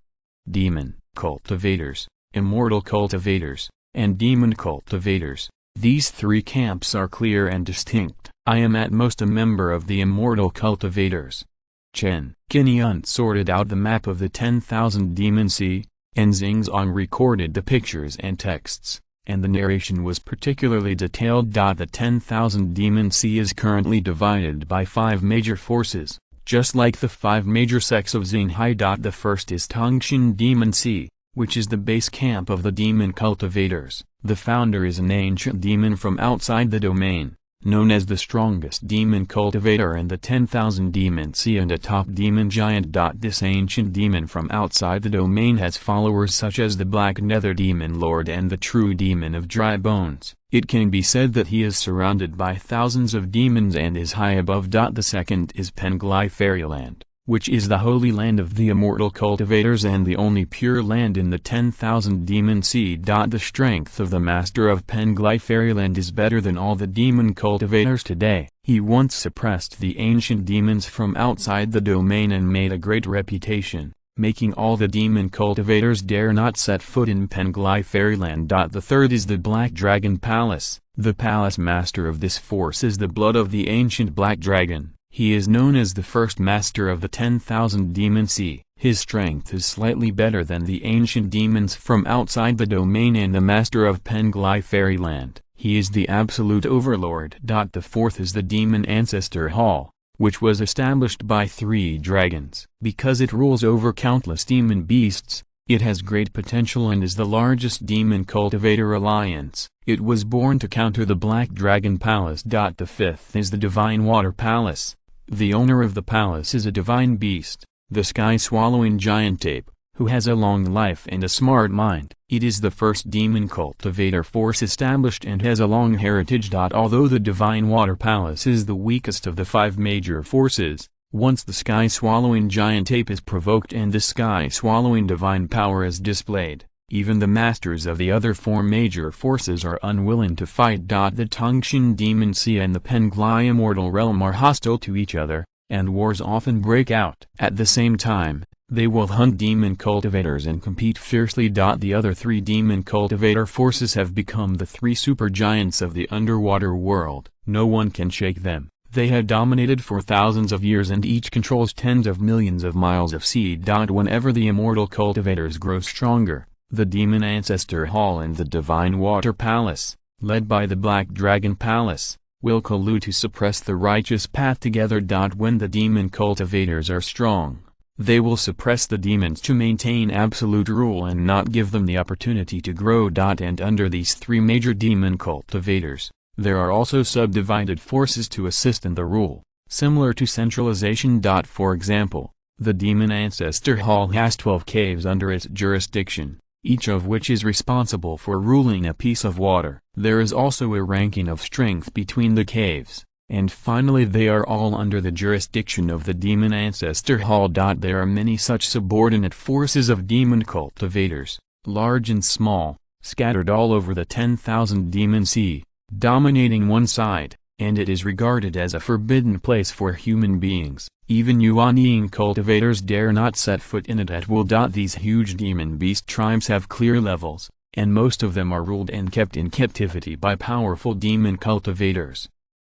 A: Demon cultivators, immortal cultivators, and demon cultivators, these three camps are clear and distinct. I am at most a member of the immortal cultivators. Chen Qingyun sorted out the map of the 10,000 demon sea, and Xingzong recorded the pictures and texts, and the narration was particularly detailed. The 10,000 demon sea is currently divided by 5 major forces, just like the 5 major sects of Xinghai. The first is Tongshan Demon Sea, which is the base camp of the demon cultivators. The founder is an ancient demon from outside the domain, known as the strongest demon cultivator in the 10,000 demon sea and a top demon giant. This ancient demon from outside the domain has followers such as the Black Nether Demon Lord and the True Demon of Dry Bones. It can be said that he is surrounded by thousands of demons and is high above. The second is Penglai Fairyland, which is the holy land of the immortal cultivators and the only pure land in the 10,000 demon sea. The strength of the master of Penglai Fairyland is better than all the demon cultivators today. He once suppressed the ancient demons from outside the domain and made a great reputation, making all the demon cultivators dare not set foot in Penglai Fairyland. The third is the Black Dragon Palace. The palace master of this force is the blood of the ancient Black Dragon. He is known as the first master of the 10,000 demon sea. His strength is slightly better than the ancient demons from outside the domain and the master of Penglai Fairyland. He is the absolute overlord. The fourth is the Demon Ancestor Hall, which was established by 3 dragons. Because it rules over countless demon beasts, it has great potential and is the largest demon cultivator alliance. It was born to counter the Black Dragon Palace. The fifth is the Divine Water Palace. The owner of the palace is a divine beast, the sky-swallowing giant ape, who has a long life and a smart mind. It is the first demon cultivator force established and has a long heritage. Although the Divine Water Palace is the weakest of the 5 major forces, once the sky-swallowing giant ape is provoked and the sky-swallowing divine power is displayed, even the masters of the other 4 major forces are unwilling to fight. The Tongshan Demon Sea and the Penglai Immortal Realm are hostile to each other, and wars often break out. At the same time, they will hunt demon cultivators and compete fiercely. The other 3 demon cultivator forces have become the 3 supergiants of the underwater world. No one can shake them. They have dominated for thousands of years and each controls tens of millions of miles of sea. Whenever the immortal cultivators grow stronger, the Demon Ancestor Hall and the Divine Water Palace, led by the Black Dragon Palace, will collude to suppress the righteous path together. When the demon cultivators are strong, they will suppress the demons to maintain absolute rule and not give them the opportunity to grow. And under these 3 major demon cultivators, there are also subdivided forces to assist in the rule, similar to centralization. For example, the Demon Ancestor Hall has 12 caves under its jurisdiction, each of which is responsible for ruling a piece of water. There is also a ranking of strength between the caves, and finally they are all under the jurisdiction of the Demon Ancestor Hall. There are many such subordinate forces of demon cultivators, large and small, scattered all over the 10,000 demon sea, dominating one side, and it is regarded as a forbidden place for human beings. Even Yuan cultivators dare not set foot in it at will. These huge demon beast tribes have clear levels, and most of them are ruled and kept in captivity by powerful demon cultivators.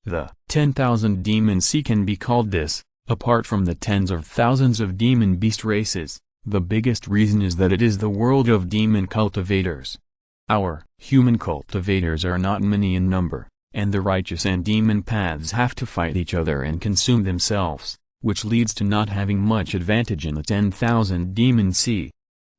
A: The 10,000 demon sea can be called this, apart from the tens of thousands of demon beast races. The biggest reason is that it is the world of demon cultivators. Our human cultivators are not many in number, and the righteous and demon paths have to fight each other and consume themselves, which leads to not having much advantage in the 10,000 demon sea.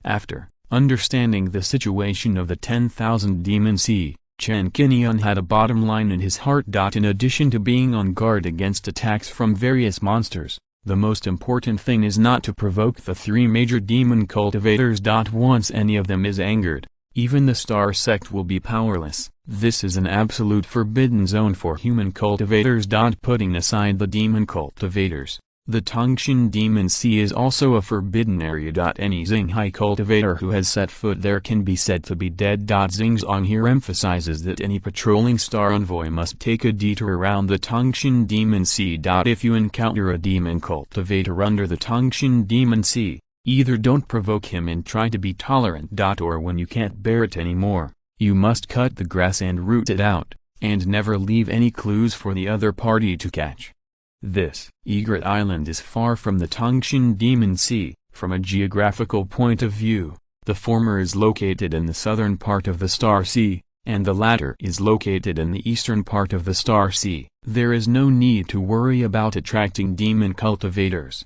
A: After understanding the situation of the 10,000 demon sea, Chen Qingyun had a bottom line in his heart. In addition to being on guard against attacks from various monsters, the most important thing is not to provoke the three major demon cultivators. Once any of them is angered, even the star sect will be powerless. This is an absolute forbidden zone for human cultivators. Putting aside the demon cultivators, the Tongshan Demon Sea is also a forbidden area. Any Xinghai cultivator who has set foot there can be said to be dead. Xingzong here emphasizes that any patrolling star envoy must take a detour around the Tongshan Demon Sea. If you encounter a demon cultivator under the Tongshan Demon Sea, either don't provoke him and try to be tolerant. Or when you can't bear it anymore, you must cut the grass and root it out, and never leave any clues for the other party to catch. This Egret Island is far from the Tongshan Demon Sea. From a geographical point of view, the former is located in the southern part of the Star Sea, and the latter is located in the eastern part of the Star Sea. There is no need to worry about attracting demon cultivators.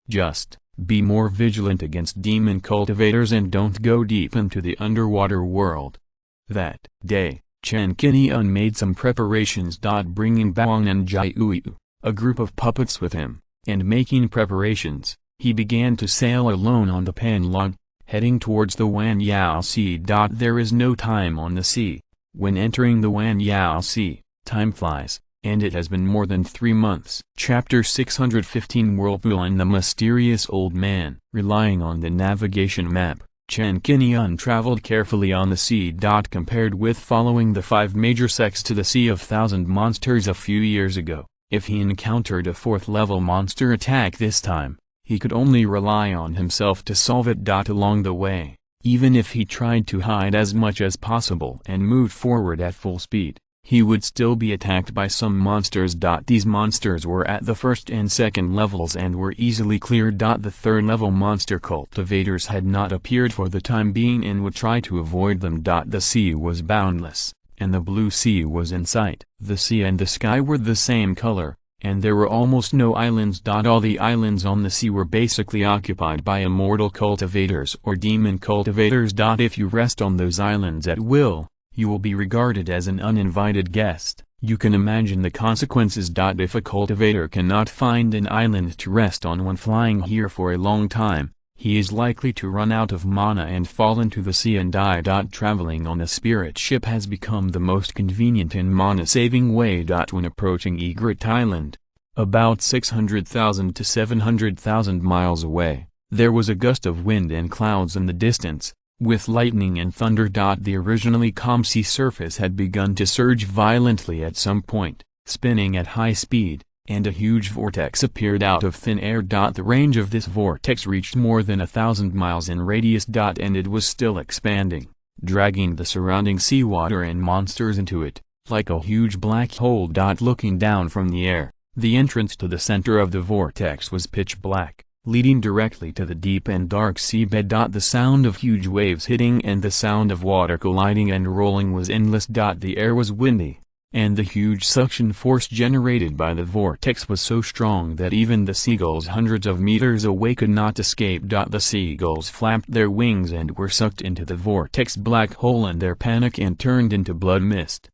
A: Just be more vigilant against demon cultivators and don't go deep into the underwater world. That day, Chen Qingyun made some preparations. Bringing Baoang and Jiuyu, a group of puppets with him, and making preparations, he began to sail alone on the Panlong, heading towards the Wanyao Sea. There is no time on the sea. When entering the Wanyao Sea, time flies, and it has been more than 3 months. Chapter 615 Whirlpool and the Mysterious Old Man. Relying on the navigation map, Chen Qingyun traveled carefully on the sea. Compared with following the 5 major sects to the Sea of Thousand Monsters a few years ago, if he encountered a 4th-level monster attack this time, he could only rely on himself to solve it. Along the way, even if he tried to hide as much as possible and moved forward at full speed, he would still be attacked by some monsters. These monsters were at the 1st and 2nd levels and were easily cleared. The 3rd-level monster cultivators had not appeared for the time being and would try to avoid them. The sea was boundless, and the blue sea was in sight. The sea and the sky were the same color, and there were almost no islands. All the islands on the sea were basically occupied by immortal cultivators or demon cultivators. If you rest on those islands at will, you will be regarded as an uninvited guest. You can imagine the consequences. If a cultivator cannot find an island to rest on when flying here for a long time, he is likely to run out of mana and fall into the sea and die. Traveling on a spirit ship has become the most convenient and mana-saving way. When approaching Egret Island, about 600,000 to 700,000 miles away, there was a gust of wind and clouds in the distance, with lightning and thunder. The originally calm sea surface had begun to surge violently at some point, spinning at high speed, and a huge vortex appeared out of thin air. The range of this vortex reached more than 1,000 miles in radius. And it was still expanding, dragging the surrounding seawater and monsters into it, like a huge black hole. Looking down from the air, the entrance to the center of the vortex was pitch black, leading directly to the deep and dark seabed. The sound of huge waves hitting and the sound of water colliding and rolling was endless. The air was windy, and the huge suction force generated by the vortex was so strong that even the seagulls hundreds of meters away could not escape. The seagulls flapped their wings and were sucked into the vortex black hole in their panic and turned into blood mist.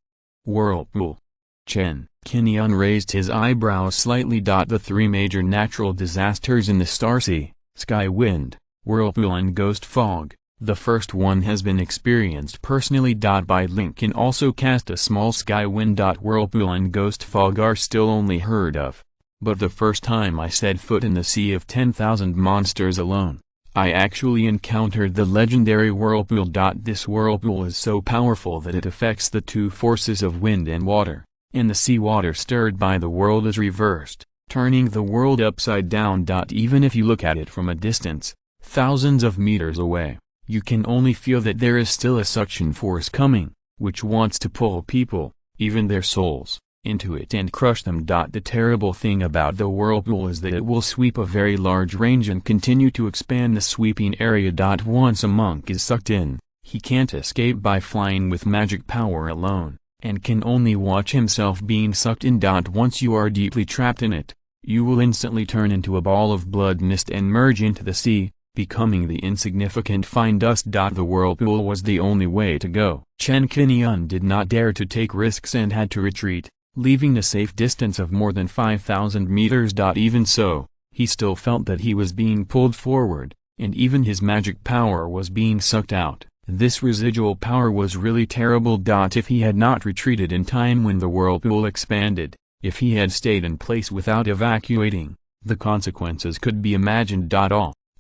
A: Whirlpool. Chen Qingyun raised his eyebrows slightly. The 3 major natural disasters in the Star Sea, sky wind, whirlpool and ghost fog. The first one has been experienced personally. By Link can also cast a small sky wind. Whirlpool and ghost fog are still only heard of. But the first time I set foot in the Sea of 10,000 Monsters alone, I actually encountered the legendary whirlpool. This whirlpool is so powerful that it affects the 2 forces of wind and water, and the seawater stirred by the world is reversed, turning the world upside down. Even if you look at it from a distance, thousands of meters away, You can only feel that there is still a suction force coming, which wants to pull people, even their souls, into it and crush them. The terrible thing about the whirlpool is that it will sweep a very large range and continue to expand the sweeping area. Once a monk is sucked in, he can't escape by flying with magic power alone, and can only watch himself being sucked in. Once you are deeply trapped in it, you will instantly turn into a ball of blood mist and merge into the sea, becoming the insignificant fine dust. The whirlpool was the only way to go. Chen Qingyun did not dare to take risks and had to retreat, leaving a safe distance of more than 5,000 meters. Even so, he still felt that he was being pulled forward, and even his magic power was being sucked out. This residual power was really terrible. If he had not retreated in time when the whirlpool expanded, if he had stayed in place without evacuating, the consequences could be imagined.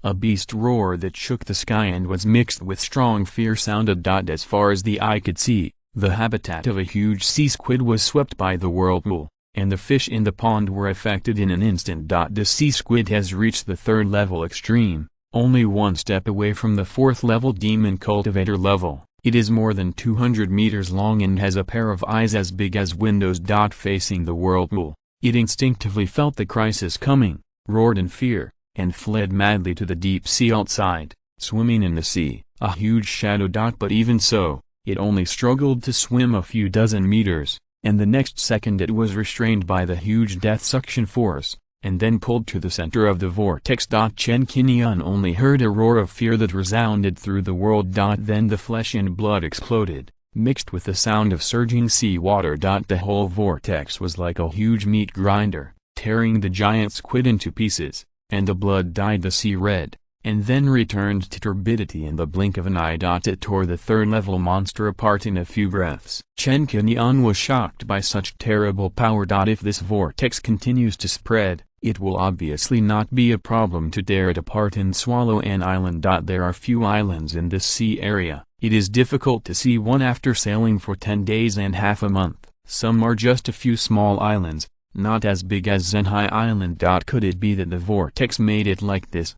A: A beast roar that shook the sky and was mixed with strong fear sounded. As far as the eye could see, the habitat of a huge sea squid was swept by the whirlpool, and the fish in the pond were affected in an instant. The sea squid has reached the 3rd level extreme, only one step away from the 4th level demon cultivator level. It is more than 200 meters long and has a pair of eyes as big as windows. Facing the whirlpool, it instinctively felt the crisis coming, roared in fear, and fled madly to the deep sea outside, swimming in the sea, a huge shadow. But even so, it only struggled to swim a few dozen meters, and the next second it was restrained by the huge death suction force, and then pulled to the center of the vortex. Chen Qingyun only heard a roar of fear that resounded through the world. Then the flesh and blood exploded, mixed with the sound of surging sea water. The whole vortex was like a huge meat grinder, tearing the giant squid into pieces, and the blood dyed the sea red, and then returned to turbidity in the blink of an eye. It tore the 3rd level monster apart in a few breaths. Chen Qingyun was shocked by such terrible power. If this vortex continues to spread, it will obviously not be a problem to tear it apart and swallow an island. There are few islands in this sea area. It is difficult to see one after sailing for 10 days and half a month. Some are just a few small islands, not as big as Zhenhai Island. Could it be that the vortex made it like this?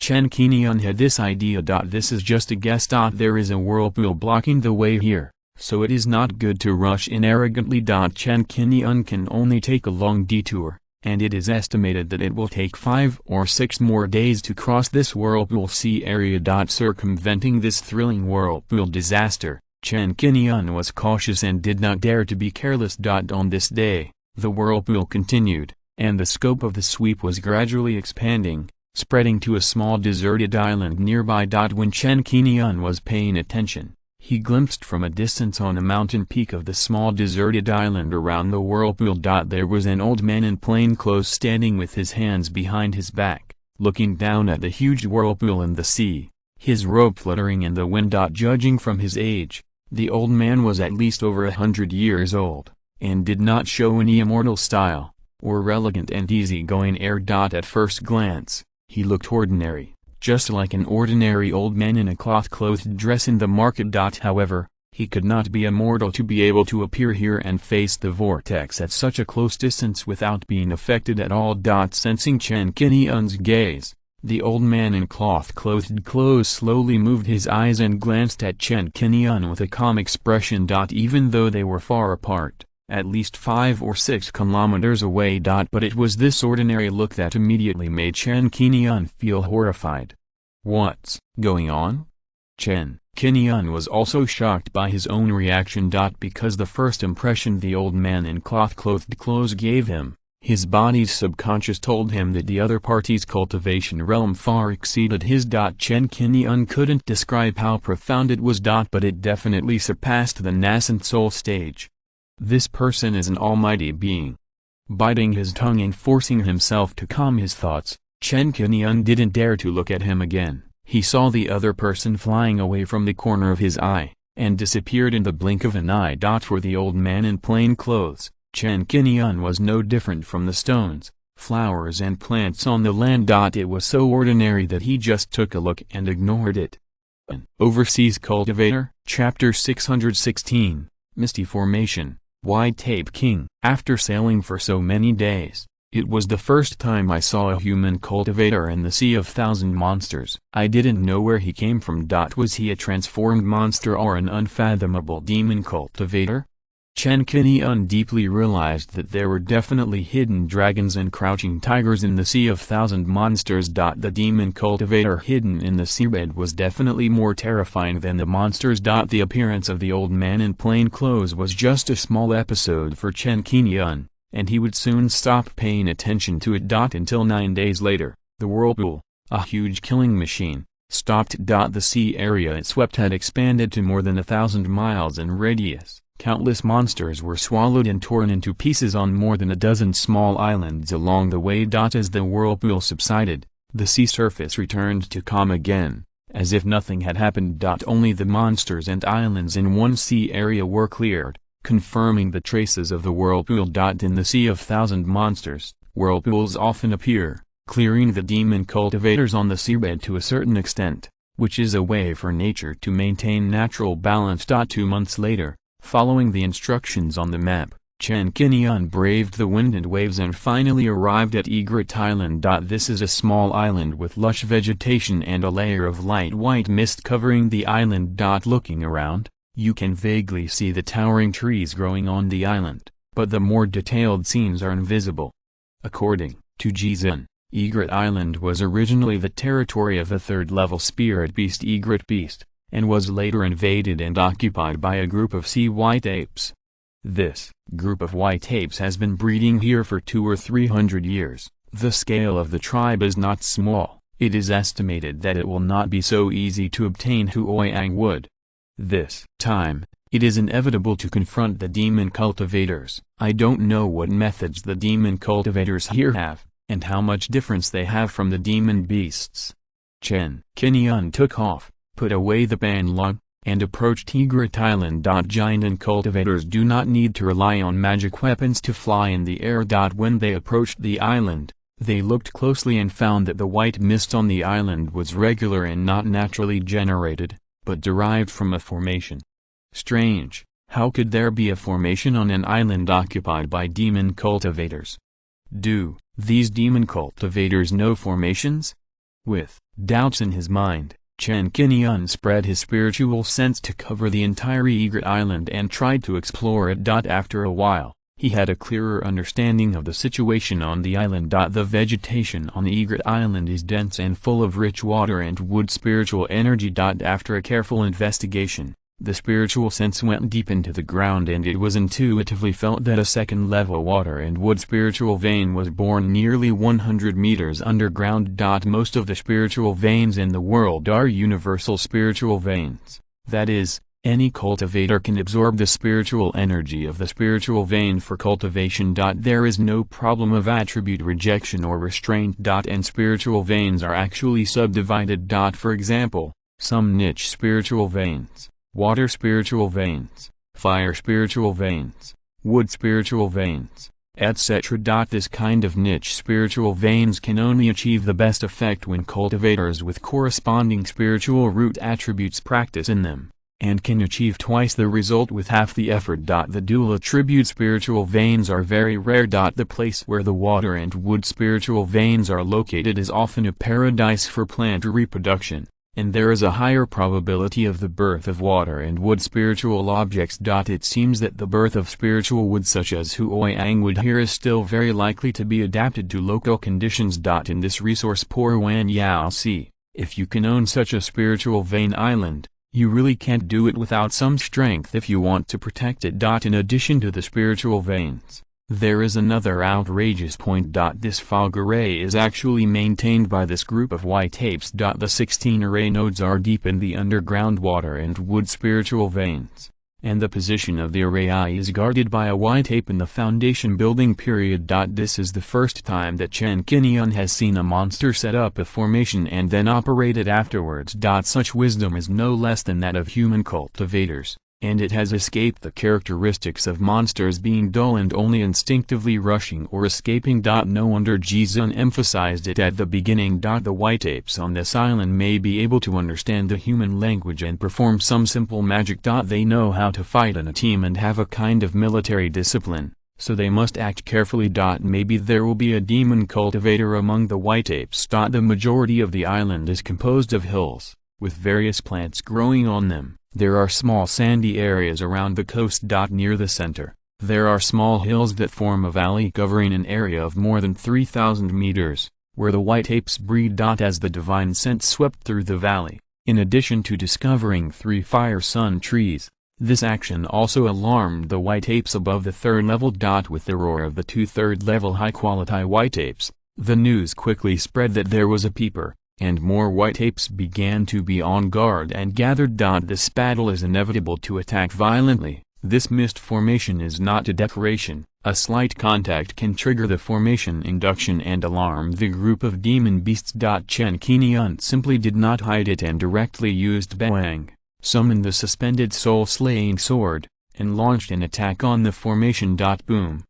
A: Chen Qingyun had this idea. This is just a guess. There is a whirlpool blocking the way here, so it is not good to rush in arrogantly. Chen Qingyun can only take a long detour, and it is estimated that it will take 5 or 6 more days to cross this whirlpool sea area. Circumventing this thrilling whirlpool disaster, Chen Qingyun was cautious and did not dare to be careless. On this day, the whirlpool continued, and the scope of the sweep was gradually expanding, spreading to a small deserted island nearby. When Chen Qingyun was paying attention, he glimpsed from a distance on a mountain peak of the small deserted island around the whirlpool. There was an old man in plain clothes standing with his hands behind his back, looking down at the huge whirlpool in the sea, his robe fluttering in the wind. Judging from his age, the old man was at least over 100 years old, and did not show any immortal style, or elegant and easy-going air. At first glance, he looked ordinary, just like an ordinary old man in a cloth-clothed dress in the market. However, he could not be immortal to be able to appear here and face the vortex at such a close distance without being affected at all. Sensing Chen Qingyun's gaze, the old man in cloth-clothed clothes slowly moved his eyes and glanced at Chen Qingyun with a calm expression. Even though they were far apart, at least 5 or 6 kilometers away. But it was this ordinary look that immediately made Chen Qingyun feel horrified. What's going on? Chen Qingyun was also shocked by his own reaction. Because the first impression the old man in cloth-clothed clothes gave him, his body's subconscious told him that the other party's cultivation realm far exceeded his. Chen Qingyun couldn't describe how profound it was. But it definitely surpassed the nascent soul stage. This person is an almighty being. Biting his tongue and forcing himself to calm his thoughts, Chen Qingyun didn't dare to look at him again. He saw the other person flying away from the corner of his eye, and disappeared in the blink of an eye. For the old man in plain clothes, Chen Qingyun was no different from the stones, flowers and plants on the land. It was so ordinary that he just took a look and ignored it. An overseas cultivator, Chapter 616, Misty Formation. White Tape King. After sailing for so many days, It was the first time I saw a human cultivator in the Sea of Thousand Monsters. I didn't know where he came from. Was he a transformed monster or an unfathomable demon cultivator? Chen Qingyun deeply realized that there were definitely hidden dragons and crouching tigers in the Sea of Thousand Monsters. The demon cultivator hidden in the seabed was definitely more terrifying than the monsters. The appearance of the old man in plain clothes was just a small episode for Chen Qingyun, and he would soon stop paying attention to it. Until 9 days later, the whirlpool, a huge killing machine, stopped. The sea area it swept had expanded to more than 1,000 miles in radius. Countless monsters were swallowed and torn into pieces on more than a dozen small islands along the way. As the whirlpool subsided, the sea surface returned to calm again, as if nothing had happened. Only the monsters and islands in one sea area were cleared, confirming the traces of the whirlpool. In the Sea of Thousand Monsters, whirlpools often appear, clearing the demon cultivators on the seabed to a certain extent, which is a way for nature to maintain natural balance. 2 months later, following the instructions on the map, Chen Qingyun braved the wind and waves and finally arrived at Egret Island. This is a small island with lush vegetation and a layer of light white mist covering the island. Looking around, you can vaguely see the towering trees growing on the island, but the more detailed scenes are invisible. According to Jizhen, Egret Island was originally the territory of a third-level spirit beast, Egret Beast, and was later invaded and occupied by a group of sea white apes. This group of white apes has been breeding here for 200 or 300 years. The scale of the tribe is not small. It is estimated that it will not be so easy to obtain Hunyuan wood. This time, it is inevitable to confront the demon cultivators. I don't know what methods the demon cultivators here have, and how much difference they have from the demon beasts. Chen Qingyun took off, put away the ban log, and approached Egret Island. Giant cultivators do not need to rely on magic weapons to fly in the air. When they approached the island, they looked closely and found that the white mist on the island was regular and not naturally generated, but derived from a formation. Strange, how could there be a formation on an island occupied by demon cultivators? Do these demon cultivators know formations? With doubts in his mind, Chen Qingyun spread his spiritual sense to cover the entire Egret Island and tried to explore it. After a while, he had a clearer understanding of the situation on the island. The vegetation on Egret Island is dense and full of rich water and wood spiritual energy. After a careful investigation, the spiritual sense went deep into the ground and it was intuitively felt that a second-level water and wood spiritual vein was born nearly 100 meters underground. Most of the spiritual veins in the world are universal spiritual veins. That is, any cultivator can absorb the spiritual energy of the spiritual vein for cultivation. There is no problem of attribute rejection or restraint. And spiritual veins are actually subdivided. For example, some niche spiritual veins, water spiritual veins, fire spiritual veins, wood spiritual veins, etc. This kind of niche spiritual veins can only achieve the best effect when cultivators with corresponding spiritual root attributes practice in them, and can achieve twice the result with half the effort. The dual attribute spiritual veins are very rare. The place where the water and wood spiritual veins are located is often a paradise for plant reproduction, and there is a higher probability of the birth of water and wood spiritual objects. It seems that the birth of spiritual wood such as Hunyuan wood here is still very likely to be adapted to local conditions. In this resource-poor Wanjiantu, if you can own such a spiritual vein island, you really can't do it without some strength if you want to protect it. In addition to the spiritual veins, there is another outrageous point. This fog array is actually maintained by this group of white apes. The 16 array nodes are deep in the underground water and wood spiritual veins, and the position of the array is guarded by a white ape in the foundation building period. This is the first time that Chen Qingyun has seen a monster set up a formation and then operate it afterwards. Such wisdom is no less than that of human cultivators, and it has escaped the characteristics of monsters being dull and only instinctively rushing or escaping. No wonder Jizhen emphasized it at the beginning. The white apes on this island may be able to understand the human language and perform some simple magic. They know how to fight in a team and have a kind of military discipline, so they must act carefully. Maybe there will be a demon cultivator among the white apes. The majority of the island is composed of hills, with various plants growing on them. There are small sandy areas around the coast. Near the center, there are small hills that form a valley covering an area of more than 3,000 meters, where the white apes breed. As the divine scent swept through the valley, in addition to discovering 3 fire sun trees, this action also alarmed the white apes above the 3rd level. With the roar of the 2 3rd-level high-quality white apes, the news quickly spread that there was a peeper, and more white apes began to be on guard and gathered. This battle is inevitable to attack violently. This mist formation is not a decoration. A slight contact can trigger the formation induction and alarm the group of demon beasts. Chen Qingyun simply did not hide it and directly used Bawang, summoned the suspended soul-slaying sword, and launched an attack on the formation. Boom!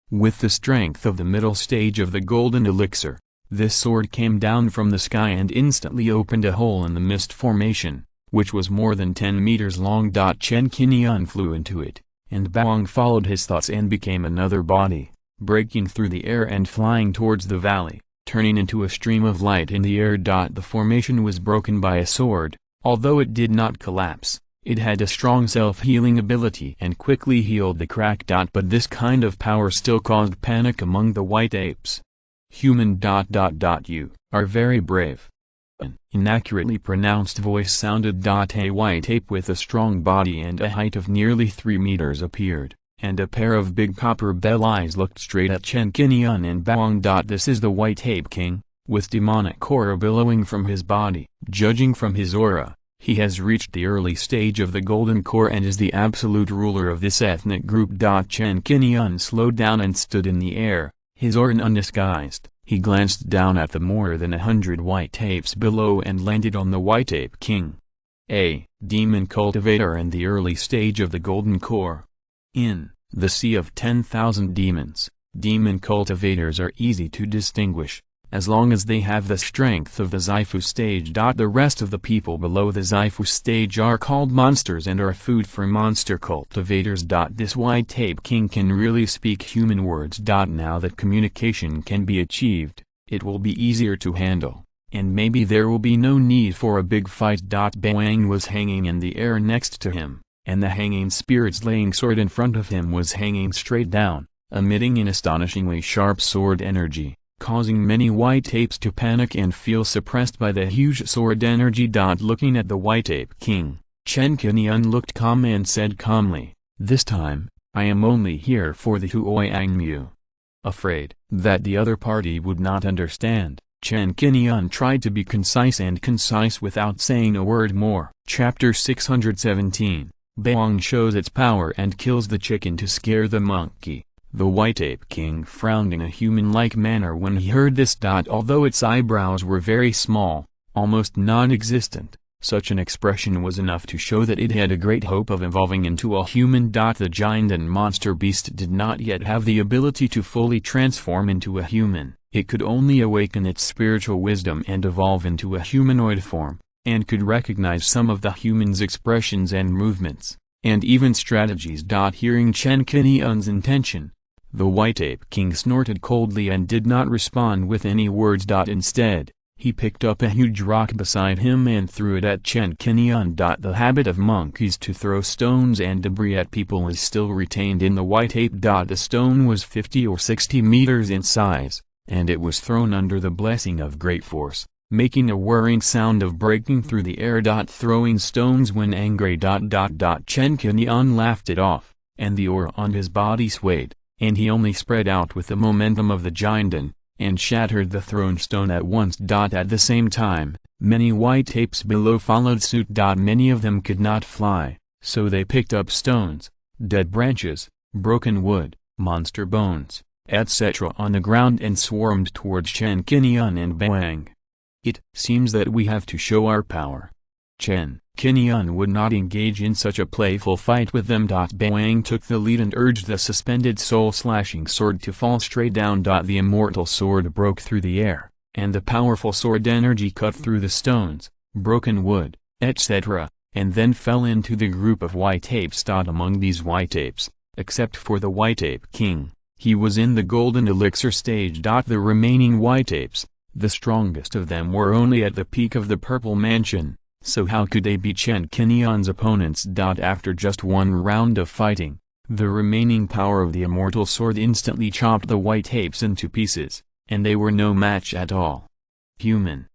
A: With the strength of the middle stage of the golden elixir, this sword came down from the sky and instantly opened a hole in the mist formation, which was more than 10 meters long. Chen Qingyun flew into it, and Bawang followed his thoughts and became another body, breaking through the air and flying towards the valley, turning into a stream of light in the air. The formation was broken by a sword. Although it did not collapse, it had a strong self-healing ability and quickly healed the crack. But this kind of power still caused panic among the white apes. Human. You are very brave. An inaccurately pronounced voice sounded. A white ape with a strong body and a height of nearly 3 meters appeared, and a pair of big copper bell eyes looked straight at Chen Qingyun and Bawang. This is the White Ape King, with demonic aura billowing from his body. Judging from his aura, he has reached the early stage of the Golden Core and is the absolute ruler of this ethnic group. Chen Qingyun slowed down and stood in the air, his aura undisguised. He glanced down at the more than 100 white apes below and landed on the White Ape King, a demon cultivator and the early stage of the Golden Core. In the sea of 10,000 demons, demon cultivators are easy to distinguish, as long as they have the strength of the Xifu stage. The rest of the people below the Xifu stage are called monsters and are food for monster cultivators. This White Ape King can really speak human words. Now that communication can be achieved, it will be easier to handle, and maybe there will be no need for a big fight. Bawang was hanging in the air next to him, and the hanging spirit-slaying sword in front of him was hanging straight down, emitting an astonishingly sharp sword energy, causing many white apes to panic and feel suppressed by the huge sword energy. Looking at the White Ape King, Chen Qingyun looked calm and said calmly, "This time, I am only here for the Huanyuan." Afraid that the other party would not understand, Chen Qingyun tried to be concise without saying a word more. Chapter 617, Bawang shows its power and kills the chicken to scare the monkey. The White Ape King frowned in a human-like manner when he heard this. Although its eyebrows were very small, almost non-existent, such an expression was enough to show that it had a great hope of evolving into a human. The giant and monster beast did not yet have the ability to fully transform into a human. It could only awaken its spiritual wisdom and evolve into a humanoid form, and could recognize some of the human's expressions and movements, and even strategies. Hearing Chen Qingyun's intention, the White Ape King snorted coldly and did not respond with any words. Instead, he picked up a huge rock beside him and threw it at Chen Qingyun. The habit of monkeys to throw stones and debris at people is still retained in the White Ape. The stone was 50 or 60 meters in size, and it was thrown under the blessing of great force, making a whirring sound of breaking through the air. Throwing stones when angry. Chen Qingyun laughed it off, and the aura on his body swayed, and he only spread out with the momentum of the giant and shattered the thrown stone at once. At the same time, many white apes below followed suit. Many of them could not fly, so they picked up stones, dead branches, broken wood, monster bones, etc. on the ground and swarmed towards Chen Qingyun and Bawang. It seems that we have to show our power. Chen Qingyun would not engage in such a playful fight with them. Bawang took the lead and urged the suspended soul-slashing sword to fall straight down. The immortal sword broke through the air, and the powerful sword energy cut through the stones, broken wood, etc., and then fell into the group of white apes. Among these white apes, except for the White Ape King, He was in the golden elixir stage. The remaining white apes, the strongest of them, were only at the peak of the purple mansion, so how could they be Chen Qingyun's opponents? After just one round of fighting, the remaining power of the immortal sword instantly chopped the white apes into pieces, and they were no match at all. Human.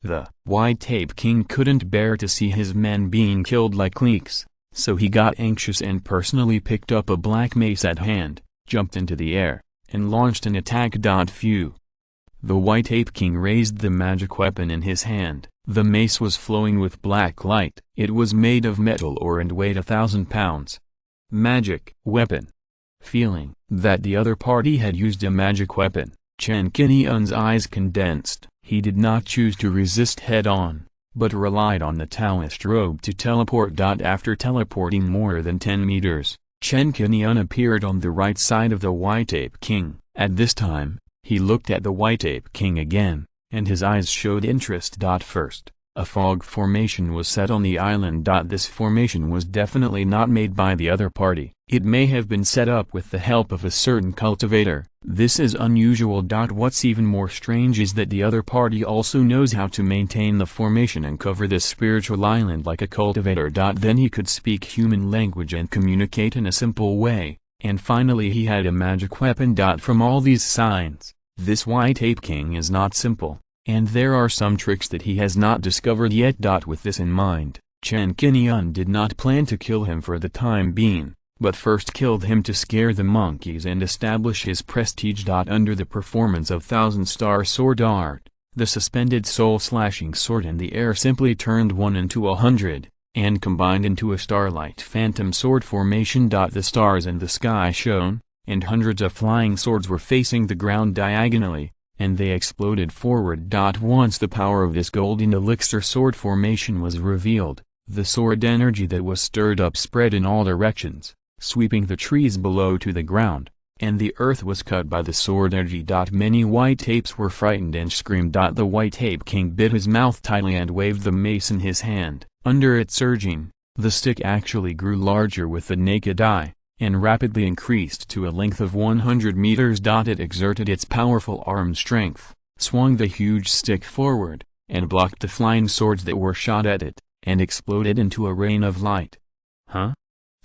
A: The White Ape King couldn't bear to see his men being killed like leeks, so he got anxious and personally picked up a black mace at hand, jumped into the air, and launched an attack. Phew. The White Ape King raised the magic weapon in his hand. The mace was flowing with black light. It was made of metal ore and weighed 1,000 pounds. Magic weapon. Feeling that the other party had used a magic weapon, Chen Qingyun's eyes condensed. He did not choose to resist head-on, but relied on the Taoist robe to teleport. After teleporting more than 10 meters, Chen Qingyun appeared on the right side of the White Ape King. At this time, he looked at the White Ape King again, and his eyes showed interest. First, a fog formation was set on the island. This formation was definitely not made by the other party. It may have been set up with the help of a certain cultivator. This is unusual. What's even more strange is that the other party also knows how to maintain the formation and cover this spiritual island like a cultivator. Then he could speak human language and communicate in a simple way, and finally he had a magic weapon. From all these signs, this White Ape King is not simple, and there are some tricks that he has not discovered yet. With this in mind, Chen Qingyun did not plan to kill him for the time being, but first killed him to scare the monkeys and establish his prestige. Under the performance of Thousand-Star Sword Art, the suspended soul-slashing sword in the air simply turned 1 into 100, and combined into a starlight phantom sword formation. The stars in the sky shone, and hundreds of flying swords were facing the ground diagonally, and they exploded forward. Once the power of this golden elixir sword formation was revealed, the sword energy that was stirred up spread in all directions, sweeping the trees below to the ground, and the earth was cut by the sword energy. Many white apes were frightened and screamed. The White Ape King bit his mouth tightly and waved the mace in his hand. Under its surging, the stick actually grew larger with the naked eye, and rapidly increased to a length of 100 meters. It exerted its powerful arm strength, swung the huge stick forward, and blocked the flying swords that were shot at it, and exploded into a rain of light. Huh?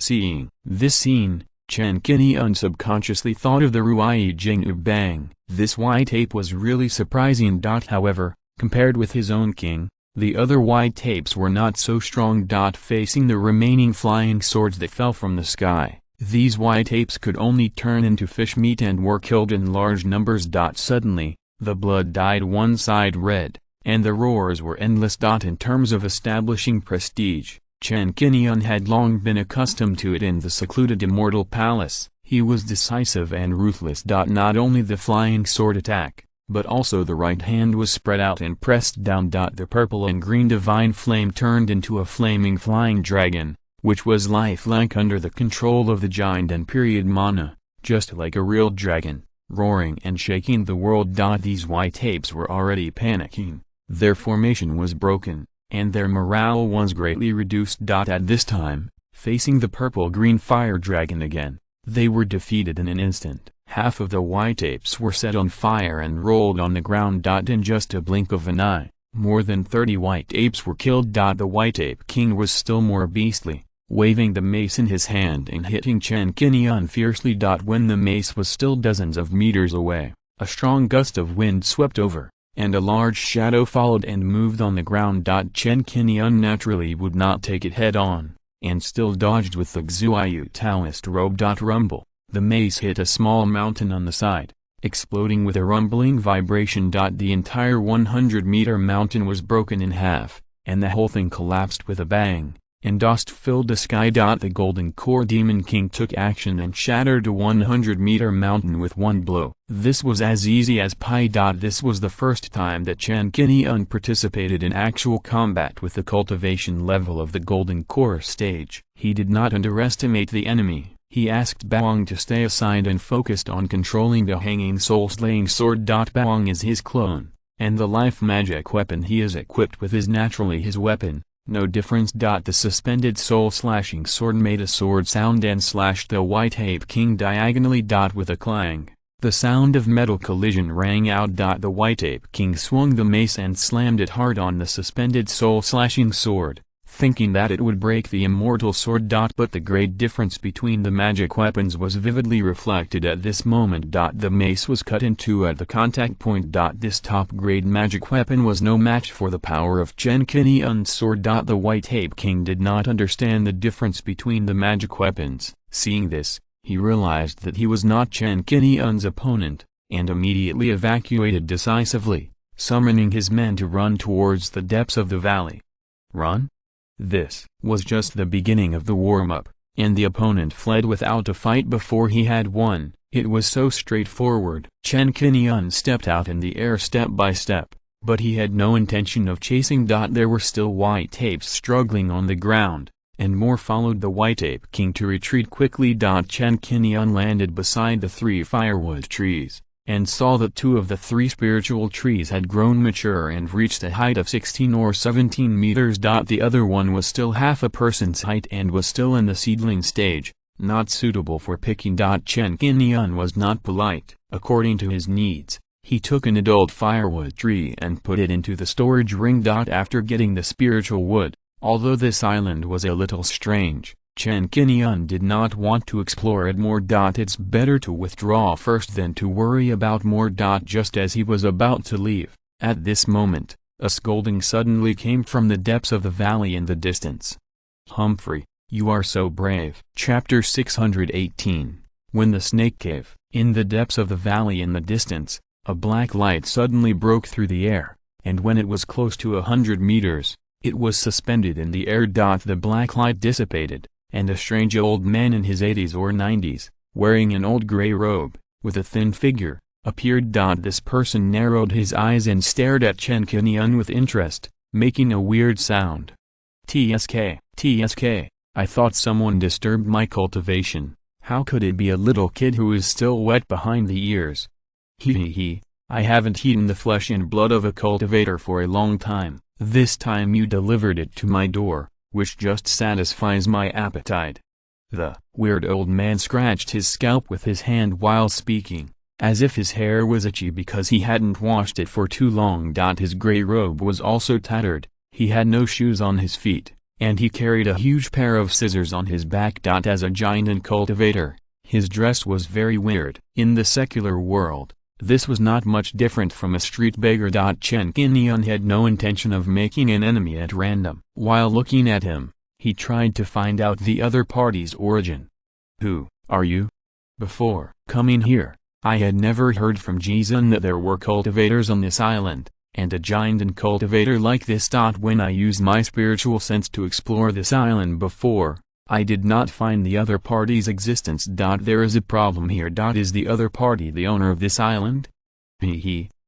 A: Seeing this scene, Chen Qingyun subconsciously thought of the Ruai Jing Bang. This white ape was really surprising. However, compared with his own king, the other white apes were not so strong. Facing the remaining flying swords that fell from the sky, these white apes could only turn into fish meat and were killed in large numbers. Suddenly, the blood dyed one side red, and the roars were endless. In terms of establishing prestige, Chen Qingyun had long been accustomed to it in the secluded Immortal Palace. He was decisive and ruthless. Not only the flying sword attack, but also the right hand was spread out and pressed down. The purple and green divine flame turned into a flaming flying dragon, which was lifelike under the control of the giant and period mana, just like a real dragon, roaring and shaking the world. These white apes were already panicking. Their formation was broken, and their morale was greatly reduced. At this time, facing the purple-green fire dragon again, they were defeated in an instant. Half of the white apes were set on fire and rolled on the ground. In just a blink of an eye, more than 30 white apes were killed. The White Ape King was still more beastly, waving the mace in his hand and hitting Chen Qingyun fiercely. When the mace was still dozens of meters away, a strong gust of wind swept over, and a large shadow followed and moved on the ground. Chen Qingyun naturally would not take it head-on, and still dodged with the Xuayu Taoist robe. Rumble, the mace hit a small mountain on the side, exploding with a rumbling vibration. The entire 100-meter mountain was broken in half, and the whole thing collapsed with a bang, and dust filled the sky. The Golden Core Demon King took action and shattered a 100-meter mountain with one blow. This was as easy as pie. This was the first time that Chen Qingyun participated in actual combat with the cultivation level of the Golden Core stage. He did not underestimate the enemy. He asked Baoang to stay aside and focused on controlling the hanging soul-slaying sword. Baoang is his clone, and the life magic weapon he is equipped with is naturally his weapon. No difference. The suspended soul-slashing sword made a sword sound and slashed the White Ape King diagonally. With a clang, the sound of metal collision rang out. The White Ape King swung the mace and slammed it hard on the suspended soul-slashing sword, thinking that it would break the immortal sword. But the great difference between the magic weapons was vividly reflected at this moment. The mace was cut in two at the contact point. This top-grade magic weapon was no match for the power of Chen Qingyun's sword. The White Ape King did not understand the difference between the magic weapons. Seeing this, he realized that he was not Chen Qingyun's opponent, and immediately evacuated decisively, summoning his men to run towards the depths of the valley. Run? This was just the beginning of the warm-up, and the opponent fled without a fight before he had won. It was so straightforward. Chen Qingyun stepped out in the air step by step, but he had no intention of chasing. There were still white apes struggling on the ground, and more followed the White Ape King to retreat quickly. Chen Qingyun landed beside the 3 firewood trees, and saw that 2 of the 3 spiritual trees had grown mature and reached a height of 16 or 17 meters. The other one was still half a person's height and was still in the seedling stage, not suitable for picking. Chen Qingyun was not polite. According to his needs, he took an adult firewood tree and put it into the storage ring. After getting the spiritual wood, although this island was a little strange, Chen Qingyun did not want to explore it more. It's better to withdraw first than to worry about more. Just as he was about to leave, at this moment, a scolding suddenly came from the depths of the valley in the distance. Humphrey, you are so brave. Chapter 618. When the snake cave, in the depths of the valley in the distance, a black light suddenly broke through the air, and when it was close to 100 meters, it was suspended in the air. The black light dissipated, and a strange old man in his 80s or 90s, wearing an old gray robe, with a thin figure, appeared. This person narrowed his eyes and stared at Chen Qingyun with interest, making a weird sound. "Tsk, tsk, I thought someone disturbed my cultivation. How could it be a little kid who is still wet behind the ears? He, I haven't eaten the flesh and blood of a cultivator for a long time. This time you delivered it to my door, which just satisfies my appetite." The weird old man scratched his scalp with his hand while speaking, as if his hair was itchy because he hadn't washed it for too long. His gray robe was also tattered, he had no shoes on his feet, and he carried a huge pair of scissors on his back. As a giant and cultivator, his dress was very weird. In the secular world, this was not much different from a street beggar. Chen Qingyun had no intention of making an enemy at random. While looking at him, he tried to find out the other party's origin. "Who are you?" Before coming here, I had never heard from Jizun that there were cultivators on this island, and a giant and cultivator like this. When I used my spiritual sense to explore this island before, I did not find the other party's existence. There is a problem here. Is the other party the owner of this island?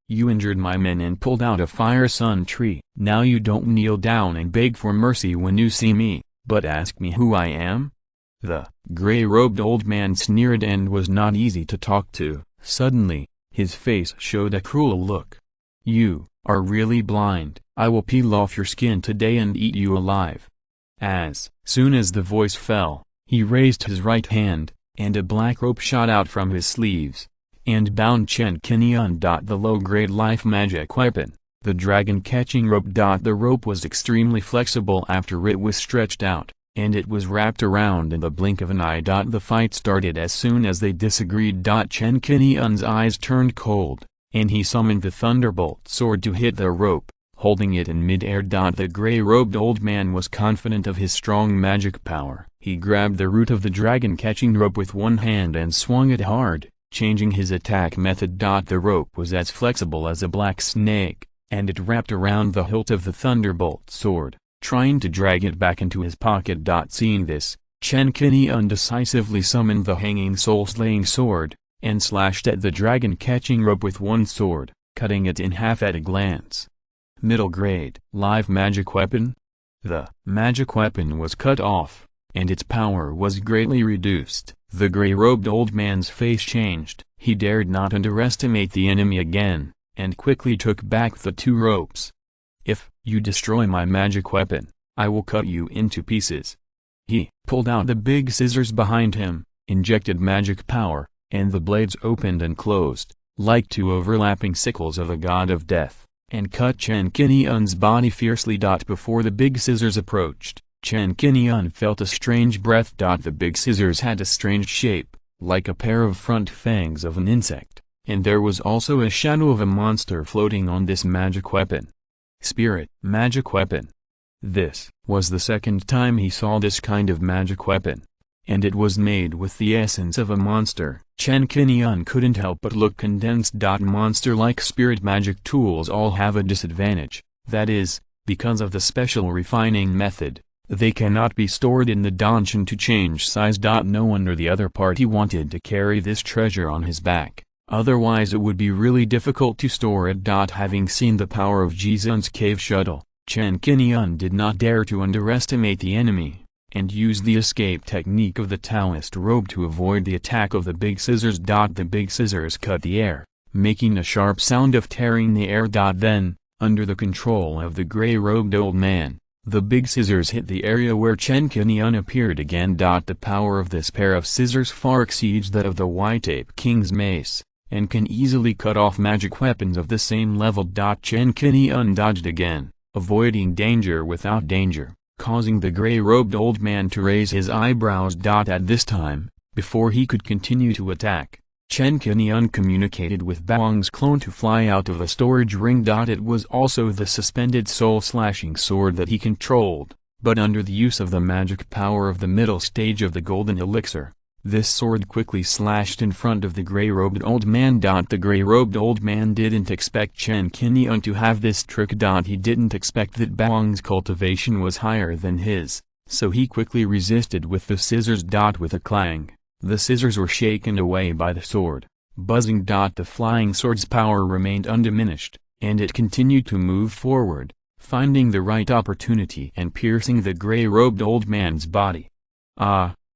A: You injured my men and pulled out a fire sun tree. Now you don't kneel down and beg for mercy when you see me, but ask me who I am? The gray-robed old man sneered and was not easy to talk to. Suddenly, his face showed a cruel look. "You are really blind. I will peel off your skin today and eat you alive." As soon as the voice fell, he raised his right hand, and a black rope shot out from his sleeves, and bound Chen Qingyun. The low-grade life magic weapon, the dragon-catching rope. The rope was extremely flexible after it was stretched out, and it was wrapped around in the blink of an eye. The fight started as soon as they disagreed. Chen Qingyun's eyes turned cold, and he summoned the thunderbolt sword to hit the rope, holding it in mid-air. The gray-robed old man was confident of his strong magic power. He grabbed the root of the dragon-catching rope with one hand and swung it hard, changing his attack method. The rope was as flexible as a black snake, and it wrapped around the hilt of the thunderbolt sword, trying to drag it back into his pocket. Seeing this, Chen Qingyun decisively summoned the hanging soul-slaying sword, and slashed at the dragon-catching rope with one sword, cutting it in half at a glance. Middle grade live magic weapon? The magic weapon was cut off, and its power was greatly reduced. The gray-robed old man's face changed. He dared not underestimate the enemy again, and quickly took back the 2 ropes. "If you destroy my magic weapon, I will cut you into pieces. He pulled out the big scissors behind him, injected magic power, and the blades opened and closed, like two overlapping sickles of a god of death, and cut Chen Qingyun's body fiercely. Before the big scissors approached, Chen Qingyun felt a strange breath. The big scissors had a strange shape, like a pair of front fangs of an insect, and there was also a shadow of a monster floating on this magic weapon. Spirit magic weapon. This was the second time he saw this kind of magic weapon, and it was made with the essence of a monster. Chen Qingyun couldn't help but look condensed. Monster-like spirit magic tools all have a disadvantage, that is, because of the special refining method, they cannot be stored in the donjon to change size. No wonder the other party wanted to carry this treasure on his back, otherwise it would be really difficult to store it. Having seen the power of Jizun's cave shuttle, Chen Qingyun did not dare to underestimate the enemy, and used the escape technique of the Taoist robe to avoid the attack of the big scissors. The big scissors cut the air, making a sharp sound of tearing the air. Then, under the control of the gray-robed old man, the big scissors hit the area where Chen Qingyun appeared again. The power of this pair of scissors far exceeds that of the White-Ape King's mace, and can easily cut off magic weapons of the same level. Chen Qingyun dodged again, avoiding danger without danger, causing the gray-robed old man to raise his eyebrows. At this time, before he could continue to attack, Chen Qingyun communicated with Baoang's clone to fly out of a storage ring. It was also the suspended soul-slashing sword that he controlled, but under the use of the magic power of the middle stage of the golden elixir, this sword quickly slashed in front of the gray-robed old man. The gray-robed old man didn't expect Chen Qingyun to have this trick. He didn't expect that Baoang's cultivation was higher than his, so he quickly resisted with the scissors. With a clang, the scissors were shaken away by the sword, buzzing. The flying sword's power remained undiminished, and it continued to move forward, finding the right opportunity and piercing the gray-robed old man's body.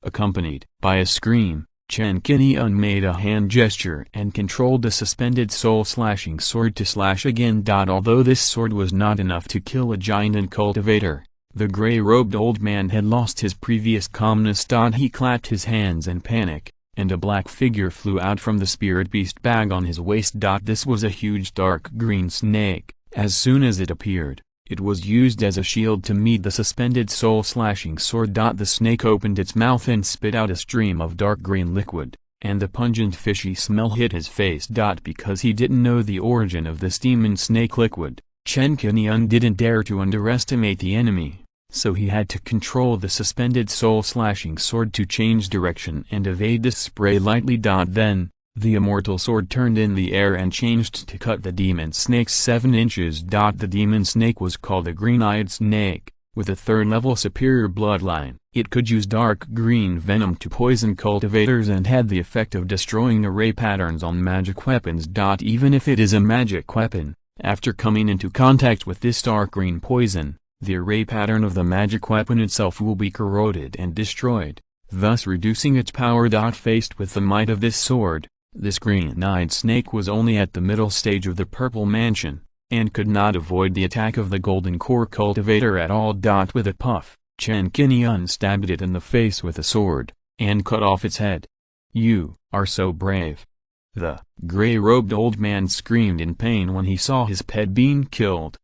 A: Accompanied by a scream, Chen Qingyun made a hand gesture and controlled the suspended soul-slashing sword to slash again. Although this sword was not enough to kill a giant and cultivator, the gray-robed old man had lost his previous calmness. He clapped his hands in panic, and a black figure flew out from the spirit beast bag on his waist. This was a huge dark green snake. As soon as it appeared, it was used as a shield to meet the suspended soul-slashing sword. The snake opened its mouth and spit out a stream of dark green liquid, and the pungent fishy smell hit his face. Because he didn't know the origin of this demon snake liquid, Chen Qingyun didn't dare to underestimate the enemy, so he had to control the suspended soul-slashing sword to change direction and evade the spray lightly. Then, the immortal sword turned in the air and changed to cut the demon snake 7 inches. The demon snake was called a green-eyed snake, with a 3rd-level superior bloodline. It could use dark green venom to poison cultivators and had the effect of destroying array patterns on magic weapons. Even if it is a magic weapon, after coming into contact with this dark green poison, the array pattern of the magic weapon itself will be corroded and destroyed, thus reducing its power. Faced with the might of this sword, this green-eyed snake was only at the middle stage of the purple mansion, and could not avoid the attack of the golden core cultivator at all. With a puff, Chen Qingyun stabbed it in the face with a sword, and cut off its head. "You are so brave!" The gray-robed old man screamed in pain when he saw his pet being killed.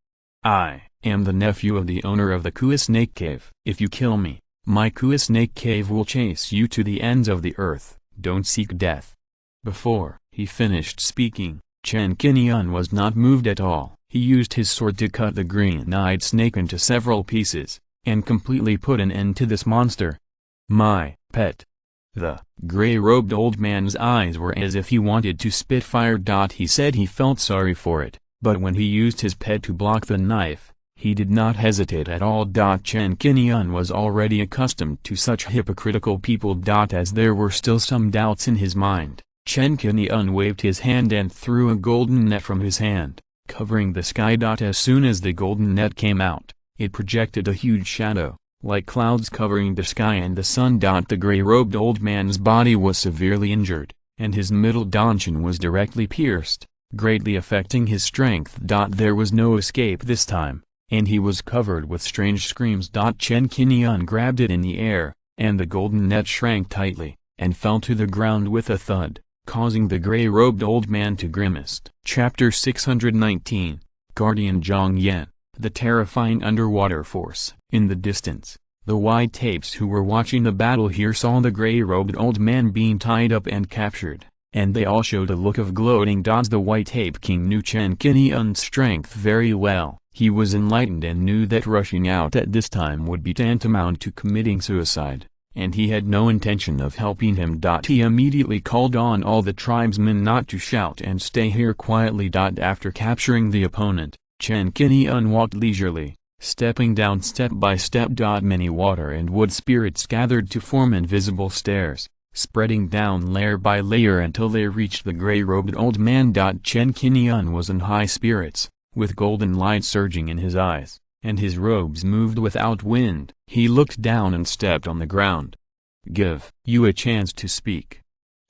A: "I am the nephew of the owner of the Kua Snake Cave. If you kill me, my Kua Snake Cave will chase you to the ends of the earth. Don't seek death." Before he finished speaking, Chen Qingyun was not moved at all. He used his sword to cut the green-eyed snake into several pieces, and completely put an end to this monster. "My pet." The gray-robed old man's eyes were as if he wanted to spit fire. He said he felt sorry for it, but when he used his pet to block the knife, he did not hesitate at all. Chen Qingyun was already accustomed to such hypocritical people. As there were still some doubts in his mind, Chen Qingyun waved his hand and threw a golden net from his hand, covering the sky. As soon as the golden net came out, it projected a huge shadow, like clouds covering the sky and the sun. The gray-robed old man's body was severely injured, and his middle donjon was directly pierced, greatly affecting his strength. There was no escape this time. and he was covered with strange screams. Chen Qingyun grabbed it in the air, and the golden net shrank tightly, and fell to the ground with a thud, causing the gray-robed old man to grimace. Chapter 619, Guardian Zhang Yan, the terrifying underwater force. In the distance, the white tapes who were watching the battle here saw the gray-robed old man being tied up and captured, and they all showed a look of gloating. The white tape king knew Chen Qingyun's strength very well. He was enlightened and knew that rushing out at this time would be tantamount to committing suicide, and he had no intention of helping him. He immediately called on all the tribesmen not to shout and stay here quietly. After capturing the opponent, Chen Qingyun walked leisurely, stepping down step by step. Many water and wood spirits gathered to form invisible stairs, spreading down layer by layer until they reached the gray-robed old man. Chen Qingyun was in high spirits, with golden light surging in his eyes, and his robes moved without wind. He looked down and stepped on the ground. "Give you a chance to speak."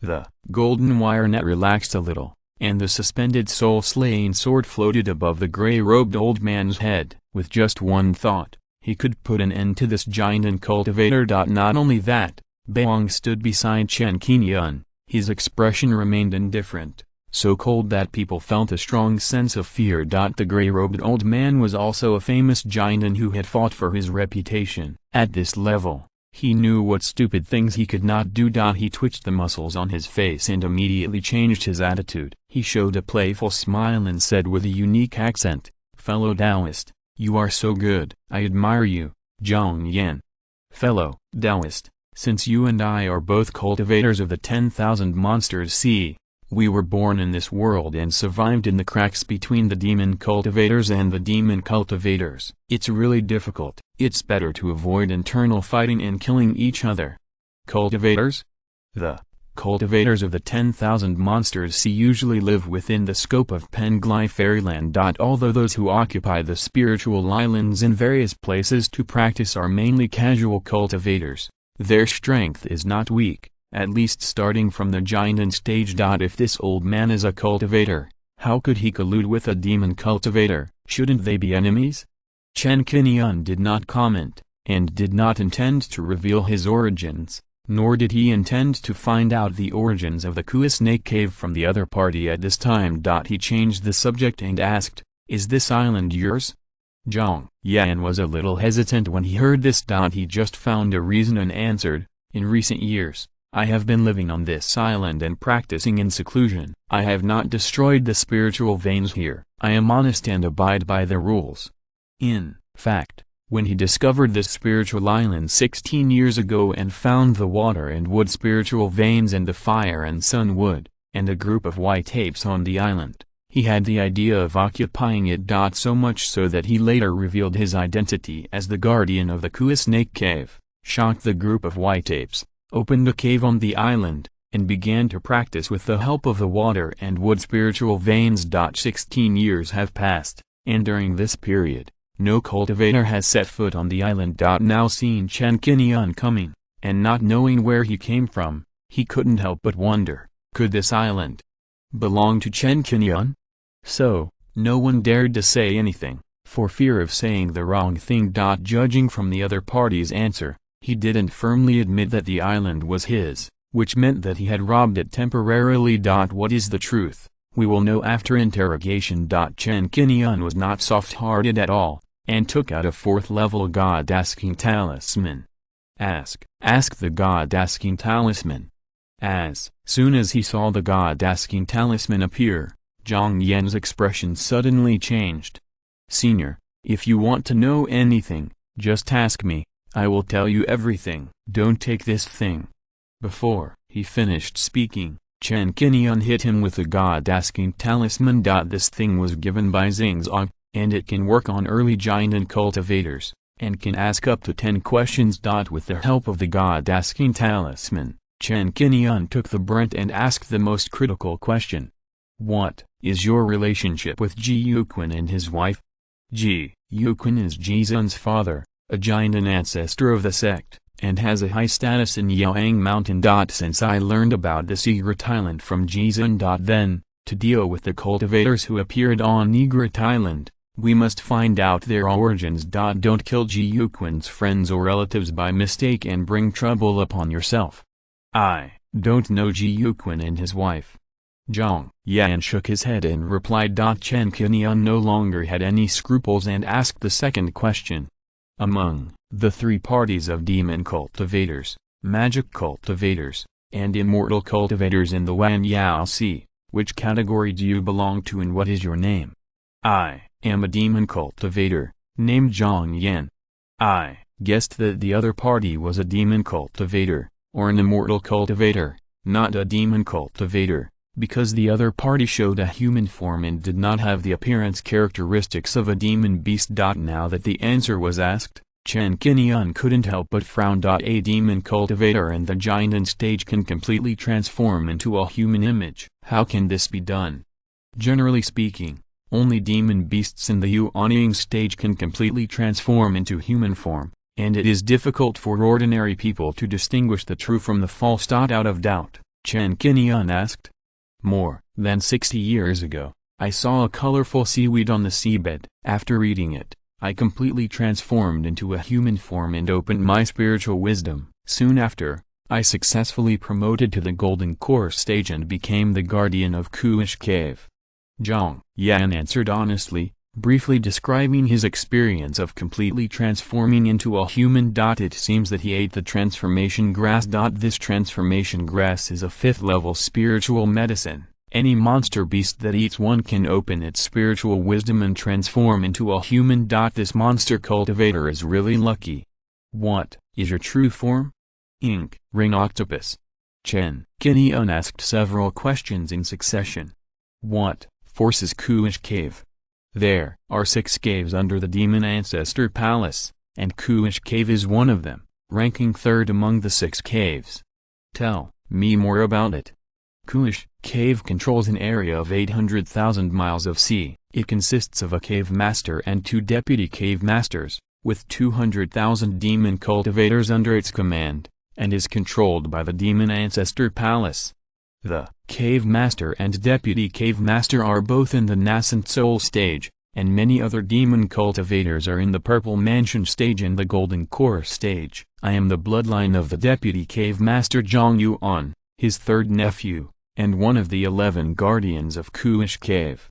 A: The golden wire net relaxed a little, and the suspended soul-slaying sword floated above the gray-robed old man's head. With just one thought, he could put an end to this giant and cultivator. Not only that, Baong stood beside Chen Qingyun. His expression remained indifferent, so cold that people felt a strong sense of fear. The gray-robed old man was also a famous giant and who had fought for his reputation. At this level, he knew what stupid things he could not do. He twitched the muscles on his face and immediately changed his attitude. He showed a playful smile and said with a unique accent, "Fellow Taoist, you are so good. I admire you, Zhang Yan." "Fellow Taoist, since you and I are both cultivators of the 10,000 monsters, see, we were born in this world and survived in the cracks between the demon cultivators and the demon cultivators. It's really difficult. It's better to avoid internal fighting and killing each other." Cultivators? The cultivators of the 10,000 monsters usually live within the scope of Penglai Fairyland. Although those who occupy the spiritual islands in various places to practice are mainly casual cultivators, their strength is not weak, at least starting from the giant stage. If this old man is a cultivator, how could he collude with a demon cultivator? Shouldn't they be enemies? Chen Qingyun did not comment, and did not intend to reveal his origins, nor did he intend to find out the origins of the Kui Snake Cave from the other party at this time. He changed the subject and asked, "Is this island yours?" Zhang Yan was a little hesitant when he heard this. He just found a reason and answered, "In recent years, I have been living on this island and practicing in seclusion. I have not destroyed the spiritual veins here. I am honest and abide by the rules." In fact, when he discovered this spiritual island 16 years ago and found the water and wood spiritual veins and the fire and sun wood, and a group of white apes on the island, he had the idea of occupying it. So much so that he later revealed his identity as the guardian of the Kui Snake Cave, shocked the group of white apes, opened a cave on the island, and began to practice with the help of the water and wood spiritual veins. 16 years have passed, and during this period, no cultivator has set foot on the island. Now seeing Chen Qingyun coming, and not knowing where he came from, he couldn't help but wonder, could this island belong to Chen Qingyun? So, no one dared to say anything, for fear of saying the wrong thing. Judging from the other party's answer, he didn't firmly admit that the island was his, which meant that he had robbed it temporarily. What is the truth? We will know after interrogation. Chen Qingyun was not soft-hearted at all, and took out a 4th-level God-asking talisman. Ask the God-asking talisman. As soon as he saw the God-asking talisman appear, Zhang Yan's expression suddenly changed. "Senior, if you want to know anything, just ask me, I will tell you everything. Don't take this thing." Before he finished speaking, Chen Qingyun hit him with the God-asking talisman. This thing was given by Xingzong, and it can work on early giant and cultivators, and can ask up to 10 questions. With the help of the God-asking talisman, Chen Qingyun took the brunt and asked the most critical question. "What is your relationship with Ji Yuquan and his wife?" Ji Yuquan is Jizun's father, a giant and ancestor of the sect, and has a high status in Yaoang Mountain. Since I learned about the secret island from Jizun, then, to deal with the cultivators who appeared on Negrit Island, We must find out their origins. Don't kill Jiuquan's friends or relatives by mistake and bring trouble upon yourself. I don't know Jiuquan and his wife. Zhang Yan shook his head and replied. Chen Qingyun no longer had any scruples and asked the second question. Among the three parties of demon cultivators, magic cultivators, and immortal cultivators in the Wanjiantu, which category do you belong to and what is your name? I am a demon cultivator, named Zhang Yan. I guessed that the other party was a demon cultivator, or an immortal cultivator, not a demon cultivator, because the other party showed a human form and did not have the appearance characteristics of a demon beast. Now that the answer was asked, Chen Qingyun couldn't help but frown. A demon cultivator in the giant stage can completely transform into a human image. How can this be done? Generally speaking, only demon beasts in the Yuanying stage can completely transform into human form, and it is difficult for ordinary people to distinguish the true from the false. Out of doubt, Chen Qingyun asked. More than 60 years ago, I saw a colorful seaweed on the seabed. After eating it, I completely transformed into a human form and opened my spiritual wisdom. Soon after, I successfully promoted to the Golden Core stage and became the guardian of Kuish Cave. Zhang Yan answered honestly, briefly describing his experience of completely transforming into a human. It seems that he ate the transformation grass. This transformation grass is a 5th level spiritual medicine. Any monster beast that eats one can open its spiritual wisdom and transform into a human. This monster cultivator is really lucky. What is your true form? Ink ring octopus. Chen Qingyun asked several questions in succession. What forces Kuish Cave? There are 6 caves under the Demon Ancestor Palace, and Kuish Cave is one of them, ranking 3rd among the 6 caves. Tell me more about it. Kuish Cave controls an area of 800,000 miles of sea. It consists of a cave master and 2 deputy cave masters, with 200,000 demon cultivators under its command, and is controlled by the Demon Ancestor Palace. The Cave Master and Deputy Cave Master are both in the Nascent Soul stage, and many other demon cultivators are in the Purple Mansion stage and the Golden Core stage. I am the bloodline of the Deputy Cave Master Zhang Yuan, his 3rd nephew, and one of the 11 guardians of Kuish Cave.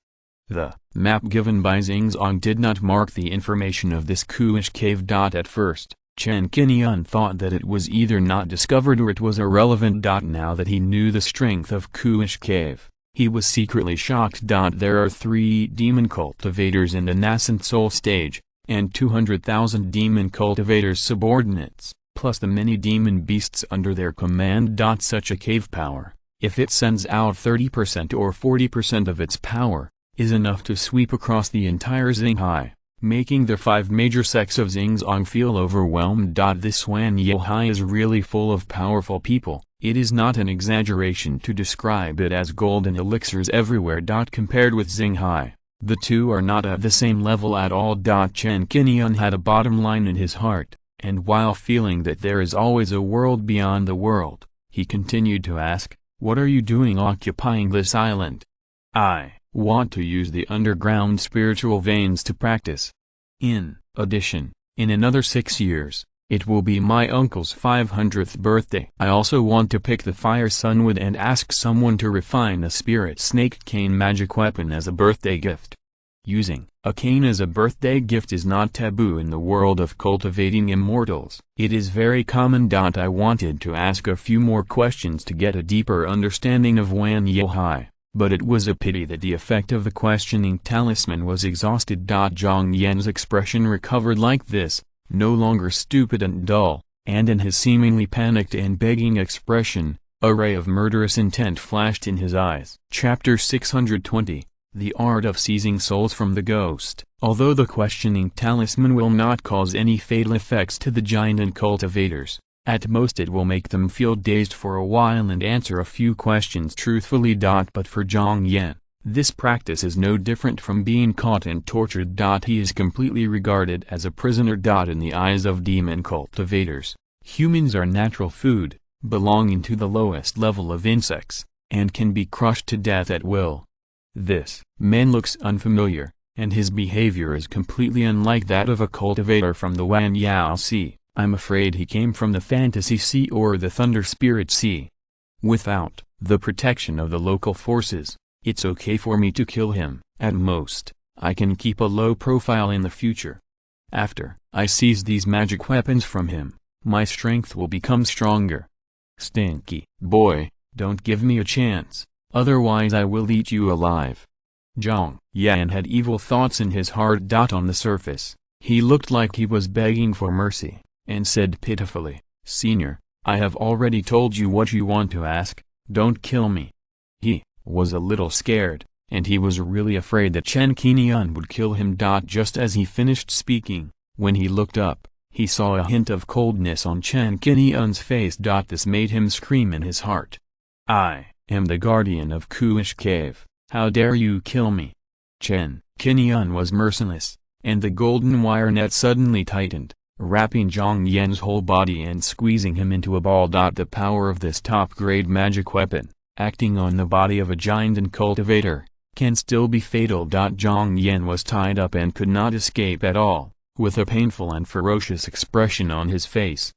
A: The map given by Xingzong did not mark the information of this Kuish Cave. At first, Chen Qingyun thought that it was either not discovered or it was irrelevant. Now that he knew the strength of Kuish Cave, he was secretly shocked. There are 3 demon cultivators in the Nascent Soul stage, and 200,000 demon cultivators subordinates, plus the many demon beasts under their command. Such a cave power, if it sends out 30% or 40% of its power, is enough to sweep across the entire Xinghai, making the 5 major sects of Xingzong feel overwhelmed. This Wanjiantu is really full of powerful people. It is not an exaggeration to describe it as golden elixirs everywhere. Compared with Xinghai, the two are not at the same level at all. Chen Qingyun had a bottom line in his heart, and while feeling that there is always a world beyond the world, he continued to ask, "What are you doing occupying this island?" "I want to use the underground spiritual veins to practice. In addition, in another 6 years, it will be my uncle's 500th birthday. I also want to pick the fire sunwood and ask someone to refine a spirit snake cane magic weapon as a birthday gift." Using a cane as a birthday gift is not taboo in the world of cultivating immortals. It is very common. I wanted to ask a few more questions to get a deeper understanding of Wanjiantu, but it was a pity that the effect of the questioning talisman was exhausted. Zhang Yan's expression recovered like this, no longer stupid and dull, and in his seemingly panicked and begging expression, a ray of murderous intent flashed in his eyes. Chapter 620, The Art of Seizing Souls from the Ghost. Although the questioning talisman will not cause any fatal effects to the giant cultivators, at most it will make them feel dazed for a while and answer a few questions truthfully. But for Zhang Yan, this practice is no different from being caught and tortured. He is completely regarded as a prisoner. In the eyes of demon cultivators, humans are natural food, belonging to the lowest level of insects, and can be crushed to death at will. This man looks unfamiliar, and his behavior is completely unlike that of a cultivator from the Wanyao Sea. I'm afraid he came from the Fantasy Sea or the Thunder Spirit Sea. Without the protection of the local forces, it's okay for me to kill him. At most, I can keep a low profile in the future. After I seize these magic weapons from him, my strength will become stronger. Stinky boy, don't give me a chance, otherwise I will eat you alive. Zhang Yan had evil thoughts in his heart. On the surface, he looked like he was begging for mercy, and said pitifully, "Senior, I have already told you what you want to ask, don't kill me." He was a little scared, and he was really afraid that Chen Qingyun would kill him. Just as he finished speaking, when he looked up, he saw a hint of coldness on Chen Qingyun's face. This made him scream in his heart. "I am the guardian of Kuish Cave. How dare you kill me?" Chen Qingyun was merciless, and the golden wire net suddenly tightened, wrapping Zhang Yan's whole body and squeezing him into a ball. The power of this top-grade magic weapon, acting on the body of a giant and cultivator, can still be fatal. Zhang Yan was tied up and could not escape at all, with a painful and ferocious expression on his face.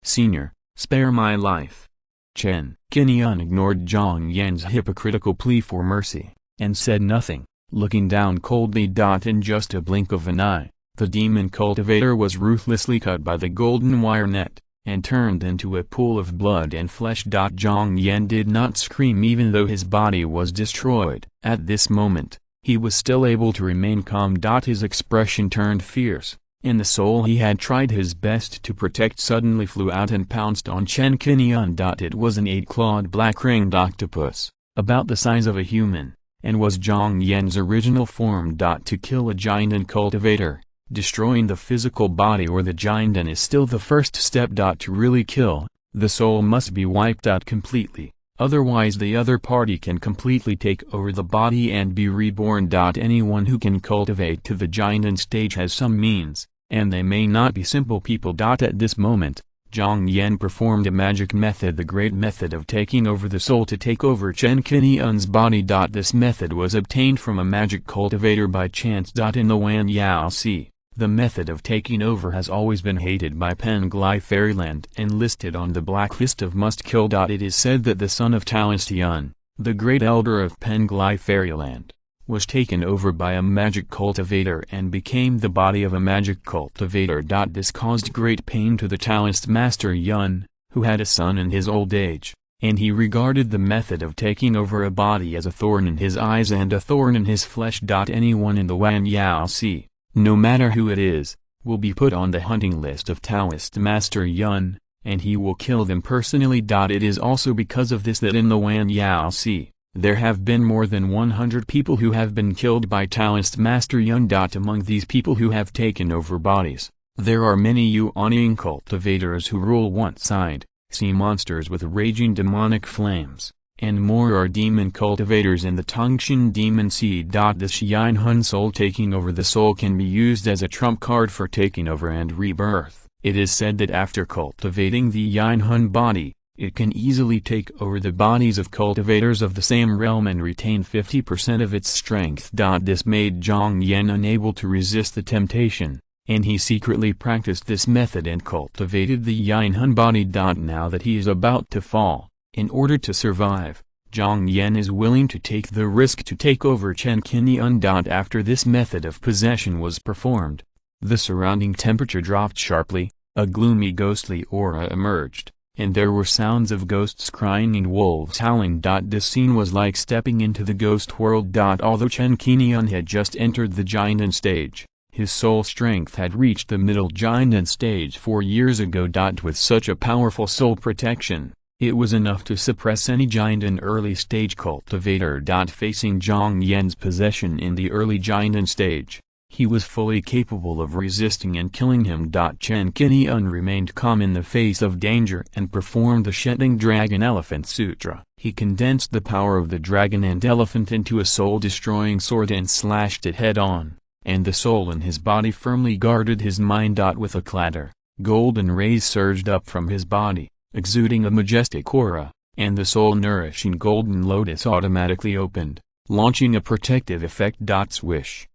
A: "Senior, spare my life." Chen Qingyun ignored Zhang Yan's hypocritical plea for mercy, and said nothing, looking down coldly. In just a blink of an eye, the demon cultivator was ruthlessly cut by the golden wire net, and turned into a pool of blood and flesh. Zhang Yan did not scream even though his body was destroyed. At this moment, he was still able to remain calm. His expression turned fierce, and the soul he had tried his best to protect suddenly flew out and pounced on Chen Qingyun. It was an 8-clawed black-ringed octopus, about the size of a human, and was Zhang Yan's original form. To kill a giant and cultivator, destroying the physical body or the giant is still the first step. To really kill, the soul must be wiped out completely, otherwise the other party can completely take over the body and be reborn. Anyone who can cultivate to the giant stage has some means, and they may not be simple people. At this moment, Zhang Yan performed a magic method, the great method of taking over the soul to take over Chen Qingyun's body. This method was obtained from a magic cultivator by chance. In the Wanyao Sea, the method of taking over has always been hated by Penglai Fairyland and listed on the blacklist of must-kill. It is said that the son of Taoist Yun, the great elder of Penglai Fairyland, was taken over by a magic cultivator and became the body of a magic cultivator. This caused great pain to the Taoist master Yun, who had a son in his old age, and he regarded the method of taking over a body as a thorn in his eyes and a thorn in his flesh. Anyone in the Wanyao Sea, no matter who it is, will be put on the hunting list of Taoist master Yun, and he will kill them personally. It is also because of this that in the Wanyao Sea, there have been more than 100 people who have been killed by Taoist Master Yun. Among these people who have taken over bodies, there are many Yuanying cultivators who rule one side, sea monsters with raging demonic flames, and more are demon cultivators in the Tongshan Demon Sea. This Yinhun soul taking over the soul can be used as a trump card for taking over and rebirth. It is said that after cultivating the Yinhun body, it can easily take over the bodies of cultivators of the same realm and retain 50% of its strength. This made Zhang Yan unable to resist the temptation, and he secretly practiced this method and cultivated the Yinhun body. Now that he is about to fall, in order to survive, Zhang Yan is willing to take the risk to take over Chen Qingyun. After this method of possession was performed, the surrounding temperature dropped sharply, a gloomy ghostly aura emerged, and there were sounds of ghosts crying and wolves howling. This scene was like stepping into the ghost world. Although Chen Qingyun had just entered the giant stage, his soul strength had reached the middle giant stage 4 years ago. With such a powerful soul protection, it was enough to suppress any giant and early stage cultivator. Facing Zhang Yan's possession in the early giant stage, he was fully capable of resisting and killing him. Chen Qingyun remained calm in the face of danger and performed the Shedding Dragon Elephant Sutra. He condensed the power of the dragon and elephant into a soul-destroying sword and slashed it head-on, and the soul in his body firmly guarded his mind. With a clatter, golden rays surged up from his body, exuding a majestic aura, and the soul-nourishing golden lotus automatically opened, launching a protective effect. Swish.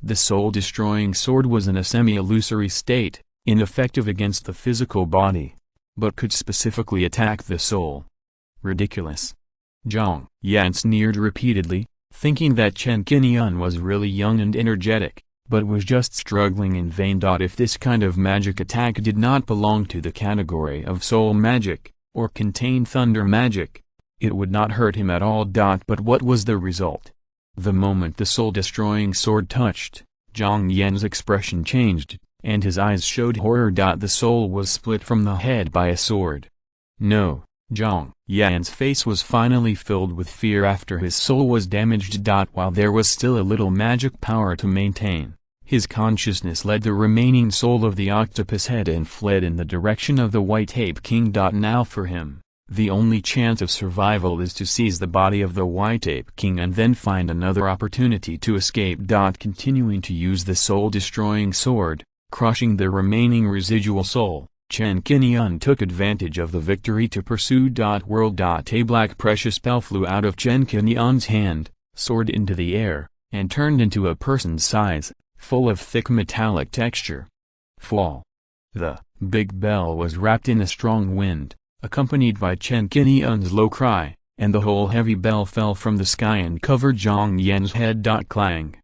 A: The soul-destroying sword was in a semi-illusory state, ineffective against the physical body, but could specifically attack the soul. Ridiculous. Zhang Yan sneered repeatedly, thinking that Chen Qingyun was really young and energetic, but was just struggling in vain. If this kind of magic attack did not belong to the category of soul magic, or contain thunder magic, it would not hurt him at all. But what was the result? The moment the soul-destroying sword touched, Zhang Yan's expression changed, and his eyes showed horror. The soul was split from the head by a sword. No, Zhang Yan's face was finally filled with fear after his soul was damaged. While there was still a little magic power to maintain, his consciousness led the remaining soul of the octopus head and fled in the direction of the White Ape King. Now for him, the only chance of survival is to seize the body of the White Ape King and then find another opportunity to escape. Continuing to use the soul-destroying sword, crushing the remaining residual soul, Chen Qingyun took advantage of the victory to pursue. Whirled. A black precious spell flew out of Chen Qingyun's hand, soared into the air, and turned into a person's size, full of thick metallic texture. Fall. The big bell was wrapped in a strong wind, accompanied by Chen Qingyun's low cry, and the whole heavy bell fell from the sky and covered Zhang Yan's head. Clang.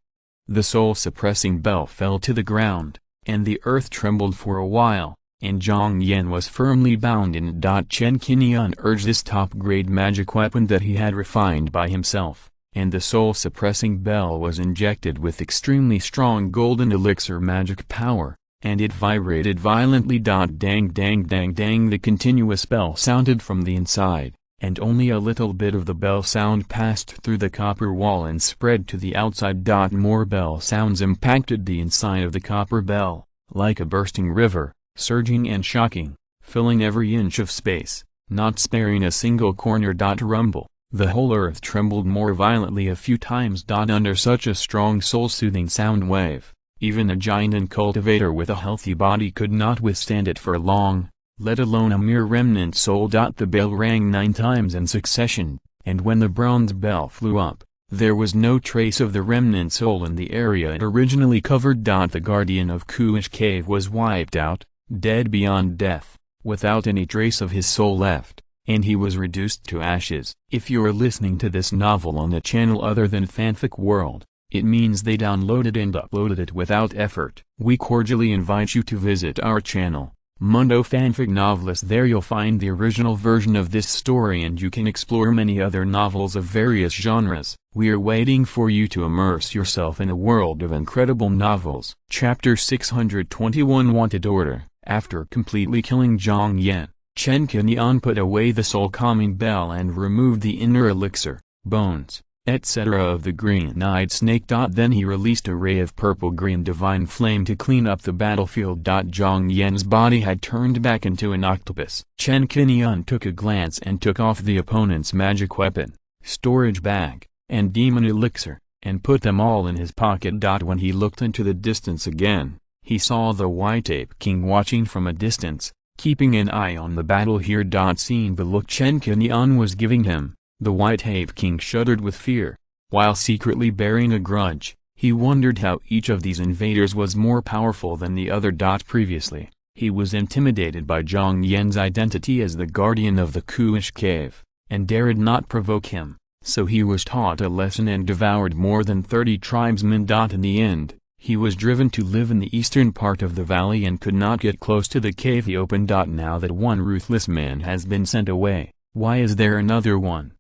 A: The soul-suppressing bell fell to the ground, and the earth trembled for a while, and Zhang Yan was firmly bound in it. Chen Qingyun urged this top-grade magic weapon that he had refined by himself, and the soul-suppressing bell was injected with extremely strong golden elixir magic power, and it vibrated violently. Dang dang dang dang. The continuous bell sounded from the inside, and only a little bit of the bell sound passed through the copper wall and spread to the outside. More bell sounds impacted the inside of the copper bell, like a bursting river, surging and shocking, filling every inch of space, not sparing a single corner. Rumble. The whole earth trembled more violently a few times. Under such a strong soul-soothing sound wave, even a giant and cultivator with a healthy body could not withstand it for long, let alone a mere remnant soul. The bell rang 9 times in succession, and when the bronze bell flew up, there was no trace of the remnant soul in the area it originally covered. The guardian of Kuish Cave was wiped out, dead beyond death, without any trace of his soul left, and he was reduced to ashes. If you're listening to this novel on a channel other than Fanfic World, it means they downloaded and uploaded it without effort. We cordially invite you to visit our channel, Mundo Fanfic Novelist. There you'll find the original version of this story and you can explore many other novels of various genres. We're waiting for you to immerse yourself in a world of incredible novels. Chapter 621 Wanted Order. After completely killing Zhang Yan, Chen Qingyun put away the soul-calming bell and removed the inner elixir, bones, etc. of the green-eyed snake. Then he released a ray of purple-green divine flame to clean up the battlefield. Zhang Yan's body had turned back into an octopus. Chen Qingyun took a glance and took off the opponent's magic weapon, storage bag, and demon elixir, and put them all in his pocket. When he looked into the distance again, he saw the White Ape King watching from a distance, keeping an eye on the battle here. Seeing the look Chen Qingyun was giving him, the White Ape King shuddered with fear. While secretly bearing a grudge, he wondered how each of these invaders was more powerful than the other. Previously, he was intimidated by Zhang Yan's identity as the guardian of the Kuish Cave, and dared not provoke him, so he was taught a lesson and devoured more than 30 tribesmen. In the end, he was driven to live in the eastern part of the valley and could not get close to the cave he opened. Now that one ruthless man has been sent away, why is there another one?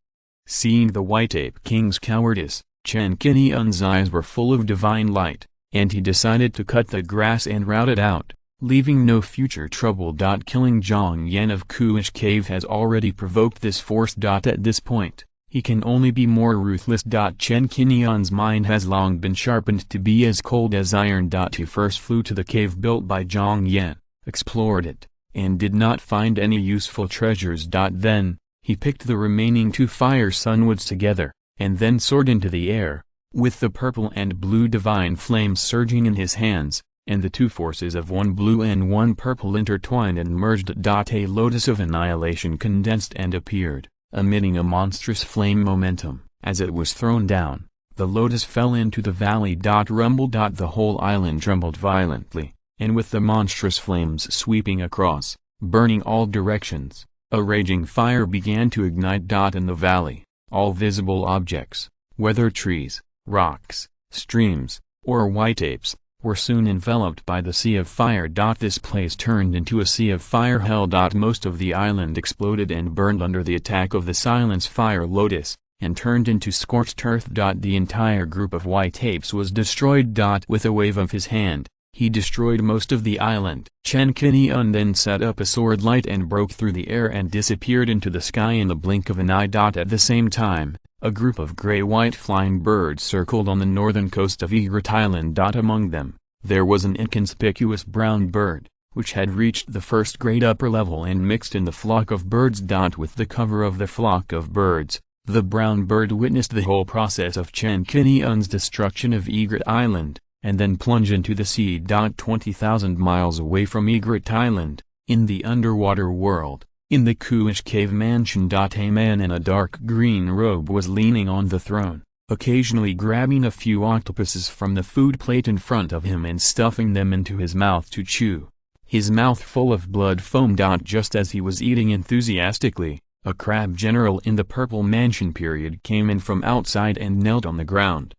A: Seeing the White Ape King's cowardice, Chen Qingyun's eyes were full of divine light, and he decided to cut the grass and rout it out, leaving no future trouble. Killing Zhang Yan of Kuish Cave has already provoked this force. At this point, he can only be more ruthless. Chen Qingyun's mind has long been sharpened to be as cold as iron. He first flew to the cave built by Zhang Yan, explored it, and did not find any useful treasures. Then, he picked the remaining 2 fire sunwoods together, and then soared into the air, with the purple and blue divine flames surging in his hands, and the 2 forces of 1 blue and 1 purple intertwined and merged. A lotus of annihilation condensed and appeared, emitting a monstrous flame momentum. As it was thrown down, the lotus fell into the valley. Rumble. The whole island trembled violently, and with the monstrous flames sweeping across, burning all directions, a raging fire began to ignite. In the valley, all visible objects, whether trees, rocks, streams, or white apes, were soon enveloped by the sea of fire. This place turned into a sea of fire hell. Most of the island exploded and burned under the attack of the silence fire lotus, and turned into scorched earth. The entire group of white apes was destroyed. With a wave of his hand, he destroyed most of the island. Chen Qingyun then set up a sword light and broke through the air and disappeared into the sky in the blink of an eye. At the same time, a group of gray-white flying birds circled on the northern coast of Egret Island. Among them, there was an inconspicuous brown bird, which had reached the first grade upper level and mixed in the flock of birds. With the cover of the flock of birds, the brown bird witnessed the whole process of Chen Qingyun's destruction of Egret Island, and then plunged into the sea. 20,000 miles away from Egret Island, in the underwater world, in the Kuish cave mansion. A man in a dark green robe was leaning on the throne, occasionally grabbing a few octopuses from the food plate in front of him and stuffing them into his mouth to chew, his mouth full of blood foam. Just as he was eating enthusiastically, a crab general in the purple mansion period came in from outside and knelt on the ground.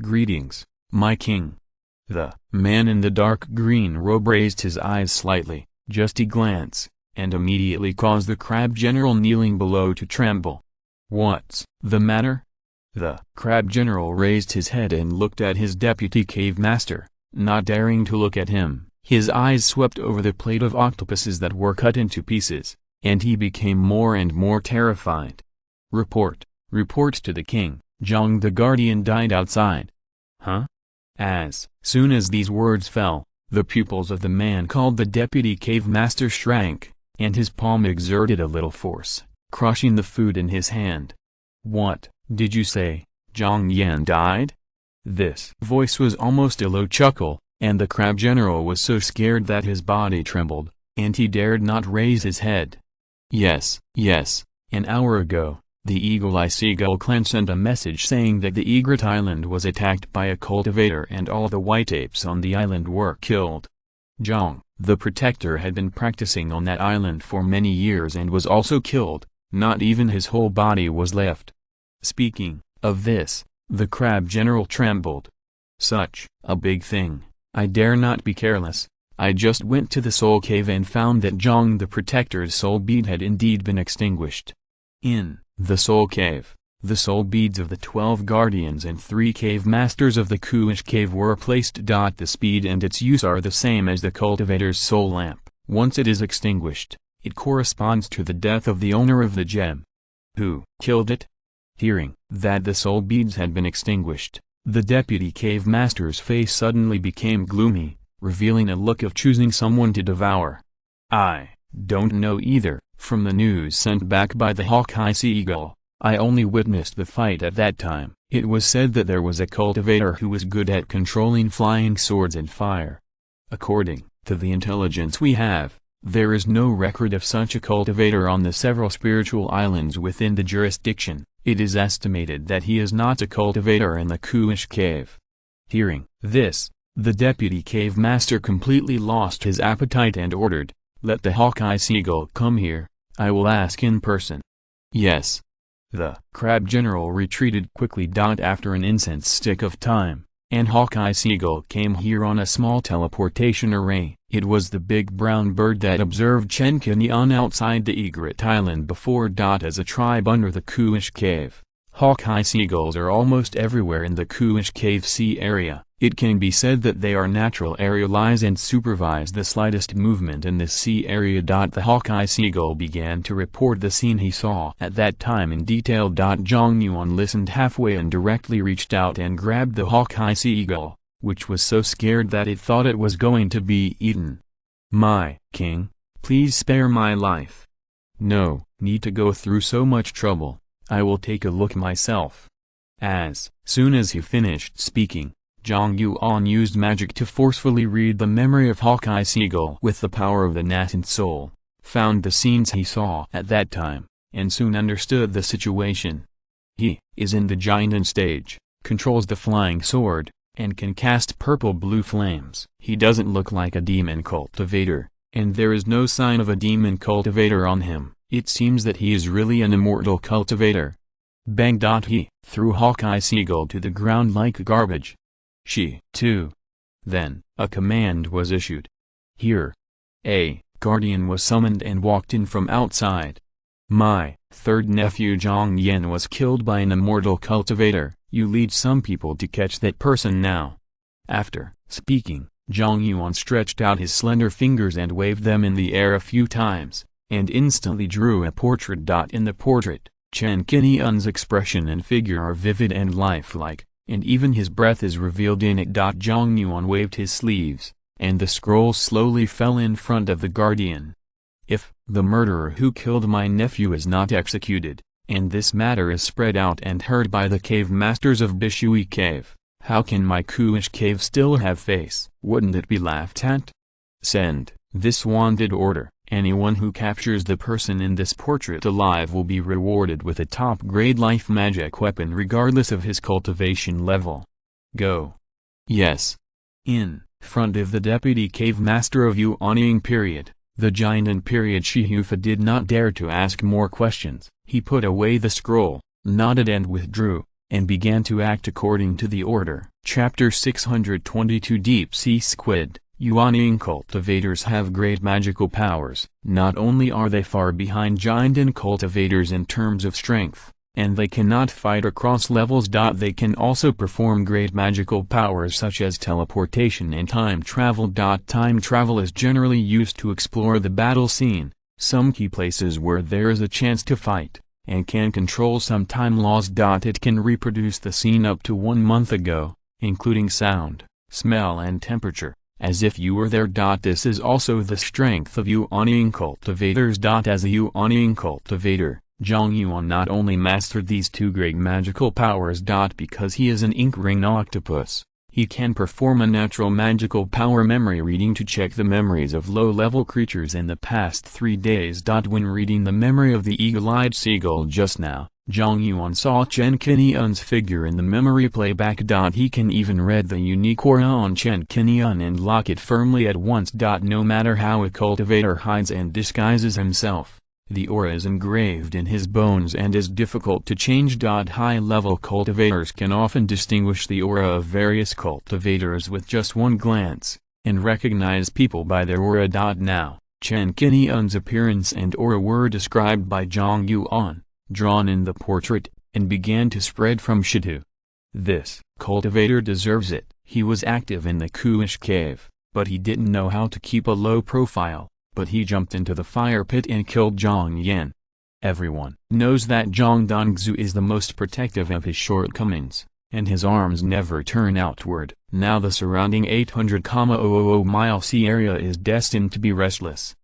A: "Greetings, my king." The man in the dark green robe raised his eyes slightly, just a glance, and immediately caused the crab general kneeling below to tremble. "What's the matter?" The crab general raised his head and looked at his deputy cave master, not daring to look at him. His eyes swept over the plate of octopuses that were cut into pieces, and he became more and more terrified. Report to the king, Zhang the guardian died outside." "Huh?" As soon as these words fell, the pupils of the man called the deputy cave master shrank, and his palm exerted a little force, crushing the food in his hand. "What did you say? Zhang Yan died?" This voice was almost a low chuckle, and the crab general was so scared that his body trembled, and he dared not raise his head. Yes, an hour ago, the Eagle-Eye Seagull clan sent a message saying that the Egret Island was attacked by a cultivator and all the white apes on the island were killed. Zhang, the protector, had been practicing on that island for many years and was also killed, not even his whole body was left. Speaking of this, the crab general trembled. "Such a big thing, I dare not be careless. I just went to the soul cave and found that Zhang the protector's soul bead had indeed been extinguished. In the soul cave, the soul beads of the 12 guardians and 3 cave masters of the Kuish cave were placed. The speed and its use are the same as the cultivator's soul lamp. Once it is extinguished, it corresponds to the death of the owner of the gem. Who killed it?" Hearing that the soul beads had been extinguished, the deputy cave master's face suddenly became gloomy, revealing a look of choosing someone to devour. "I don't know either. From the news sent back by the Hawkeye Seagull, I only witnessed the fight at that time. It was said that there was a cultivator who was good at controlling flying swords and fire. According to the intelligence we have, there is no record of such a cultivator on the several spiritual islands within the jurisdiction. It is estimated that he is not a cultivator in the Kuish cave." Hearing this, the deputy cave master completely lost his appetite and ordered, "Let the Hawkeye Seagull come here, I will ask in person." "Yes." The crab general retreated quickly. After an incense stick of time, and Hawkeye Seagull came here on a small teleportation array. It was the big brown bird that observed Chen Qingyun outside the Egret Island before. As a tribe under the Kuish cave, Hawkeye seagulls are almost everywhere in the Kuish cave sea area. It can be said that they are natural aerialize and supervise the slightest movement in this sea area. The Hawkeye seagull began to report the scene he saw at that time in detail. Zhang Yuan listened halfway and directly reached out and grabbed the Hawkeye seagull, which was so scared that it thought it was going to be eaten. "My king, please spare my life. No need to go through so much trouble, I will take a look myself." As soon as he finished speaking, Zhang Yuan used magic to forcefully read the memory of Hawkeye Seagull with the power of the nascent soul, found the scenes he saw at that time, and soon understood the situation. He is in the giant stage, controls the flying sword, and can cast purple-blue flames. He doesn't look like a demon cultivator, and there is no sign of a demon cultivator on him. It seems that he is really an immortal cultivator. Bang! He threw Hawkeye Seagull to the ground like garbage. She, too. Then, a command was issued. Here. A guardian was summoned and walked in from outside. My third nephew Zhang Yan was killed by an immortal cultivator. You lead some people to catch that person now. After speaking, Zhang Yuan stretched out his slender fingers and waved them in the air a few times, and instantly drew a portrait. In the portrait, Chen Qingyun's expression and figure are vivid and lifelike, and even his breath is revealed in it. Zhang Yuan waved his sleeves, and the scroll slowly fell in front of the guardian. If the murderer who killed my nephew is not executed, and this matter is spread out and heard by the cave masters of Bishui Cave, how can my Kuish Cave still have face? Wouldn't it be laughed at? Send this wanted order. Anyone who captures the person in this portrait alive will be rewarded with a top-grade life magic weapon regardless of his cultivation level. Go. Yes. In front of the deputy cave master of Yuanying period, the giant period Shihufa did not dare to ask more questions. He put away the scroll, nodded and withdrew, and began to act according to the order. Chapter 622 Deep Sea Squid. Yuanying cultivators have great magical powers. Not only are they far behind giant cultivators in terms of strength, and they cannot fight across levels. They can also perform great magical powers such as teleportation and time travel. Time travel is generally used to explore the battle scene, some key places where there is a chance to fight, and can control some time laws. It can reproduce the scene up to 1 month ago, including sound, smell and temperature, as if you were there. This is also the strength of Yuanying cultivators. As a Yuanying cultivator, Zhang Yuan not only mastered these two great magical powers. Because he is an ink ring octopus, he can perform a natural magical power memory reading to check the memories of low-level creatures in the past 3 days. When reading the memory of the eagle-eyed seagull just now, Zhang Yuan saw Chen Qingyun's figure in the memory playback. He can even read the unique aura on Chen Qingyun and lock it firmly at once. No matter how a cultivator hides and disguises himself, the aura is engraved in his bones and is difficult to change. High-level cultivators can often distinguish the aura of various cultivators with just one glance, and recognize people by their aura. Now, Chen Qingyun's appearance and aura were described by Zhang Yuan, drawn in the portrait, and began to spread from Shitu. This cultivator deserves it. He was active in the Kuish Cave, but he didn't know how to keep a low profile, but he jumped into the fire pit and killed Zhang Yan. Everyone knows that Zhang Dongzhu is the most protective of his shortcomings, and his arms never turn outward. Now the surrounding 800,000 mile sea area is destined to be restless.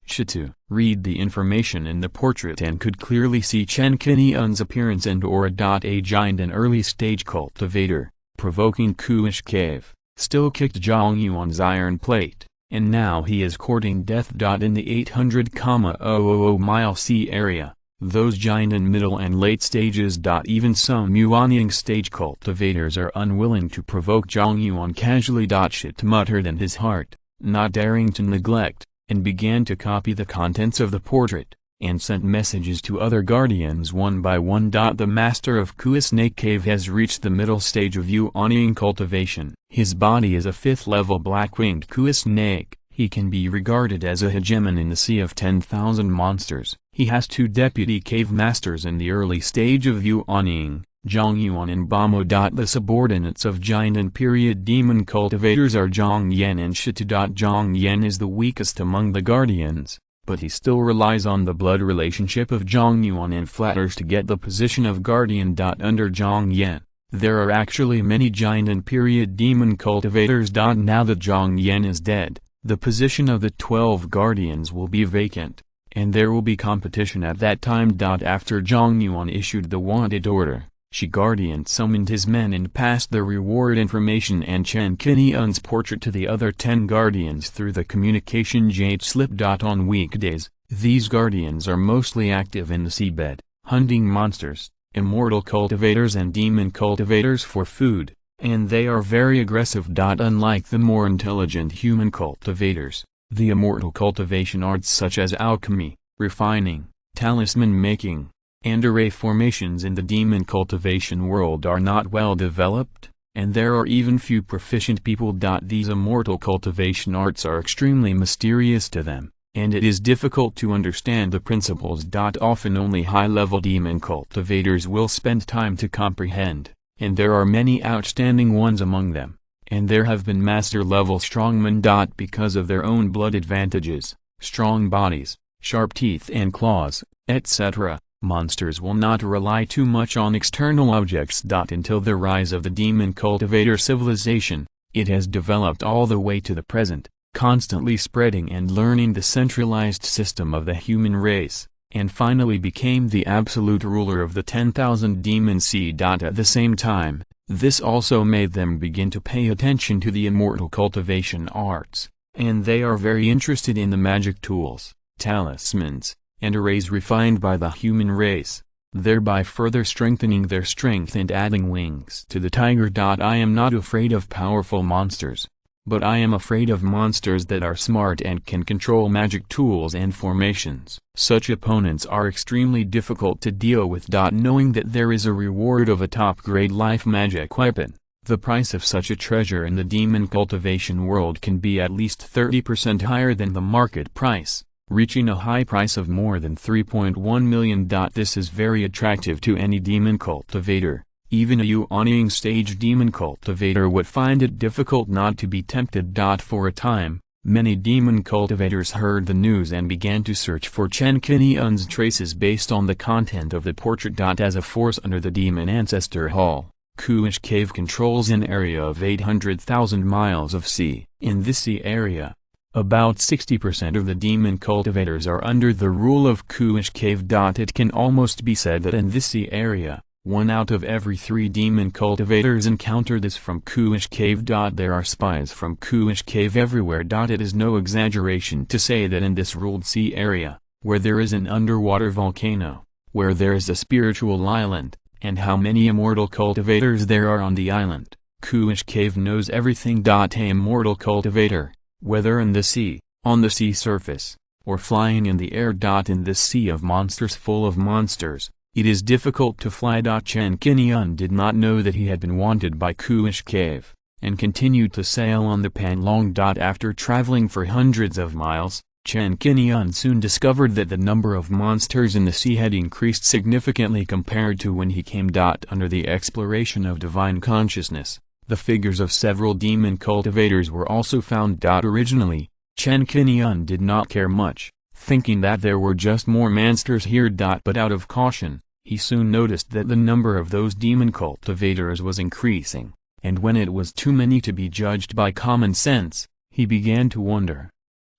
A: Shitu read the information in the portrait and could clearly see Chen Qingyun's appearance and aura. A giant and early-stage cultivator, provoking Kuish Cave, still kicked Zhang Yuan's iron plate, and now he is courting death. In the 800,000 mile sea area, those giant and middle and late stages. Even some Yuanying stage cultivators are unwilling to provoke Zhang Yuan casually. Shit muttered in his heart, not daring to neglect, and began to copy the contents of the portrait, and sent messages to other guardians one by one. The master of Kuish Snake Cave has reached the middle stage of Yuanying cultivation. His body is a 5th-level black-winged Kuish snake. He can be regarded as a hegemon in the sea of 10,000 monsters. He has 2 deputy cave masters in the early stage of Yuanying, Zhang Yuan and Bamo. The subordinates of giant and period demon cultivators are Zhang Yan and Shitu. Zhang Yan is the weakest among the guardians, but he still relies on the blood relationship of Zhang Yuan and flatters to get the position of guardian. Under Zhang Yan, there are actually many giant and period demon cultivators. Now that Zhang Yan is dead, the position of the 12 guardians will be vacant, and there will be competition at that time. After Zhang Yuan issued the wanted order, Shi Guardian summoned his men and passed the reward information and Chen Qingyun's portrait to the other 10 guardians through the communication jade slip. On weekdays, these guardians are mostly active in the seabed, hunting monsters, immortal cultivators and demon cultivators for food, and they are very aggressive. Unlike the more intelligent human cultivators, the immortal cultivation arts such as alchemy, refining, talisman making, and array formations in the demon cultivation world are not well developed, and there are even few proficient people. These immortal cultivation arts are extremely mysterious to them, and it is difficult to understand the principles. Often only high-level demon cultivators will spend time to comprehend, and there are many outstanding ones among them, and there have been master-level strongmen. Because of their own blood advantages, strong bodies, sharp teeth and claws, etc., monsters will not rely too much on external objects. Until the rise of the demon cultivator civilization, it has developed all the way to the present, constantly spreading and learning the centralized system of the human race, and finally became the absolute ruler of the 10,000 demons. At the same time, this also made them begin to pay attention to the immortal cultivation arts, and they are very interested in the magic tools, talismans, and arrays refined by the human race, thereby further strengthening their strength and adding wings to the tiger. I am not afraid of powerful monsters, but I am afraid of monsters that are smart and can control magic tools and formations. Such opponents are extremely difficult to deal with. Knowing that there is a reward of a top-grade life magic weapon, the price of such a treasure in the demon cultivation world can be at least 30% higher than the market price, reaching a high price of more than 3.1 million. This is very attractive to any demon cultivator. Even a Yuan stage demon cultivator would find it difficult not to be tempted. For a time, many demon cultivators heard the news and began to search for Chen Qingyun's traces based on the content of the portrait. As a force under the demon ancestor hall, Kuish Cave controls an area of 800,000 miles of sea. In this sea area, about 60% of the demon cultivators are under the rule of Kuish Cave. It can almost be said that in this sea area, 1 out of every 3 demon cultivators encounter this from Kuish Cave. There are spies from Kuish Cave everywhere. It is no exaggeration to say that in this ruled sea area, where there is an underwater volcano, where there is a spiritual island, and how many immortal cultivators there are on the island, Kuish Cave knows everything. A immortal cultivator, whether in the sea, on the sea surface, or flying in the air. In this sea of monsters full of monsters, it is difficult to fly. Chen Qingyun did not know that he had been wanted by Kuish Cave, and continued to sail on the Panlong. After traveling for hundreds of miles, Chen Qingyun soon discovered that the number of monsters in the sea had increased significantly compared to when he came. Under the exploration of divine consciousness, the figures of several demon cultivators were also found. Originally, Chen Qingyun did not care much, thinking that there were just more monsters here. But out of caution, he soon noticed that the number of those demon cultivators was increasing, and when it was too many to be judged by common sense, he began to wonder.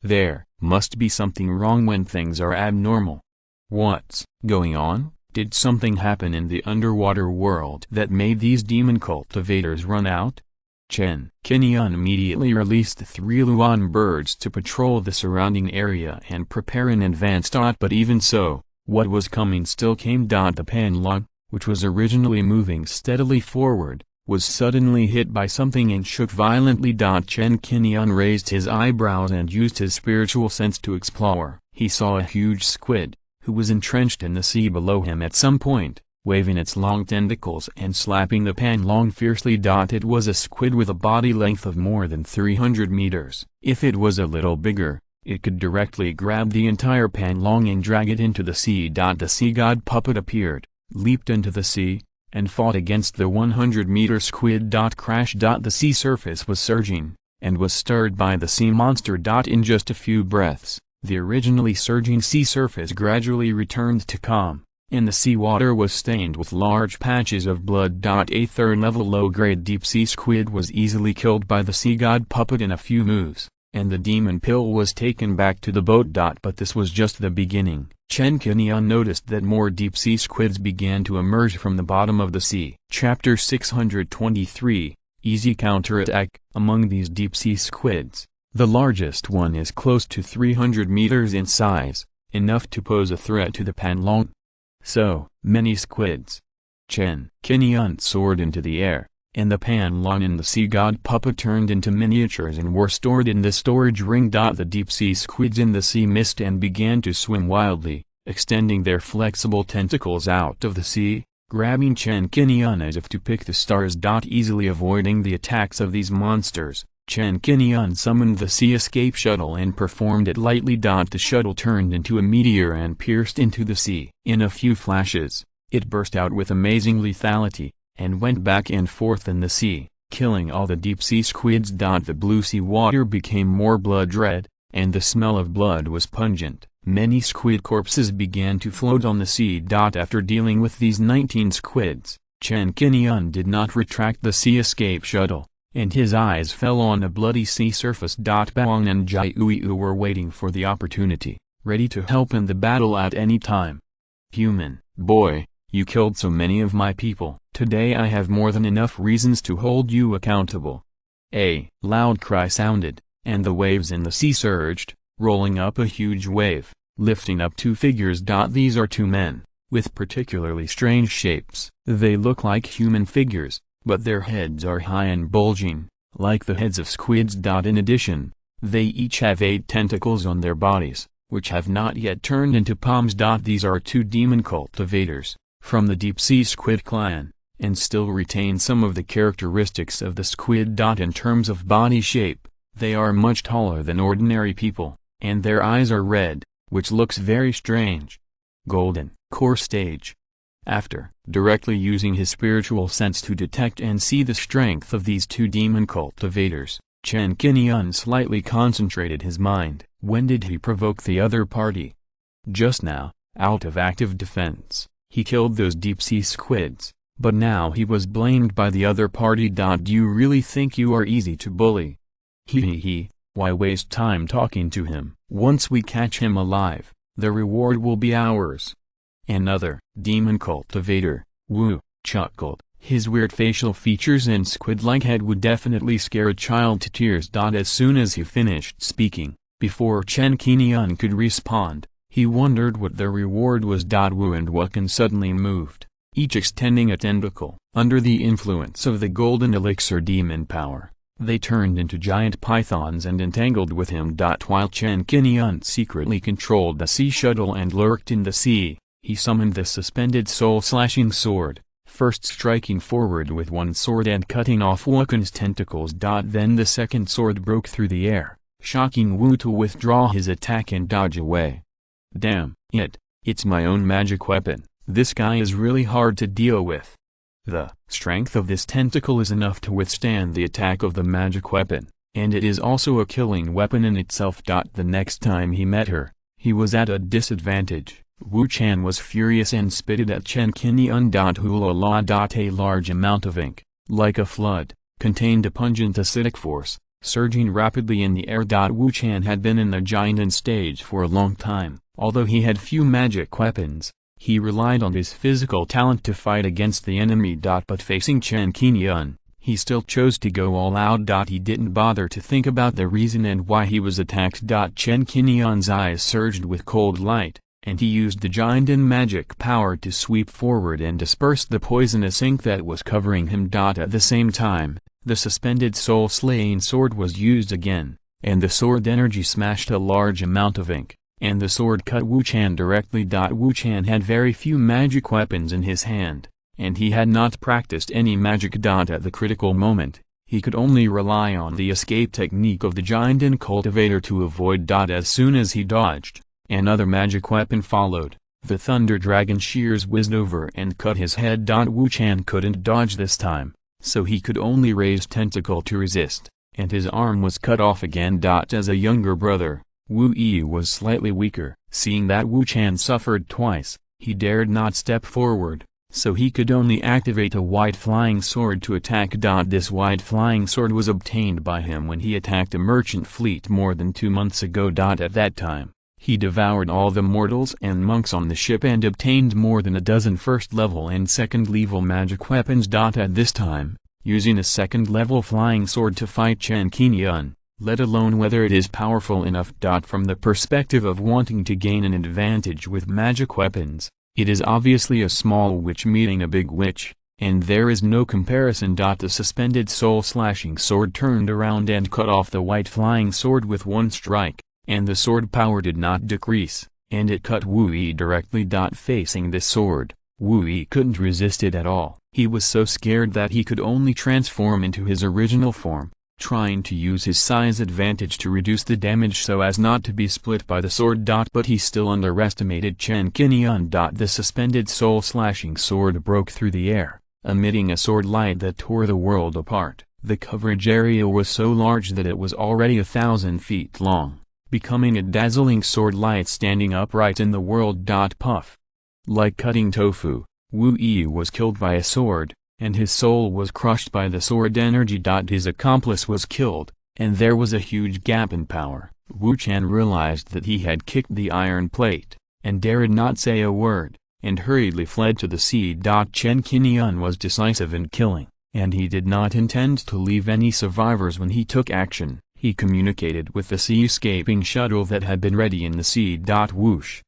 A: There must be something wrong when things are abnormal. What's going on? Did something happen in the underwater world that made these demon cultivators run out? Chen Qingyun immediately released 3 Luan birds to patrol the surrounding area and prepare in advance. But even so, what was coming still came. The Panlong, which was originally moving steadily forward, was suddenly hit by something and shook violently. Chen Qingyun raised his eyebrows and used his spiritual sense to explore. He saw a huge squid, who was entrenched in the sea below him at some point, waving its long tentacles and slapping the Panlong fiercely. It was a squid with a body length of more than 300 meters. If it was a little bigger, it could directly grab the entire Panlong and drag it into the sea. The sea god puppet appeared, leaped into the sea, and fought against the 100-meter squid. Crash. The sea surface was surging, and was stirred by the sea monster. In just a few breaths, the originally surging sea surface gradually returned to calm, and the seawater was stained with large patches of blood. A third-level low-grade deep-sea squid was easily killed by the sea god puppet in a few moves, and the demon pill was taken back to the boat. But this was just the beginning. Chen Qingyun noticed that more deep-sea squids began to emerge from the bottom of the sea. Chapter 623, Easy Counterattack. Among these deep-sea squids, the largest one is close to 300 meters in size, enough to pose a threat to the Panlong. So many squids. Chen Qingyun soared into the air, and the Panlong and the sea god puppet turned into miniatures and were stored in the storage ring. The deep-sea squids in the sea missed and began to swim wildly, extending their flexible tentacles out of the sea, grabbing Chen Qingyun as if to pick the stars. Easily avoiding the attacks of these monsters, Chen Qingyun summoned the sea escape shuttle and performed it lightly. The shuttle turned into a meteor and pierced into the sea. In a few flashes, it burst out with amazing lethality, and went back and forth in the sea, killing all the deep-sea squids. The blue sea water became more blood-red, and the smell of blood was pungent. Many squid corpses began to float on the sea. After dealing with these 19 squids, Chen Qingyun did not retract the sea escape shuttle, and his eyes fell on a bloody sea surface. Baong and Jiuyu were waiting for the opportunity, ready to help in the battle at any time. Human boy, you killed so many of my people. Today I have more than enough reasons to hold you accountable. A loud cry sounded, and the waves in the sea surged, rolling up a huge wave, lifting up two figures. These are two men, with particularly strange shapes. They look like human figures, but their heads are high and bulging, like the heads of squids. In addition, they each have 8 tentacles on their bodies, which have not yet turned into palms. These are 2 demon cultivators, from the deep-sea squid clan, and still retain some of the characteristics of the squid. In terms of body shape, they are much taller than ordinary people, and their eyes are red, which looks very strange. Golden core stage. After directly using his spiritual sense to detect and see the strength of these 2 demon cultivators, Chen Qingyun slightly concentrated his mind. When did he provoke the other party? Just now, out of active defense. He killed those deep-sea squids, but now he was blamed by the other party. Do you really think you are easy to bully? He. Why waste time talking to him? Once we catch him alive, the reward will be ours. Another demon cultivator, Wu, chuckled. His weird facial features and squid-like head would definitely scare a child to tears. As soon as he finished speaking, before Chen Qingyun could respond, he wondered what the reward was. Wu and Wukan suddenly moved, each extending a tentacle. Under the influence of the golden elixir demon power, they turned into giant pythons and entangled with him. While Chen Qingyun secretly controlled the sea shuttle and lurked in the sea, he summoned the suspended soul-slashing sword, first striking forward with one sword and cutting off Wukan's tentacles. Then the second sword broke through the air, shocking Wu to withdraw his attack and dodge away. Damn it, it's my own magic weapon. This guy is really hard to deal with. The strength of this tentacle is enough to withstand the attack of the magic weapon, and it is also a killing weapon in itself. The next time he met her, he was at a disadvantage. Wu Chan was furious and spitted at Chen Qingyun. Hula. A large amount of ink, like a flood, contained a pungent acidic force, surging rapidly in the air. Wu Chan had been in the giant stage for a long time. Although he had few magic weapons, he relied on his physical talent to fight against the enemy. But facing Chen Qingyun, he still chose to go all out. He didn't bother to think about the reason and why he was attacked. Chen Qingyun's eyes surged with cold light, and he used the giant magic power to sweep forward and disperse the poisonous ink that was covering him. At the same time, the suspended soul-slaying sword was used again, and the sword energy smashed a large amount of ink, and the sword cut Wu Chan directly. Wu Chan had very few magic weapons in his hand, and he had not practiced any magic. At the critical moment, he could only rely on the escape technique of the giant cultivator to avoid. As soon as he dodged, another magic weapon followed. The Thunder Dragon shears whizzed over and cut his head. Wu Chan couldn't dodge this time, so he could only raise tentacle to resist, and his arm was cut off again. As a younger brother, Wu Yi was slightly weaker. Seeing that Wu Chan suffered twice, he dared not step forward, so he could only activate a white flying sword to attack. This white flying sword was obtained by him when he attacked a merchant fleet more than 2 months ago. At that time, he devoured all the mortals and monks on the ship and obtained more than a dozen first-level and second-level magic weapons. At this time, using a second-level flying sword to fight Chen Qingyun, let alone whether it is powerful enough. From the perspective of wanting to gain an advantage with magic weapons, It is obviously a small witch meeting a big witch, and there is no comparison. The suspended soul-slashing sword turned around and cut off the white flying sword with one strike, and the sword power did not decrease, and it cut Wu Yi directly. Facing this sword, Wu Yi couldn't resist it at all. He was so scared that he could only transform into his original form, trying to use his size advantage to reduce the damage so as not to be split by the sword. But he still underestimated Chen Qingyun. The suspended soul-slashing sword broke through the air, emitting a sword light that tore the world apart. The coverage area was so large that it was already 1,000 feet long, becoming a dazzling sword light standing upright in the world. Puff. Like cutting tofu, Wu Yi was killed by a sword, and his soul was crushed by the sword energy. His accomplice was killed, and there was a huge gap in power. Wu Chan realized that he had kicked the iron plate, and dared not say a word, and hurriedly fled to the sea. Chen Qingyun was decisive in killing, and he did not intend to leave any survivors when he took action. He communicated with the sea-escaping shuttle that had been ready in the sea. Whoosh!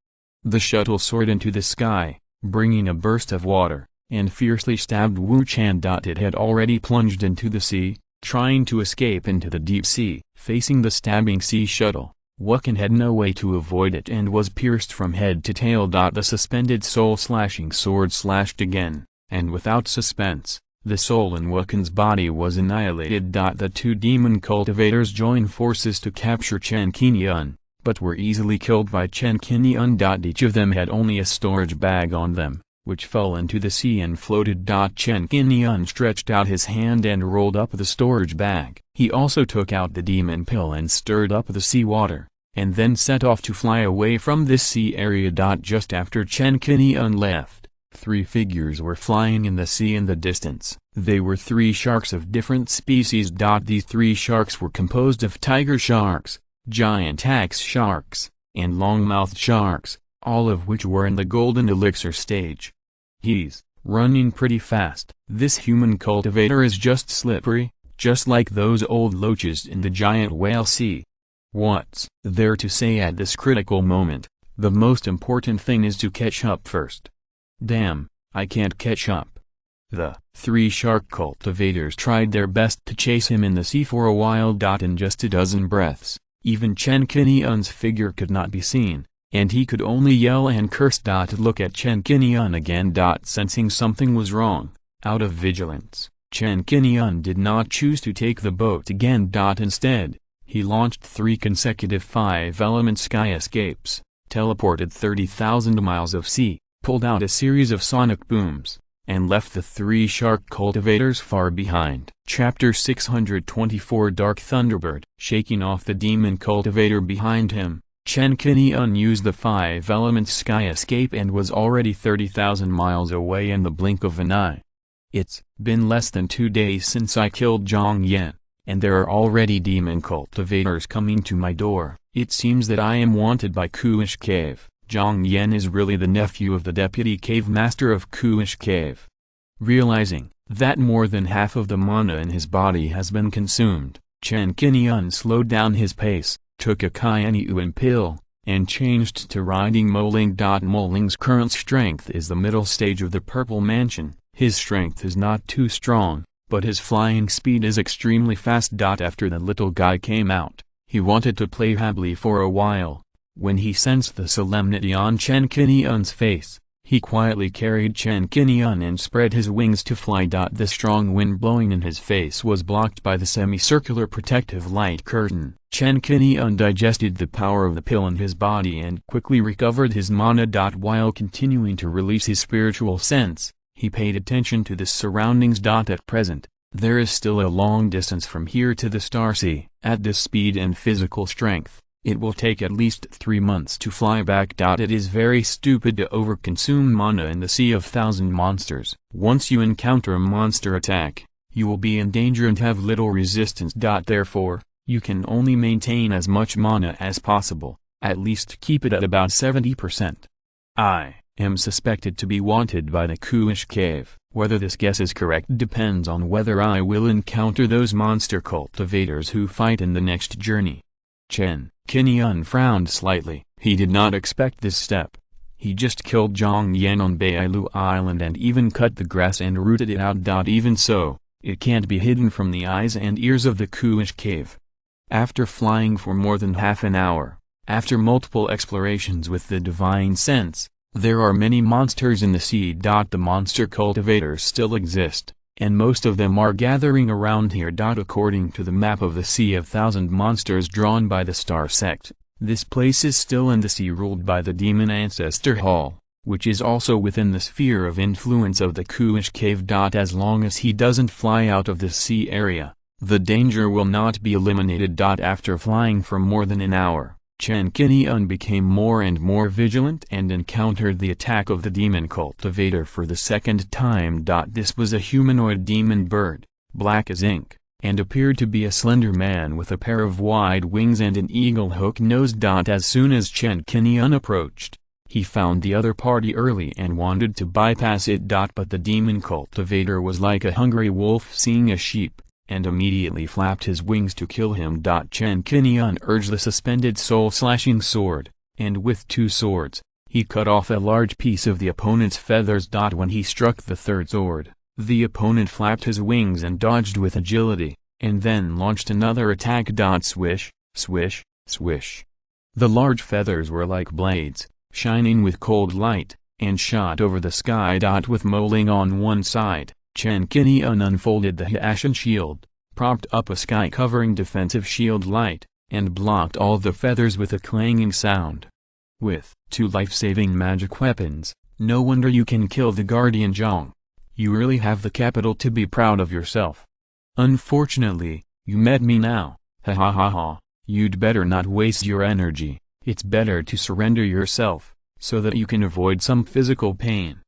A: The shuttle soared into the sky, bringing a burst of water, and fiercely stabbed Wu Chan. It had already plunged into the sea, trying to escape into the deep sea. Facing the stabbing sea shuttle, Wukan had no way to avoid it and was pierced from head to tail. The suspended soul-slashing sword slashed again, and without suspense, the soul in Wukan's body was annihilated. The two demon cultivators joined forces to capture Chen Qingyun, but were easily killed by Chen Qingyun. Each of them had only a storage bag on them, which fell into the sea and floated. Chen Qingyun stretched out his hand and rolled up the storage bag. He also took out the demon pill and stirred up the sea water, and then set off to fly away from this sea area. Just after Chen Qingyun left, 3 figures were flying in the sea in the distance. They were 3 sharks of different species. These 3 sharks were composed of tiger sharks, giant axe sharks, and long-mouthed sharks, all of which were in the golden elixir stage. He's running pretty fast. This human cultivator is just slippery, just like those old loaches in the giant whale sea. What's there to say at this critical moment? The most important thing is to catch up first. Damn, I can't catch up. The 3 shark cultivators tried their best to chase him in the sea for a while. In just a dozen breaths, even Chen Qingyun's figure could not be seen, and he could only yell and curse. Look at Chen Qingyun again. Sensing something was wrong, out of vigilance, Chen Qingyun did not choose to take the boat again. Instead, he launched 3 consecutive 5-element sky escapes, teleported 30,000 miles of sea, pulled out a series of sonic booms, and left the 3 shark cultivators far behind. Chapter 624 Dark Thunderbird. Shaking off the demon cultivator behind him, Chen Qingyun used the 5-element sky escape and was already 30,000 miles away in the blink of an eye. It's been less than 2 days since I killed Zhang Yan, and there are already demon cultivators coming to my door. It seems that I am wanted by Kuish Cave. Zhang Yan is really the nephew of the deputy cave master of Kuish Cave. Realizing that more than half of the mana in his body has been consumed, Chen Qingyun slowed down his pace, took a Hunyuan pill, and changed to riding Moling. Moling's current strength is the middle stage of the Purple Mansion. His strength is not too strong, but his flying speed is extremely fast. After the little guy came out, he wanted to play happily for a while. When he sensed the solemnity on Chen Qingyun's face, he quietly carried Chen Qingyun and spread his wings to fly. The strong wind blowing in his face was blocked by the semicircular protective light curtain. Chen Qingyun digested the power of the pill in his body and quickly recovered his mana. While continuing to release his spiritual sense, he paid attention to the surroundings. At present, there is still a long distance from here to the Star Sea. At this speed and physical strength, it will take at least 3 months to fly back. It is very stupid to overconsume mana in the sea of 1,000 monsters. Once you encounter a monster attack, you will be in danger and have little resistance. Therefore, you can only maintain as much mana as possible, at least keep it at about 70%. I am suspected to be wanted by the Kuish Cave. Whether this guess is correct depends on whether I will encounter those monster cultivators who fight in the next journey. Chen Qingyun frowned slightly. He did not expect this step. He just killed Zhang Yan on Bailu Island and even cut the grass and rooted it out. Even so, it can't be hidden from the eyes and ears of the Kuish cave. After flying for more than half an hour, after multiple explorations with the divine sense, there are many monsters in the sea. The monster cultivators still exist, and most of them are gathering around here. According to the map of the Sea of Thousand Monsters drawn by the Star Sect, this place is still in the sea ruled by the demon ancestor Hall, which is also within the sphere of influence of the Kuish cave. As long as he doesn't fly out of this sea area, the danger will not be eliminated. After flying for more than an hour, Chen Qingyun became more and more vigilant and encountered the attack of the demon cultivator for the second time. This was a humanoid demon bird, black as ink, and appeared to be a slender man with a pair of wide wings and an eagle hook nose. As soon as Chen Qingyun approached, he found the other party early and wanted to bypass it. But the demon cultivator was like a hungry wolf seeing a sheep, and immediately flapped his wings to kill him. Chen Qingyun urged the suspended soul-slashing sword, and with two swords, he cut off a large piece of the opponent's feathers. When he struck the third sword, the opponent flapped his wings and dodged with agility, and then launched another attack. Swish, swish, swish. The large feathers were like blades, shining with cold light, and shot over the sky. With Moling on one side, Chen Qingyun unfolded the Hyashan shield, propped up a sky-covering defensive shield light, and blocked all the feathers with a clanging sound. With two life-saving magic weapons, no wonder you can kill the Guardian Zhang. You really have the capital to be proud of yourself. Unfortunately, you met me now, ha ha ha ha. You'd better not waste your energy. It's better to surrender yourself, so that you can avoid some physical pain.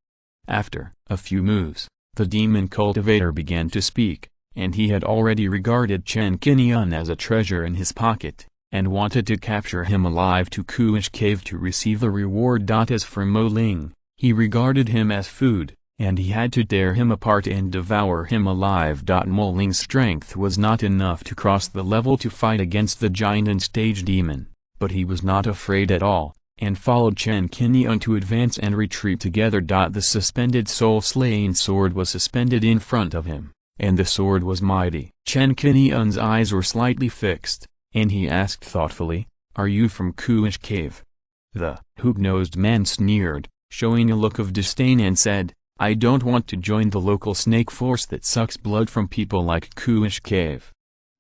A: After a few moves, the demon cultivator began to speak, and he had already regarded Chen Qingyun as a treasure in his pocket, and wanted to capture him alive to Kuish cave to receive the reward. As for Mo Ling, he regarded him as food, and he had to tear him apart and devour him alive. Mo Ling's strength was not enough to cross the level to fight against the giant and stage demon, but he was not afraid at all, and followed Chen Qingyun to advance and retreat together. The suspended soul-slaying sword was suspended in front of him, and the sword was mighty. Chen Qingyun's eyes were slightly fixed, and he asked thoughtfully, "Are you from Kuish cave?" The hook-nosed man sneered, showing a look of disdain, and said, "I don't want to join the local snake force that sucks blood from people like Kuish cave."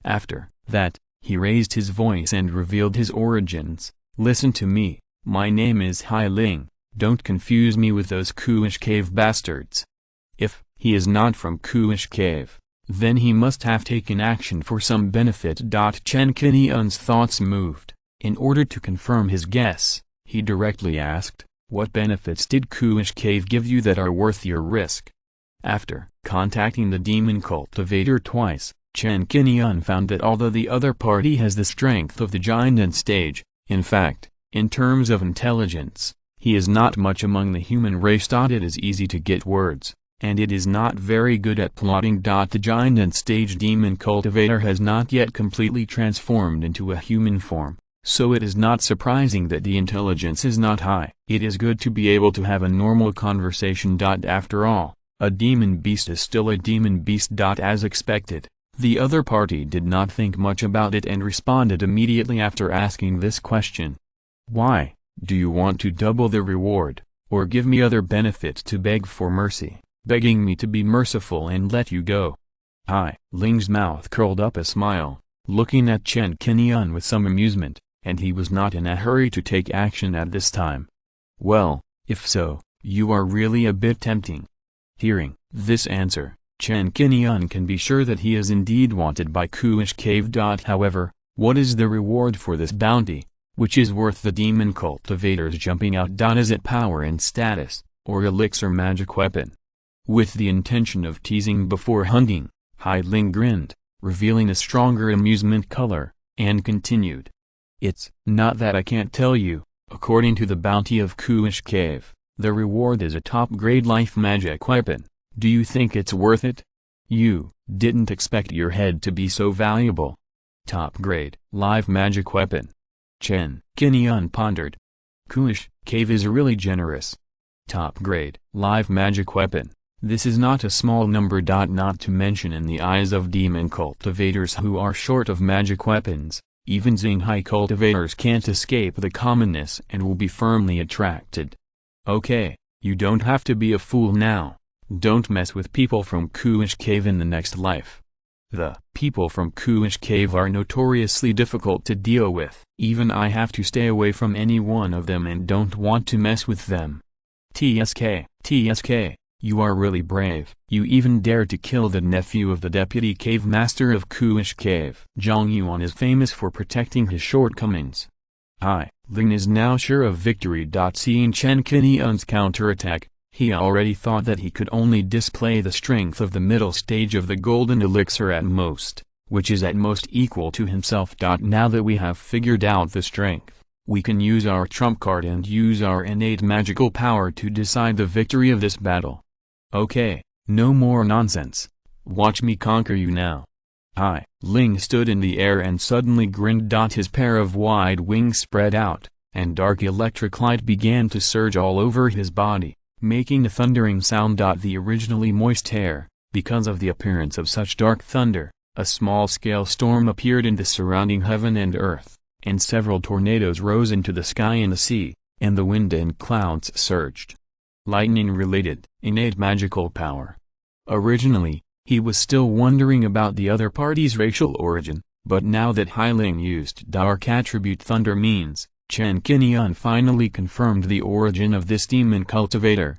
A: After that, he raised his voice and revealed his origins. "Listen to me. My name is Hai Ling. Don't confuse me with those Kuish cave bastards. If he is not from Kuish cave, then he must have taken action for some benefit." Chen Qingyun's thoughts moved. In order to confirm his guess, he directly asked, "What benefits did Kuish cave give you that are worth your risk?" After contacting the demon cultivator twice, Chen Qingyun found that although the other party has the strength of the giant and stage, in fact, in terms of intelligence, he is not much among the human race. It is easy to get words, and it is not very good at plotting. The giant and stage demon cultivator has not yet completely transformed into a human form, so it is not surprising that the intelligence is not high. It is good to be able to have a normal conversation. After all, a demon beast is still a demon beast. As expected, the other party did not think much about it and responded immediately after asking this question. "Why, do you want to double the reward, or give me other benefits to beg for mercy, begging me to be merciful and let you go?" Hai Ling's mouth curled up a smile, looking at Chen Qingyun with some amusement, and he was not in a hurry to take action at this time. "Well, if so, you are really a bit tempting." Hearing this answer, Chen Qingyun can be sure that he is indeed wanted by Kuish cave. However, what is the reward for this bounty, which is worth the demon cultivators jumping out? Is it power and status, or elixir magic weapon? With the intention of teasing before hunting, Hai Ling grinned, revealing a stronger amusement color, and continued. "It's not that I can't tell you. According to the bounty of Kuish cave, the reward is a top-grade life magic weapon. Do you think it's worth it? You didn't expect your head to be so valuable." Top-grade live magic weapon. Chen Qingyun pondered. Qingguang Cave is really generous. Top grade, live magic weapon. This is not a small number. Not to mention in the eyes of demon cultivators who are short of magic weapons, even Xinghai cultivators can't escape the commonness and will be firmly attracted. Okay, you don't have to be a fool now. Don't mess with people from Qingguang Cave in the next life. The people from Qingguang Cave are notoriously difficult to deal with. Even I have to stay away from any one of them and don't want to mess with them. TSK, you are really brave. You even dare to kill the nephew of the deputy cave master of Qingguang Cave. Zhang Yuan is famous for protecting his shortcomings. Ling is now sure of victory. Seeing Chen Qingyun's counterattack, he already thought that he could only display the strength of the middle stage of the golden elixir at most, which is at most equal to himself. Now that we have figured out the strength, we can use our trump card and use our innate magical power to decide the victory of this battle. Okay, no more nonsense. Watch me conquer you now. Ling stood in the air and suddenly grinned. His pair of wide wings spread out, and dark electric light began to surge all over his body, making a thundering sound. The originally moist air, because of the appearance of such dark thunder, a small-scale storm appeared in the surrounding heaven and earth, and several tornadoes rose into the sky and the sea, and the wind and clouds surged. Lightning-related, innate magical power. Originally, he was still wondering about the other party's racial origin, but now that Ling used dark attribute thunder means, Chen Qingyun finally confirmed the origin of this demon cultivator.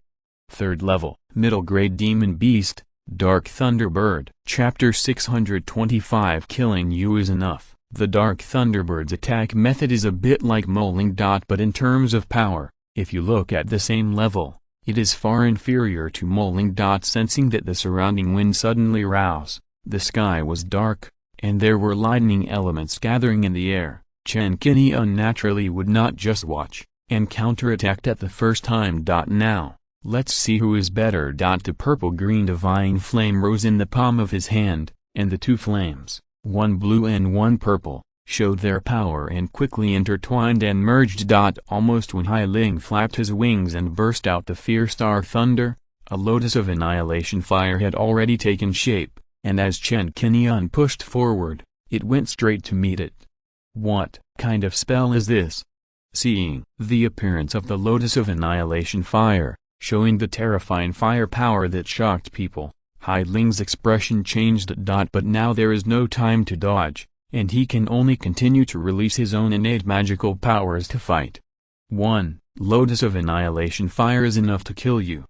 A: 3rd level, middle grade demon beast, Dark Thunderbird. Chapter 625. Killing you is enough. The Dark Thunderbird's attack method is a bit like Moling. But in terms of power, if you look at the same level, it is far inferior to Moling. Sensing that the surrounding wind suddenly rose, the sky was dark, and there were lightning elements gathering in the air, Chen Qingyun naturally would not just watch, and counterattacked at the first time. Now, let's see who is better. The purple-green divine flame rose in the palm of his hand, and the two flames, one blue and one purple, showed their power and quickly intertwined and merged. Almost when Ling flapped his wings and burst out the fierce dark thunder, a lotus of annihilation fire had already taken shape, and as Chen Qingyun pushed forward, it went straight to meet it. What kind of spell is this? Seeing the appearance of the lotus of annihilation fire, showing the terrifying firepower that shocked people, Ling's expression changed. But now there is no time to dodge, and he can only continue to release his own innate magical powers to fight. 1. Lotus of Annihilation Fire is enough to kill you.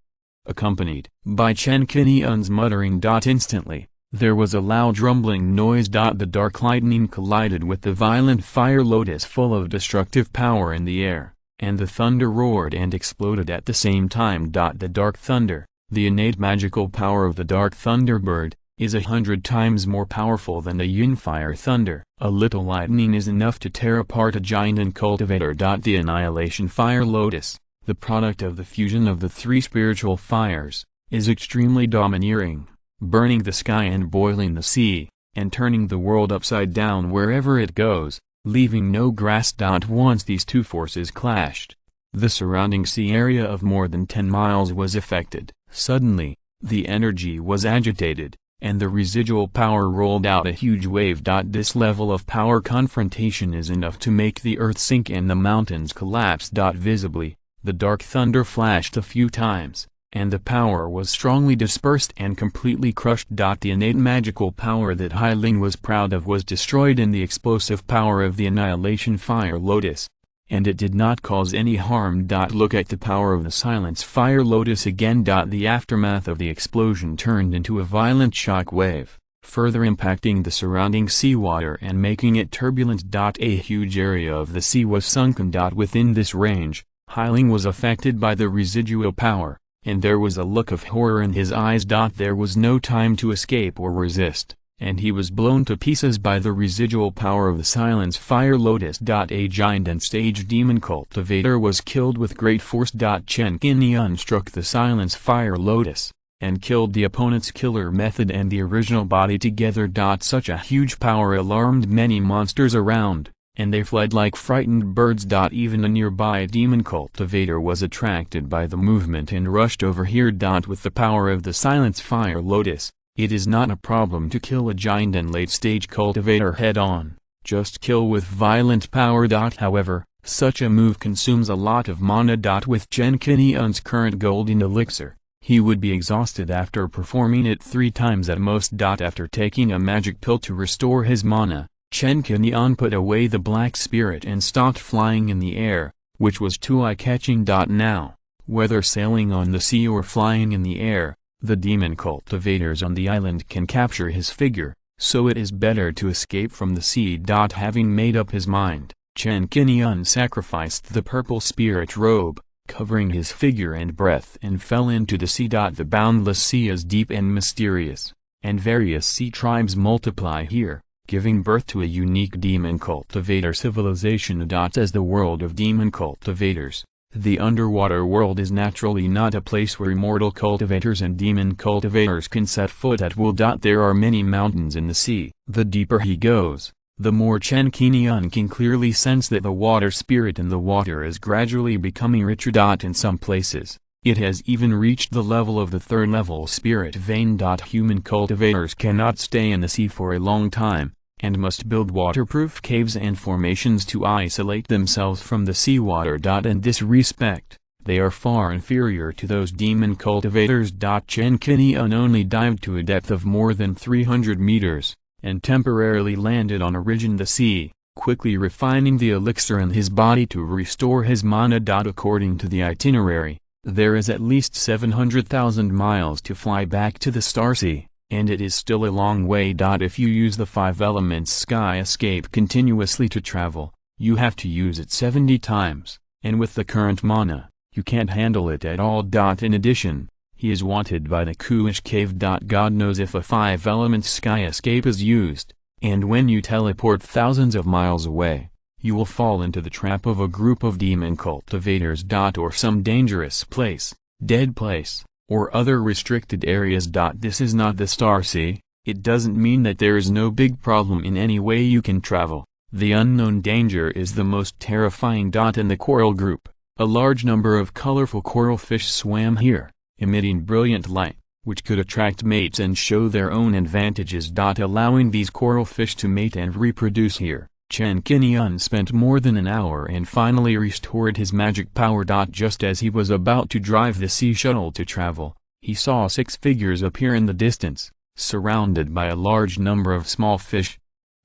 A: Accompanied by Chen Qingyun's muttering. Instantly, there was a loud rumbling noise. The dark lightning collided with the violent fire lotus full of destructive power in the air, and the thunder roared and exploded at the same time. The dark thunder, the innate magical power of the Dark Thunderbird, is 100 times more powerful than the yin fire thunder. A little lightning is enough to tear apart a giant and cultivator. The Annihilation Fire Lotus, the product of the fusion of the three spiritual fires, is extremely domineering, burning the sky and boiling the sea, and turning the world upside down wherever it goes, leaving no grass. Once these two forces clashed, the surrounding sea area of more than 10 miles was affected. Suddenly, the energy was agitated, and the residual power rolled out a huge wave. This level of power confrontation is enough to make the earth sink and the mountains collapse. Visibly, the dark thunder flashed a few times, and the power was strongly dispersed and completely crushed. The innate magical power that Ling was proud of was destroyed in the explosive power of the Annihilation Fire Lotus, and it did not cause any harm. Look at the power of the Silence Fire Lotus again. The aftermath of the explosion turned into a violent shock wave, further impacting the surrounding seawater and making it turbulent. A huge area of the sea was sunken. Within this range, Ling was affected by the residual power, and there was a look of horror in his eyes. There was no time to escape or resist, and he was blown to pieces by the residual power of the Silence Fire Lotus. A giant and stage demon cultivator was killed with great force. Chen Qingyun struck the Silence Fire Lotus, and killed the opponent's killer method and the original body together. Such a huge power alarmed many monsters around, and they fled like frightened birds. Even a nearby demon cultivator was attracted by the movement and rushed over here. With the power of the Silence Fire Lotus, it is not a problem to kill a giant and late-stage cultivator head-on, just kill with violent power. However, such a move consumes a lot of mana. With Chen Qingyun's current golden elixir, he would be exhausted after performing it 3 times at most. After taking a magic pill to restore his mana, Chen Qingyun put away the black spirit and stopped flying in the air, which was too eye-catching. Now, whether sailing on the sea or flying in the air, the demon cultivators on the island can capture his figure, so it is better to escape from the sea. Having made up his mind, Chen Qingyun sacrificed the purple spirit robe, covering his figure and breath, and fell into the sea. The boundless sea is deep and mysterious, and various sea tribes multiply here, giving birth to a unique demon cultivator civilization. As the world of demon cultivators, the underwater world is naturally not a place where immortal cultivators and demon cultivators can set foot at will. There are many mountains in the sea. The deeper he goes, the more Chen Qingyun can clearly sense that the water spirit in the water is gradually becoming richer. In some places, it has even reached the level of the 3rd level spirit vein. Human cultivators cannot stay in the sea for a long time, and must build waterproof caves and formations to isolate themselves from the seawater. In this respect, they are far inferior to those demon cultivators. Chen Qingyun only dived to a depth of more than 300 meters, and temporarily landed on a ridge in the sea, quickly refining the elixir in his body to restore his mana. According to the itinerary, there is at least 700,000 miles to fly back to the Star Sea, and it is still a long way. If you use the 5 elements sky escape continuously to travel, you have to use it 70 times, and with the current mana, you can't handle it at all. In addition, he is wanted by the Kuish cave. God knows if a 5 elements sky escape is used, and when you teleport thousands of miles away, you will fall into the trap of a group of demon cultivators. Or some dangerous place, dead place, or other restricted areas. This is not the Star Sea. It doesn't mean that there is no big problem in any way you can travel. The unknown danger is the most terrifying. In the coral group, a large number of colorful coral fish swam here, emitting brilliant light, which could attract mates and show their own advantages. Allowing these coral fish to mate and reproduce here, Chen Qingyun spent more than an hour and finally restored his magic power. Just as he was about to drive the sea shuttle to travel, he saw 6 figures appear in the distance, surrounded by a large number of small fish.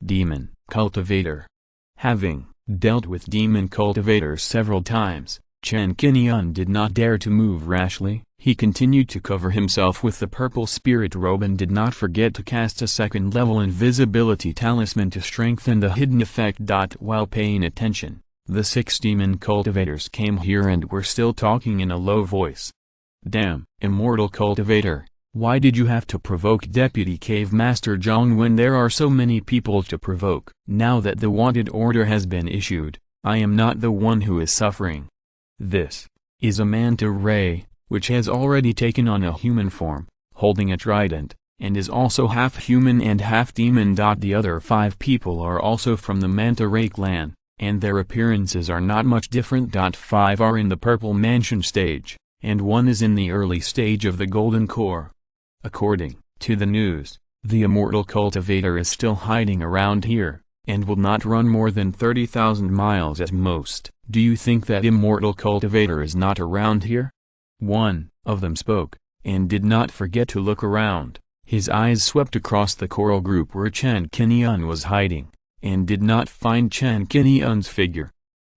A: Demon cultivator. Having dealt with demon cultivators several times, Chen Qingyun did not dare to move rashly. He continued to cover himself with the purple spirit robe and did not forget to cast a 2nd level invisibility talisman to strengthen the hidden effect. While paying attention, the 6 demon cultivators came here and were still talking in a low voice. Damn, immortal cultivator, why did you have to provoke Deputy Cave Master Zhang when there are so many people to provoke? Now that the wanted order has been issued, I am not the one who is suffering. This is a manta ray, which has already taken on a human form, holding a trident, and is also half human and half demon. The other 5 people are also from the manta ray clan, and their appearances are not much different. 5 are in the purple mansion stage, and 1 is in the early stage of the golden core. According to the news, the immortal cultivator is still hiding around here, and will not run more than 30,000 miles at most. Do you think that immortal cultivator is not around here? One of them spoke, and did not forget to look around. His eyes swept across the coral group where Chen Qingyun was hiding, and did not find Chen Qingyun's figure.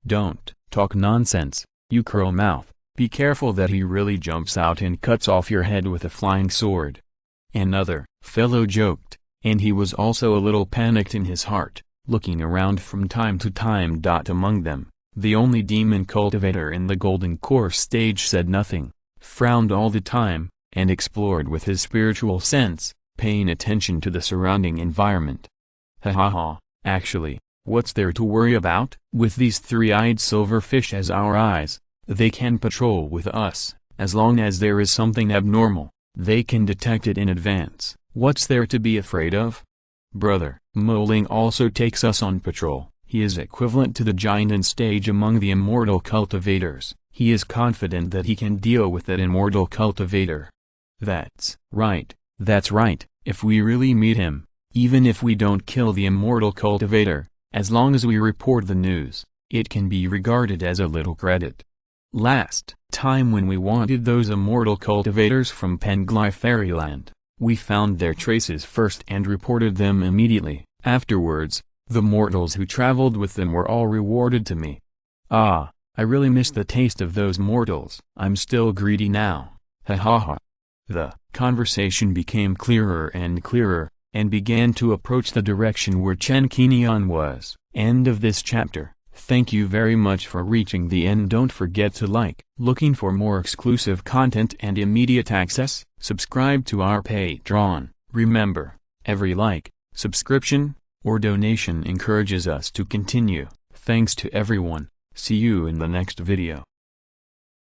A: Don't talk nonsense, you curl mouth. Be careful that he really jumps out and cuts off your head with a flying sword. Another fellow joked, and he was also a little panicked in his heart, looking around from time to time. Among them, the only demon cultivator in the golden core stage said nothing, frowned all the time, and explored with his spiritual sense, paying attention to the surrounding environment. Ha ha ha, actually, what's there to worry about? With these 3-eyed silverfish as our eyes, they can patrol with us. As long as there is something abnormal, they can detect it in advance. What's there to be afraid of? Brother, Moling also takes us on patrol. He is equivalent to the giant in stage among the immortal cultivators. He is confident that he can deal with that immortal cultivator. That's right, if we really meet him, even if we don't kill the immortal cultivator, as long as we report the news, it can be regarded as a little credit. Last time when we wanted those immortal cultivators from Penglai Fairyland, we found their traces first and reported them immediately. Afterwards, the mortals who traveled with them were all rewarded to me. Ah, I really miss the taste of those mortals. I'm still greedy now. Ha ha ha. The conversation became clearer and began to approach the direction where Chen Qingyun was. End of this chapter. Thank you very much for reaching the end. Don't forget to like. Looking for more exclusive content and immediate access? Subscribe to our Patreon. Remember, every like, subscription, or donation encourages us to continue. Thanks to everyone. See you in the next video.